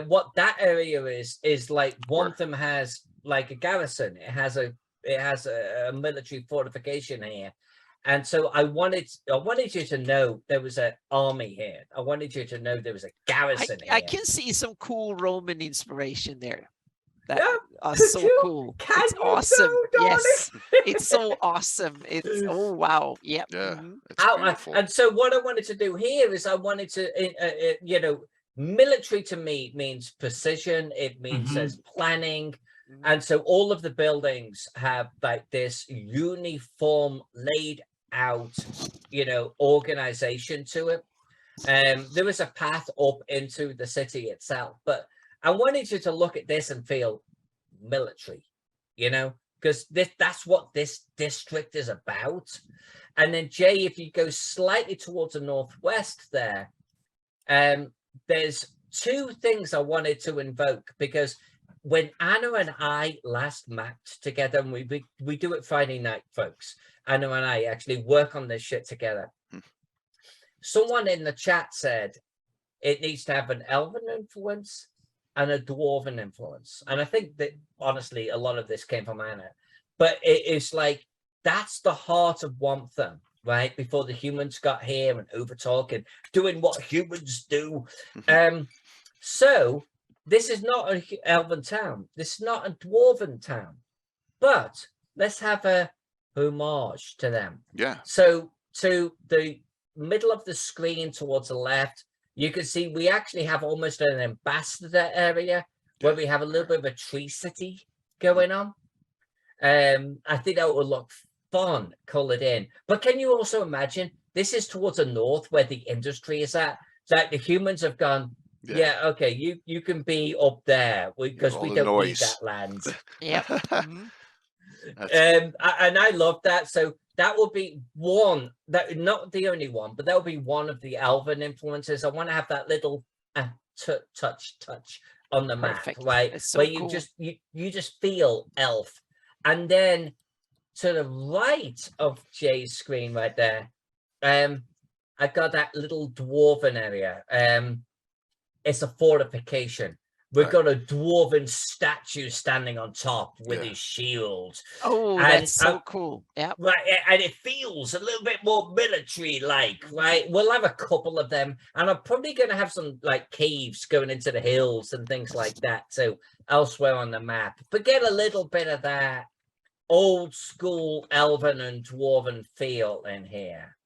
what that area is like Wantham has like a garrison. It has a military fortification here. And so I wanted you to know there was an army here. I wanted you to know there was a garrison I here. can see some cool Roman inspiration there. That Yeah, are could so you? cool. Can It's you awesome. go, darling? Yes, it's so awesome. It's oh wow. Yep. Yeah, Mhm. it's beautiful. And so what I wanted to do here is I wanted to, military to me means precision. It means Mhm. there's planning. Mhm. And so all of the buildings have like this uniform laid out, organization to it. There is a path up into the city itself, but I wanted you to look at this and feel military, because that's what this district is about. And then Jay, if you go slightly towards the northwest there, there's two things I wanted to invoke, because when Anna and I last mapped together, and we do it Friday night, folks. Anna and I actually work on this shit together. Someone in the chat said it needs to have an elven influence and a dwarven influence. And I think that honestly, a lot of this came from Anna. But it is like that's the heart of Wantham, right? Before the humans got here and overtalk and doing what humans do. So this is not an elven town. This is not a dwarven town. But let's have a homage to them. Yeah. So to the middle of the screen towards the left, you can see we actually have almost an ambassador area where we have a little bit of a tree city going on. I think that would look fun colored in. But can you also imagine this is towards the north where the industry is at? Like the humans have gone, yeah, okay, you can be up there because we don't need that land. Yep. Mhm. And I love that. So that will be one, that not the only one, but that will be one of the elven influences. I want to have that little touch on the Perfect. map, right? It's so Where you cool. just you just feel elf. And then to the right of Jay's screen right there, I've got that little dwarven area. It's a fortification. We've got a dwarven statue standing on top with his shield. Oh, And, that's so cool. Yeah. Right, and it feels a little bit more military-like, right? We'll have a couple of them, and I'm probably going to have some like caves going into the hills and things like that too, elsewhere on the map. But get a little bit of that old school elven and dwarven feel in here.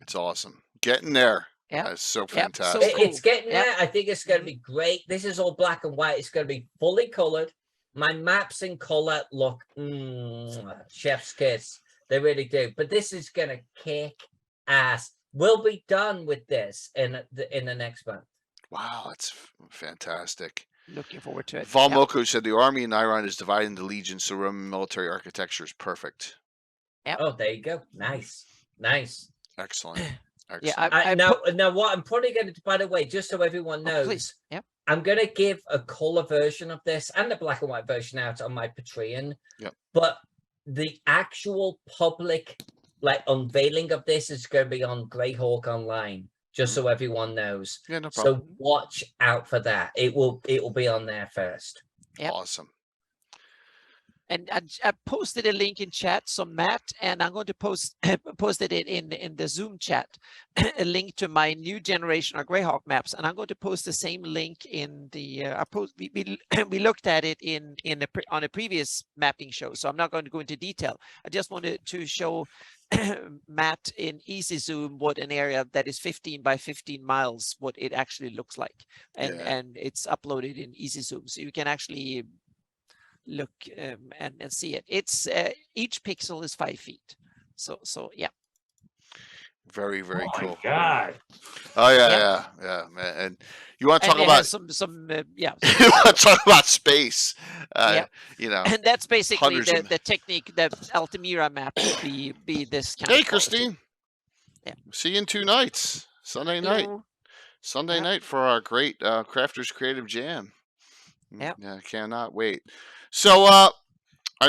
It's awesome. Getting there. Yeah. That's so So fantastic. cool. It's getting Yep. there. I think it's going to be great. This is all black and white. It's going to be fully colored. My maps in color look chef's kiss. They really do. But this is going to kick ass. We'll be done with this in the next month. Wow, that's fantastic. Looking forward to it. Valmoko said the army in Iron is divided into legions, so Roman military architecture is perfect. Oh, there you go. Nice. Excellent. Yeah. Excellent. Now what I'm probably going to, by the way, just so everyone knows, please. Yep. I'm going to give a color version of this and the black and white version out on my Patreon. Yep. But the actual public like unveiling of this is going to be on Greyhawk Online, just so everyone knows. Yeah, no problem. So watch out for that. It will be on there first. Yep. Awesome. And I posted a link in chat. So Matt, and I'm going to posted it in the Zoom chat, a link to my new generation of Greyhawk maps, and I'm going to post the same link in the. We looked at it on a previous mapping show, so I'm not going to go into detail. I just wanted to show Matt in easy zoom what an area that is 15 by 15 miles, what it actually looks like, and it's uploaded in easy zoom, so you can actually look and see it. It's each pixel is 5 feet. So yeah. Very, very cool. My God. Oh yeah, man. And you want to talk it about has some you want to talk about space? You know, and that's basically hundreds the technique. The Altamira map would be this kind hey, of quality. Christine. Yeah. See you in 2 nights. Sunday night. Sunday night for our great Crafters Creative Jam. Yep. Yeah, cannot wait. So I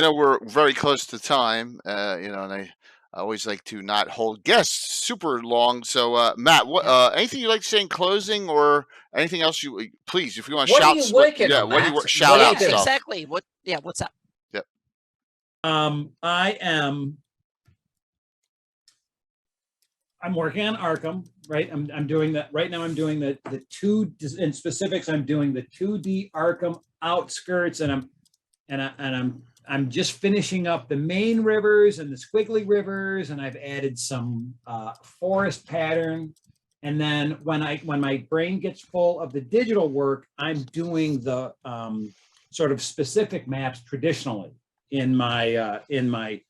know we're very close to time, you know, and I always like to not hold guests super long. So Matt, what anything you'd like to say in closing, or anything else you please, if you want to What shout, are you working on, what do you Matt? shout What are out you doing? stuff. Exactly. What's up? Yep. I'm working on Arkham, right? I'm doing that right now. I'm doing the two in specifics. I'm doing the 2D Arkham outskirts, and I'm just finishing up the main rivers and the squiggly rivers, and I've added some forest pattern. And then when my brain gets full of the digital work, I'm doing the sort of specific maps traditionally in my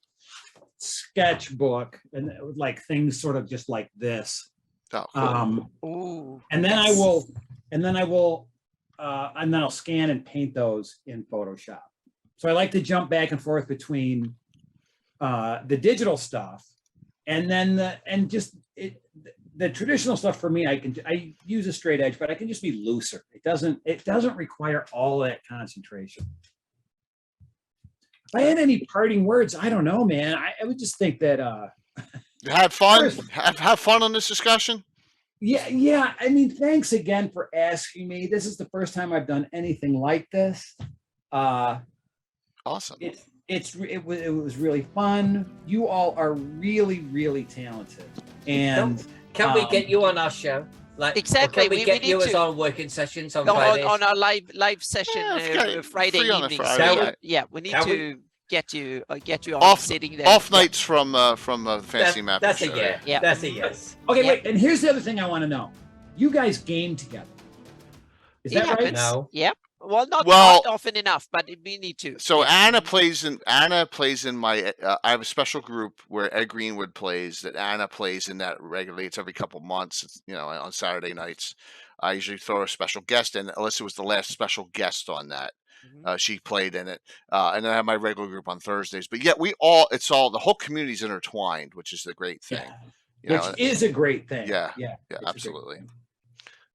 sketchbook, and like things sort of just like this. Oh, cool. Ooh, And then I'll scan and paint those in Photoshop. So I like to jump back and forth between the digital stuff and then the traditional stuff. For me, I use a straight edge, but I can just be looser. It doesn't require all that concentration. If I had any parting words, I don't know, man. I would just think that You had fun. Have fun on this discussion. Yeah. I mean, thanks again for asking me. This is the first time I've done anything like this. Awesome. It was really fun. You all are really, really talented. And Can we get you on our show? Like, Exactly, Can we we get need you as to. our working sessions on Fridays? on our live session Friday free on a evening. Friday. So, yeah, we need Can we- to get you on Off- sitting there. Off nights from Fantasy Map. That's a Show. yeah. Yeah. That's a yes. okay, Yeah. wait. And here's the other thing I want to know. You guys game together. Is It that right? happens. No. Yep. Well, not often enough, but we need to. So Yeah. Anna plays in my. I have a special group where Ed Greenwood plays. That Anna plays in that regularly. It's every couple months. It's, on Saturday nights. I usually throw a special guest in. Alyssa was the last special guest on that. Mhm. She played in it, and then I have my regular group on Thursdays. But yet the whole community's intertwined, which is the great thing. Yeah. Which is a great thing. Yeah. Yeah. Yeah, it's a great absolutely. thing.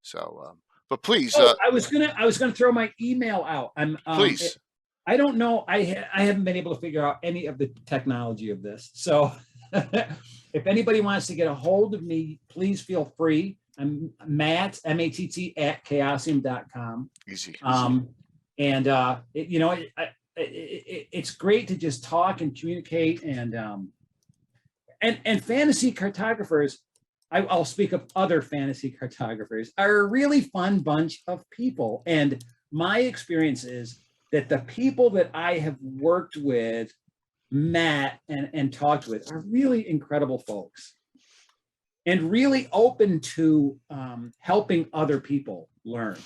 So, but please, I was gonna throw my email out. please. I don't know. I haven't been able to figure out any of the technology of this. So if anybody wants to get a hold of me, please feel free. I'm Matt, M-A-T-T, at chaosium.com. Easy. It's great to just talk and communicate and fantasy cartographers. I'll speak of other fantasy cartographers are a really fun bunch of people. And my experience is that the people that I have worked with, met, and talked with are really incredible folks and really open to helping other people learn.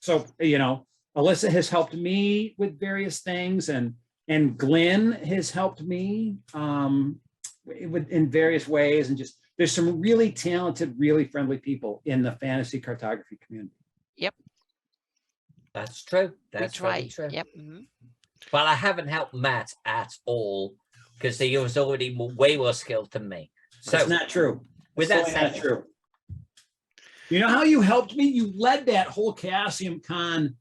So, Alyssa has helped me with various things, and Glenn has helped me in various ways. And just, there's some really talented, really friendly people in the fantasy cartography community. Yep. That's true. We That's try. very true. Yep. Well, I haven't helped Matt at all because he was already way more skilled than me. So That's not true. with That's that not said, true. You know how you helped me? You led that whole Chaosium Con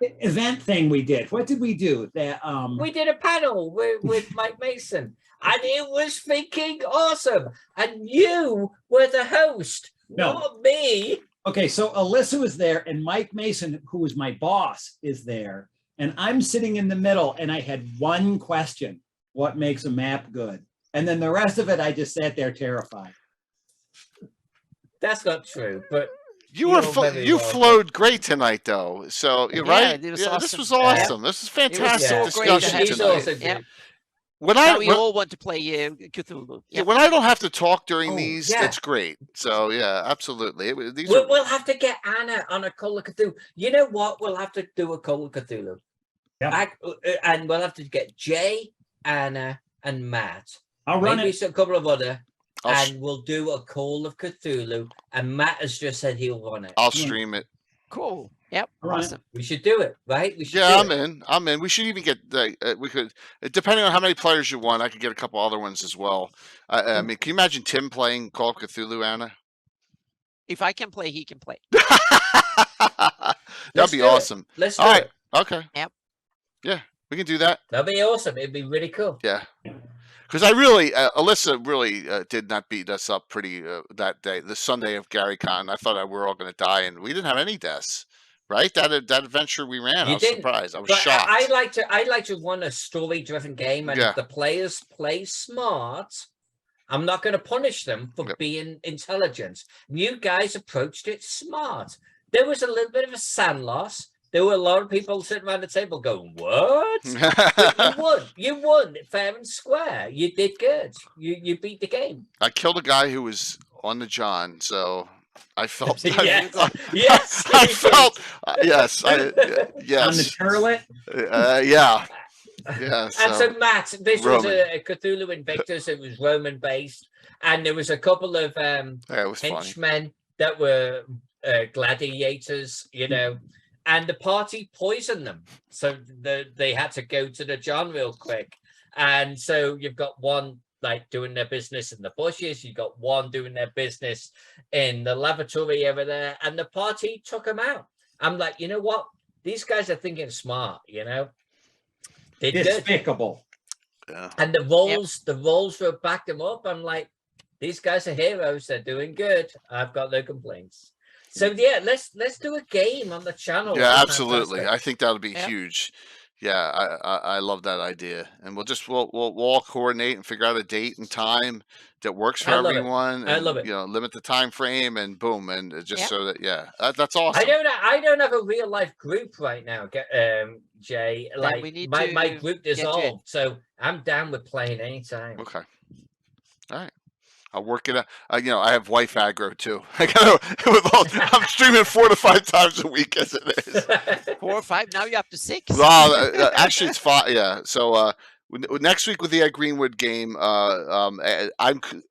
event thing we did. What did we do? That we did a panel with Mike Mason, and it was freaking awesome. And you were the host, No. not me. Okay, so Alyssa was there, and Mike Mason, who was my boss, is there. And I'm sitting in the middle, and I had one question: what makes a map good? And then the rest of it, I just sat there terrified. That's not true, but You very flowed great tonight, though. So you're Yeah, right. it was This awesome. was awesome. This is fantastic so great to discussion have he's tonight. also Yeah. good. When Now we when, all want to play Cthulhu. yeah, when I don't have to talk during Oh, these, yeah. it's great. So yeah, absolutely. These We'll, are we'll have to get Anna on a Call of Cthulhu. You know what? We'll have to do a Call of Cthulhu. Yeah. And we'll have to get Jay, Anna, and Matt. I'll run Maybe it. a couple of other. I'll, And we'll do a Call of Cthulhu. And Matt has just said he'll run it. I'll stream it. Cool. Yep. All right. Awesome. We should do it, right? We should Yeah, do it. I'm in. We should even get we could, depending on how many players you want, I could get a couple other ones as well. I mean, can you imagine Tim playing Call of Cthulhu, Anna? If I can play, he can play. That'd Let's be do it. awesome. Let's do All right. it. Okay. Yep. Yeah, we can do that. That'd be awesome. It'd be really cool. Yeah. Because I really, Alyssa really did not beat us up pretty that day, the Sunday of Gary Con. I thought we were all going to die, and we didn't have any deaths, right? That adventure we ran, I was didn't, surprised. I was But shocked. I like to run a story-driven game, and Yeah. if the players play smart, I'm not going to punish them for Yep. being intelligent. You guys approached it smart. There was a little bit of a sand loss. There were a lot of people sitting around the table going, "What?" But you won fair and square. You did good. You beat the game. I killed a guy who was on the John, so I felt. Yes, yes, I you did. felt. Yes, On the yes. turlet. Yeah. Yeah. And So, so, Matt, this was Roman. a Cthulhu Invictus. It was Roman based, and there was a couple of yeah, it was funny. henchmen that were gladiators, and the party poisoned them, so they had to go to the John real quick. And so you've got one like doing their business in the bushes, you got one doing their business in the lavatory over there, and the party took them out. I'm like, you know what? These guys are thinking smart, They did. Despicable. Yeah. And the roles will back them up. I'm like, these guys are heroes. They're doing good. I've got no complaints. So yeah, let's do a game on the channel. Yeah, It's absolutely. fantastic. I think that'll be Yep. huge. Yeah, I love that idea, and we'll all coordinate and figure out a date and time that works for I love it. everyone. I And, love it. limit the time frame, and boom, and just Yep. so that that's awesome. I don't have a real life group right now, Jay. Like we need my to group get you in. dissolved, so I'm down with playing anytime. Okay, all right. I'll work it out. I have wife aggro too. I gotta. I'm streaming 4 to 5 times a week as it is. 4 or 5. Now you're up to 6. Well, actually, it's 5. Yeah. So next week with the Ed Greenwood game,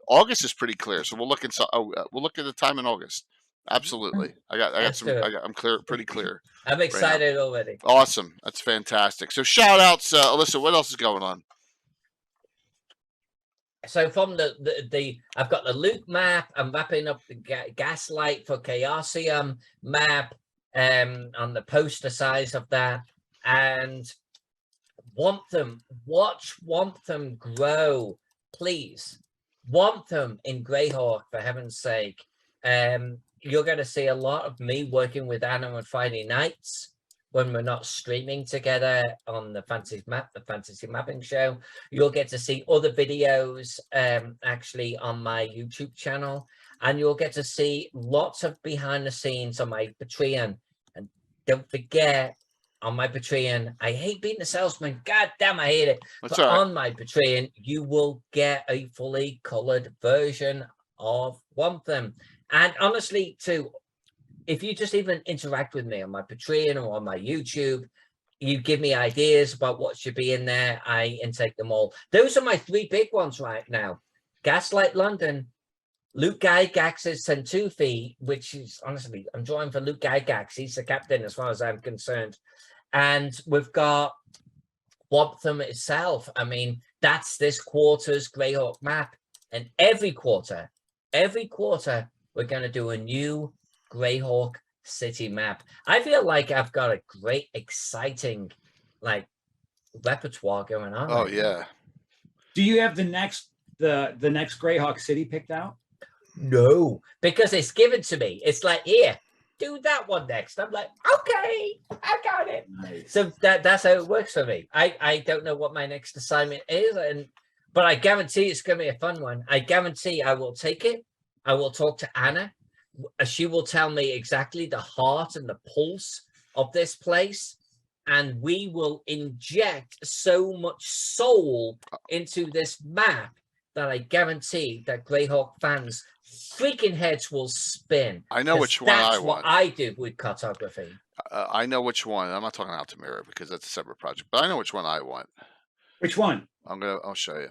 August is pretty clear. So we'll look at the time in August. Absolutely. Let's do it. I'm clear, pretty clear. I'm excited already. Awesome. That's fantastic. So shout outs, Alyssa. What else is going on? So from the I've got the loot map. I'm wrapping up the gaslight for Chaosium map. on the poster size of that, and want them, want them grow, please. Want them in Greyhawk, for heaven's sake. You're going to see a lot of me working with Anna on Friday nights when we're not streaming together on the Fantasy Mapping Show. You'll get to see other videos actually on my YouTube channel, and you'll get to see lots of behind the scenes on my Patreon. And don't forget, on my Patreon, I hate being a salesman. God damn, I hate it. That's But all right. on my Patreon, you will get a fully colored version of one of them. And honestly, too, if you just even interact with me on my Patreon or on my YouTube, you give me ideas about what should be in there, I intake them all. Those are my 3 big ones right now. Gaslight London, Luke Gygax's Centufi, which is, honestly, I'm drawing for Luke Gygax. He's the captain as far as I'm concerned. And we've got Wobtham itself. I mean, that's this quarter's Greyhawk map. And every quarter, we're going to do a new Greyhawk city map. I feel like I've got a great, exciting, like, repertoire going on. Oh right yeah. now. Do you have the next Greyhawk City picked out? No, because it's given to me. It's like, here, do that one next. I'm like, okay, I got it. Nice. So that's how it works for me. I don't know what my next assignment is, but I guarantee it's going to be a fun one. I guarantee I will take it. I will talk to Anna. She will tell me exactly the heart and the pulse of this place, and we will inject so much soul into this map that I guarantee that Greyhawk fans' freaking heads will spin. I know 'cause which one I that's want. what I do with cartography. I know which one. I'm not talking Altamira because that's a separate project, but I know which one I want. Which one? I'll show you.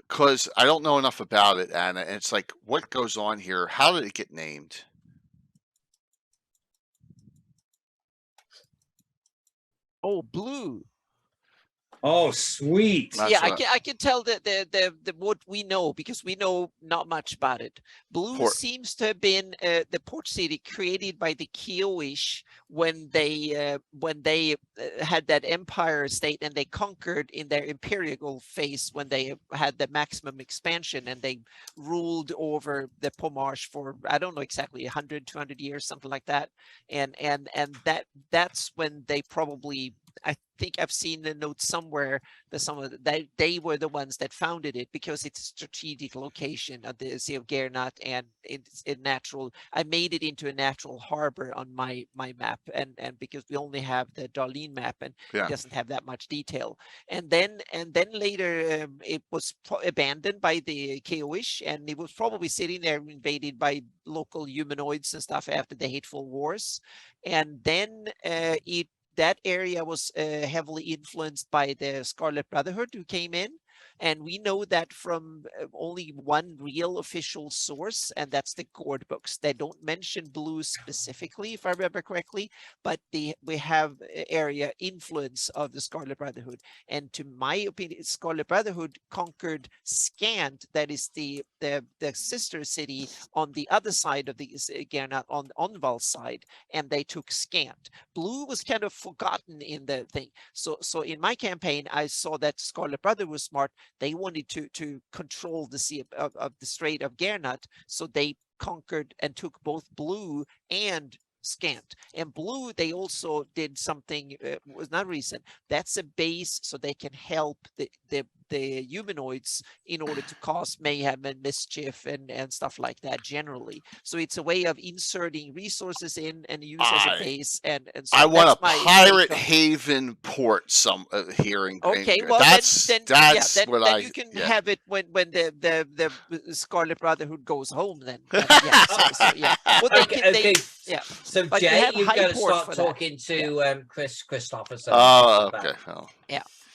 Because I don't know enough about it, Anna, and it's like, what goes on here? How did it get named? Oh, blue. Oh, sweet. That's Yeah, what I can tell the what we know, because we know not much about it. Blue Port. seems to have been the port city created by the Kiowish when they had that empire state, and they conquered in their imperial phase when they had the maximum expansion, and they ruled over the Pomarsh for, I don't know exactly, 100, 200 years, something like that. And that's when they probably, I think I've seen the note somewhere that they were the ones that founded it, because it's a strategic location of the Sea of Gernot, and it's a natural. I made it into a natural harbor on my map, and because we only have the Darlene map, and Yeah. it doesn't have that much detail. And then later it was abandoned by the Kiowish, and it was probably sitting there invaded by local humanoids and stuff after the Hateful Wars, and then that area was heavily influenced by the Scarlet Brotherhood, who came in. And we know that from only one real official source, and that's the Gord books. They don't mention blue specifically, if I remember correctly, but we have area influence of the Scarlet Brotherhood. And to my opinion, Scarlet Brotherhood conquered Scant, that is the sister city on the other side of the Gernot, on Onval's side, and they took Scant. Blue was kind of forgotten in the thing. So in my campaign, I saw that Scarlet Brotherhood was smart. They wanted to control the sea of the Strait of Gernot, so they conquered and took both Blue and Scant. And Blue, they also did something was not recent. That's a base so they can help the humanoids in order to cause mayhem and mischief and stuff like that generally. So it's a way of inserting resources in and use as a base. And so I want a that's my pirate take on it. haven port here in Okay, Green. well That's then what you can yeah. have it when the Scarlet Brotherhood goes home. Then yeah, so yeah. Well, Okay. yeah. So But you Jay, have you've high got to port start for that. talking to Chris Christopherson. Oh, about- okay. Well,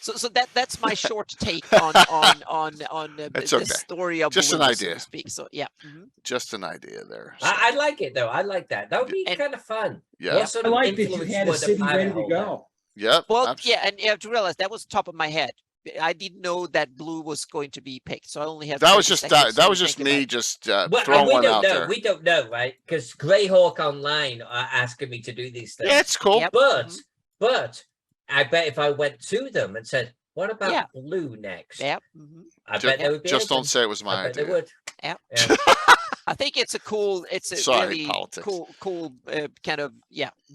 So that's my short take on It's the okay. story of Just an Blue, so idea. to speak. So yeah. Mhm. just an idea there. So, I like it though. I like that. That would be And- kind of fun. yeah. What sort I of like that you influence had a would city pirate ready to hold have? go. Yep. Well, abs- yeah, and you have to realize that was top of my head. I didn't know that blue was going to be picked, so I only have That was 30 just seconds that to was just think about me it. just Well, throwing we one don't out know. there. We don't know, right? Because Greyhawk Online are asking me to do these things. Yeah, it's cool. Yep. But I bet if I went to them and said, "What about Yeah. blue next?" Yep. I bet they would be Just don't open. say it was I my bet they idea. would. Yep. Yeah. I think it's a Sorry, really politics. cool kind of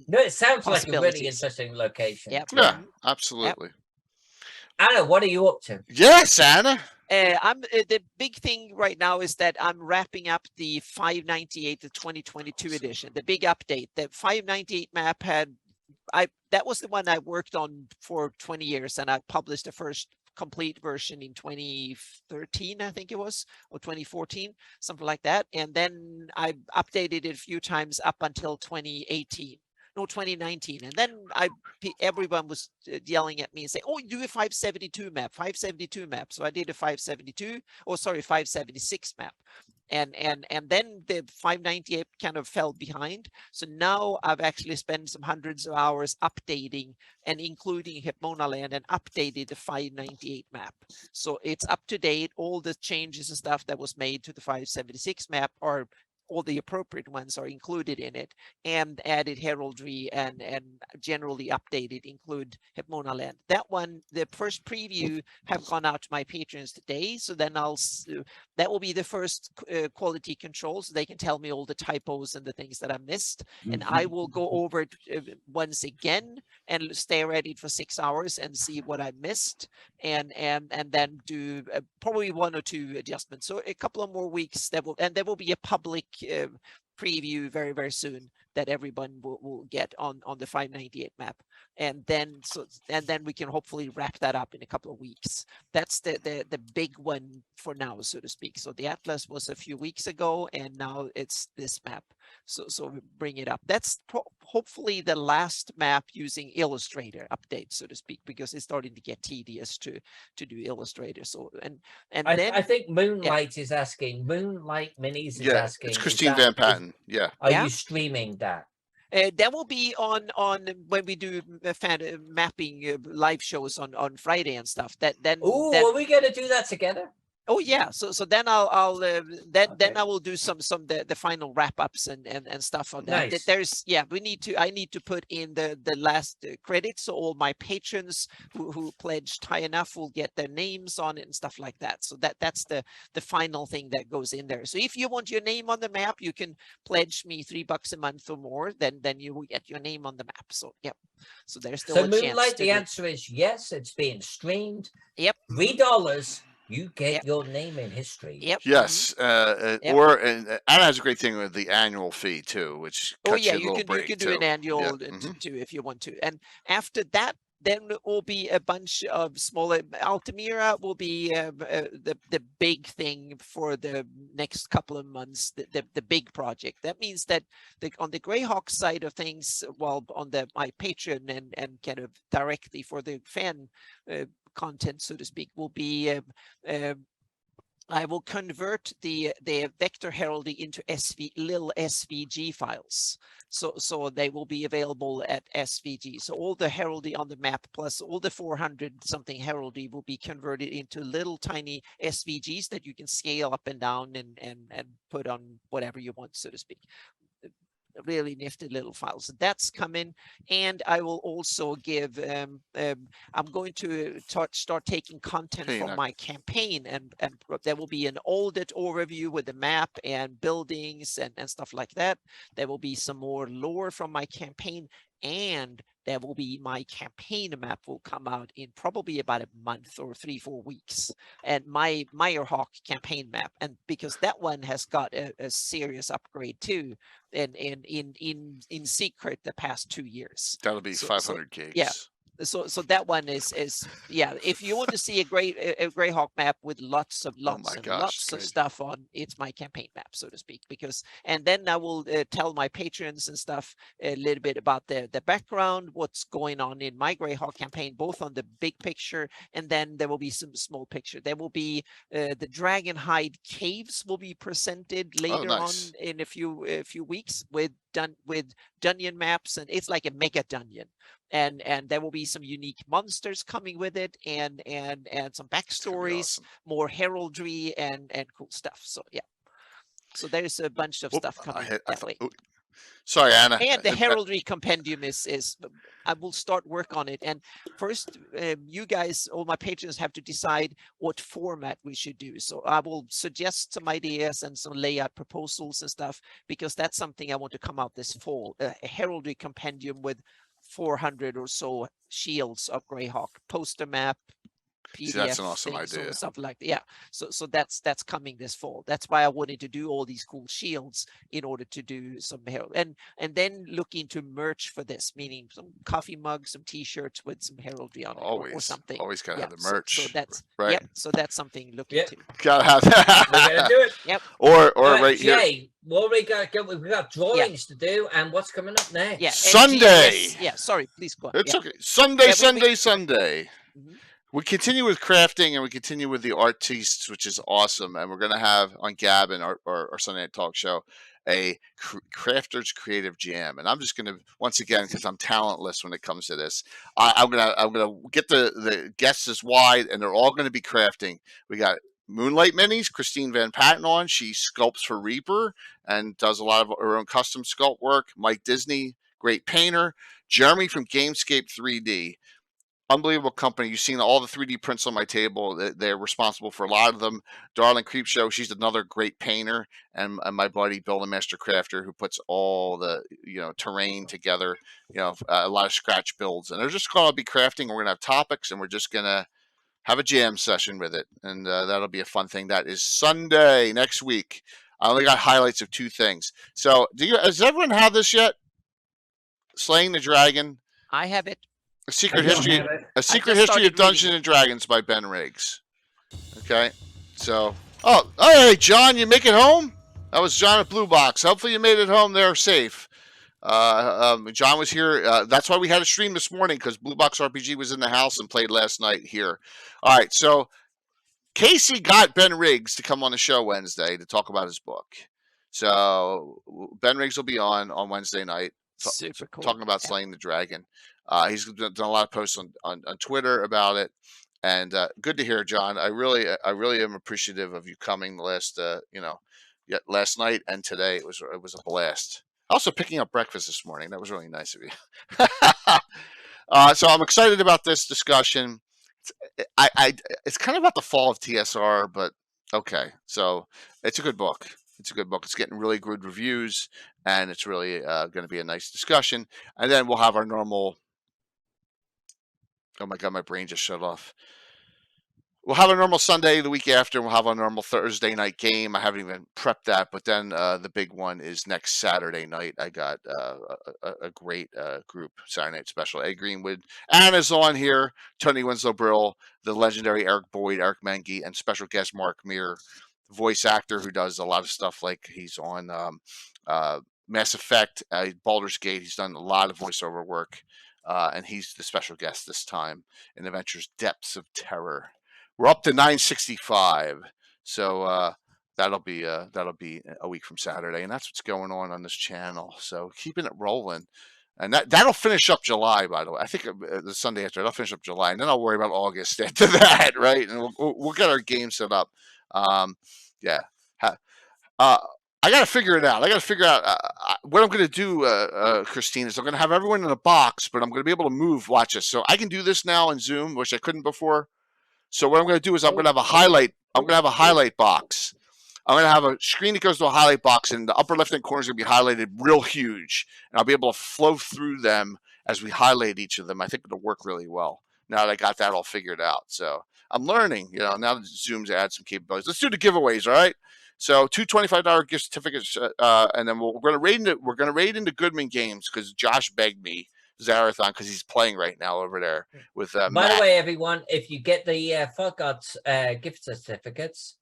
No, it sounds like a really Possibilities. interesting location. Yep. Yeah, absolutely. Anna, what are you up to? Yes, Anna. I'm the big thing right now is that I'm wrapping up the 598, the 2022 edition, the big update. The 598 map that was the one I worked on for 20 years, and I published the first complete version in 2013, I think it was, or 2014, something like that. And then I updated it a few times up until 2018. No, 2019. And then everyone was yelling at me and saying, oh, you do a 572 map, 572 map. So I did a 576 map. And then the 598 kind of fell behind. So now I've actually spent some hundreds of hours updating and including Hypnonaland and updated the 598 map. So it's up to date. All the changes and stuff that was made to the 576 map are all the appropriate ones are included in it, and added heraldry and generally updated, include Hypnonaland. That one, the first preview have gone out to my patrons today. So then that will be the first quality control, so they can tell me all the typos and the things that I missed. And I will go over it once again and stay at it for 6 hours and see what I missed, and then do probably 1 or 2 adjustments. So a couple of more weeks there will be a public preview very, very soon that everyone will get on the 598 map. And then we can hopefully wrap that up in a couple of weeks. That's the big one for now, so to speak. So the Atlas was a few weeks ago, and now it's this map. So we bring it up. That's hopefully the last map using Illustrator update, so to speak, because it's starting to get tedious to do Illustrator. So then I think Moonlight is asking. Moonlight Minis is asking. It's Christine Van Patten. Are you streaming that? That will be on when we do mapping live shows on Friday and stuff. Are we going to do that together? Oh yeah, so then I'll then Okay. I will do some the final wrap ups and stuff on that. Nice. There's I need to put in the last credits, so all my patrons who pledged high enough will get their names on it and stuff like that. So that's the final thing that goes in there. So if you want your name on the map, you can pledge me $3 a month or more. Then you will get your name on the map. So yep. So there's still a chance. So Moonlight, the answer is yes. It's being streamed. Yep. $3. You get your name in history. Yep. Yes. Or Anna has a great thing with the annual fee too, which cuts you a little break you can do an annual too if you want to. And after that, then it will be a bunch of smaller. Altamira will be the big thing for the next couple of months, the big project. That means that on the Greyhawk side of things, well, on my Patreon and kind of directly for the fan content, so to speak, will be I will convert the vector heraldry into little SVG files. So they will be available at SVG. So all the heraldry on the map plus all the 400 something heraldry will be converted into little tiny SVGs that you can scale up and down and put on whatever you want, so to speak. Really nifty little files. That's coming. And I will also give I'm going to start taking content from my campaign, and there will be an audit overview with the map and buildings and stuff like that. There will be some more lore from my campaign, and there will be my campaign map will come out in probably about a month or 3-4 weeks, and my Meyer campaign map, and because that one has got a serious upgrade too, and in secret the past 2 years. That'll be 500 gigs. Yeah. So that one is if you want to see a Greyhawk map with lots of stuff on, it's my campaign map, so to speak. And then I will tell my patrons and stuff a little bit about the background, what's going on in my Greyhawk campaign, both on the big picture, and then there will be some small picture. There will be the Dragonhide caves will be presented later on in a few weeks with dungeon maps, and it's like a mega dungeon and there will be some unique monsters coming with it, and some backstories, awesome. more heraldry, and cool stuff. So yeah, so there's a bunch of stuff coming that way. Sorry, Anna. And the heraldry compendium is I will start work on it. And first, you guys, all my patrons, have to decide what format we should do. So I will suggest some ideas and some layout proposals and stuff, because that's something I want to come out this fall. A heraldry compendium with 400 or so shields of Greyhawk, poster map, PDF, See, that's an awesome things, idea. or something like that. Yeah. So that's coming this fall. That's why I wanted to do all these cool shields in order to do some herald, and then look into merch for this, meaning some coffee mugs, some T-shirts with some heraldry on it, or something. Always gotta have the So merch. that's right. Yep. So that's something to look Yep. into. Gotta have We're that. gonna do it. Yep. Or right here. Jay, what we got? We've got drawings to do, and what's coming up next? Yeah. and Sunday. GS yeah. Sorry. Please go on. It's Yeah. okay. Sunday, Yeah, Sunday. Mhm. We continue with crafting, and we continue with the artistes, which is awesome. And we're going to have on Gavin, our Sunday Night Talk Show, a Crafters Creative Jam. And I'm just going to, once again, because I'm talentless when it comes to this, I'm gonna get the guests as wide, and they're all going to be crafting. We got Moonlight Minis, Christine Van Patten on. She sculpts for Reaper and does a lot of her own custom sculpt work. Mike Disney, great painter. Jeremy from Gamescape 3D. Unbelievable company. You've seen all the 3D prints on my table. They're responsible for a lot of them. Darling Creepshow, she's another great painter, and my buddy Bill the Master Crafter, who puts all the terrain together. A lot of scratch builds, and they're just going to be crafting. We're going to have topics, and we're just going to have a jam session with it, and that'll be a fun thing. That is Sunday next week. I only got highlights of 2 things. So, does everyone have this yet? Slaying the Dragon. I have it. A Secret History of Dungeons and Dragons by Ben Riggs. Okay, so hey John, you make it home? That was John at Blue Box. Hopefully you made it home there safe. John was here. That's why we had a stream this morning, because Blue Box RPG was in the house and played last night here. All right, so Casey got Ben Riggs to come on the show Wednesday to talk about his book. So Ben Riggs will be on Wednesday night. Super cool. Talking about Slaying the Dragon. He's done a lot of posts on Twitter about it, and good to hear, John. I really am appreciative of you coming last night and today. It was a blast. Also picking up breakfast this morning. That was really nice of you. So I'm excited about this discussion. It's kind of about the fall of TSR, but okay. So it's a good book. It's getting really good reviews, and it's really going to be a nice discussion. And then we'll have our normal. Oh my God, my brain just shut off. We'll have a normal Sunday the week after. We'll have a normal Thursday night game. I haven't even prepped that, but then the big one is next Saturday night. I got a great group, Saturday Night Special. Ed Greenwood, Anna's on here, Tony Winslow Brill, the legendary Eric Boyd, Eric Menke, and special guest Mark Meir, voice actor who does a lot of stuff, like he's on Mass Effect, Baldur's Gate. He's done a lot of voiceover work. And he's the special guest this time in Adventures Depths of Terror. We're up to 965, so that'll be a week from Saturday, and that's what's going on this channel. So keeping it rolling, and that'll finish up July. By the way, I think the Sunday after that'll finish up July, and then I'll worry about August after that, right? And we'll get our game set up. Yeah. I got to figure it out. I got to figure out what I'm going to do, Christine, is I'm going to have everyone in a box, but I'm going to be able to move. Watch this. So I can do this now in Zoom, which I couldn't before. So what I'm going to do is I'm going to have a highlight. I'm going to have a highlight box. I'm going to have a screen that goes to a highlight box, and the upper left-hand corner is going to be highlighted real huge. And I'll be able to flow through them as we highlight each of them. I think it'll work really well now that I got that all figured out. So I'm learning, now that Zoom's add some capabilities. Let's do the giveaways, all right? So 2 $25 gift certificates, and then we're going to raid into Goodman Games, because Josh begged me, Zarathon, because he's playing right now over there with By Matt. the way, everyone, if you get the Fog Gods gift certificates,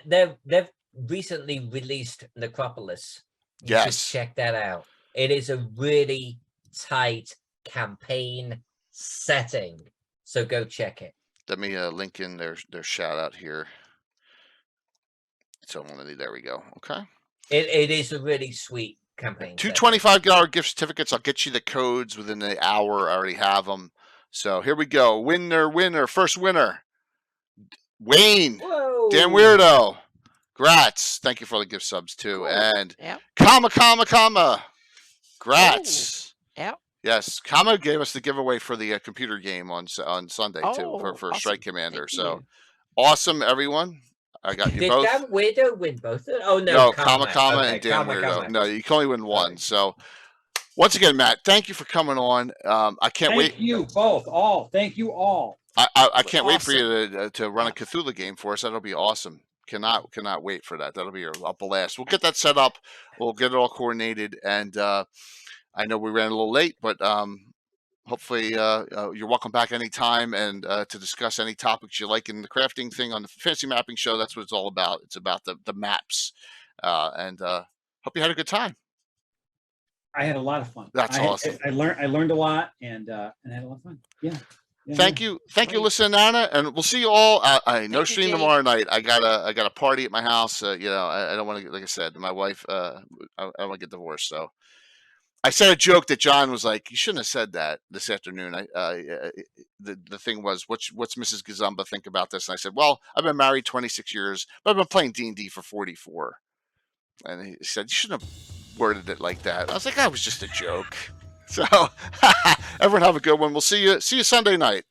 they've recently released Necropolis. You should check that out. It is a really tight campaign setting, so go check it. Let me link in their shout out here. So there we go. Okay. It is a really sweet campaign. Two setting. $25 gift certificates. I'll get you the codes within the hour. I already have them. So here we go. Winner. First winner. Wayne. Whoa. Dan Weirdo. Grats. Thank you for all the gift subs too. Cool. And Yeah. comma. Grats. Yeah. Yes, Kama gave us the giveaway for the computer game on Sunday too for awesome. Strike Commander. Thank So you. awesome, everyone! I got you Did both. Dan Weirdo win both? Oh no, No, Kama Okay, and Dan Kama, Weirdo. Kama. No, you can only win one. Okay. So once again, Matt, thank you for coming on. I can't wait. Thank you both, all. Thank you all. I can't wait for Awesome. you to run a Yeah. Cthulhu game for us. That'll be awesome. Cannot wait for that. That'll be a blast. We'll get that set up. We'll get it all coordinated. And I know we ran a little late, but hopefully you're welcome back anytime and to discuss any topics you like in the crafting thing on the Fantasy Mapping Show. That's what it's all about. It's about the maps. And hope you had a good time. I had a lot of fun. That's awesome. I learned a lot and I had a lot of fun. Yeah. Thank you, Great. listening, Anna, and we'll see you all. I no you, stream Jake. tomorrow night. I got a party at my house. I don't want to, like I said, my wife. I don't want to get divorced, so I said a joke that John was like, "You shouldn't have said that this afternoon." The thing was, what's Mrs. Gosumba think about this? And I said, "Well, I've been married 26 years, but I've been playing D&D for 44." And he said, "You shouldn't have worded it like that." I was like, "That was just a joke." So everyone have a good one. We'll see you Sunday night.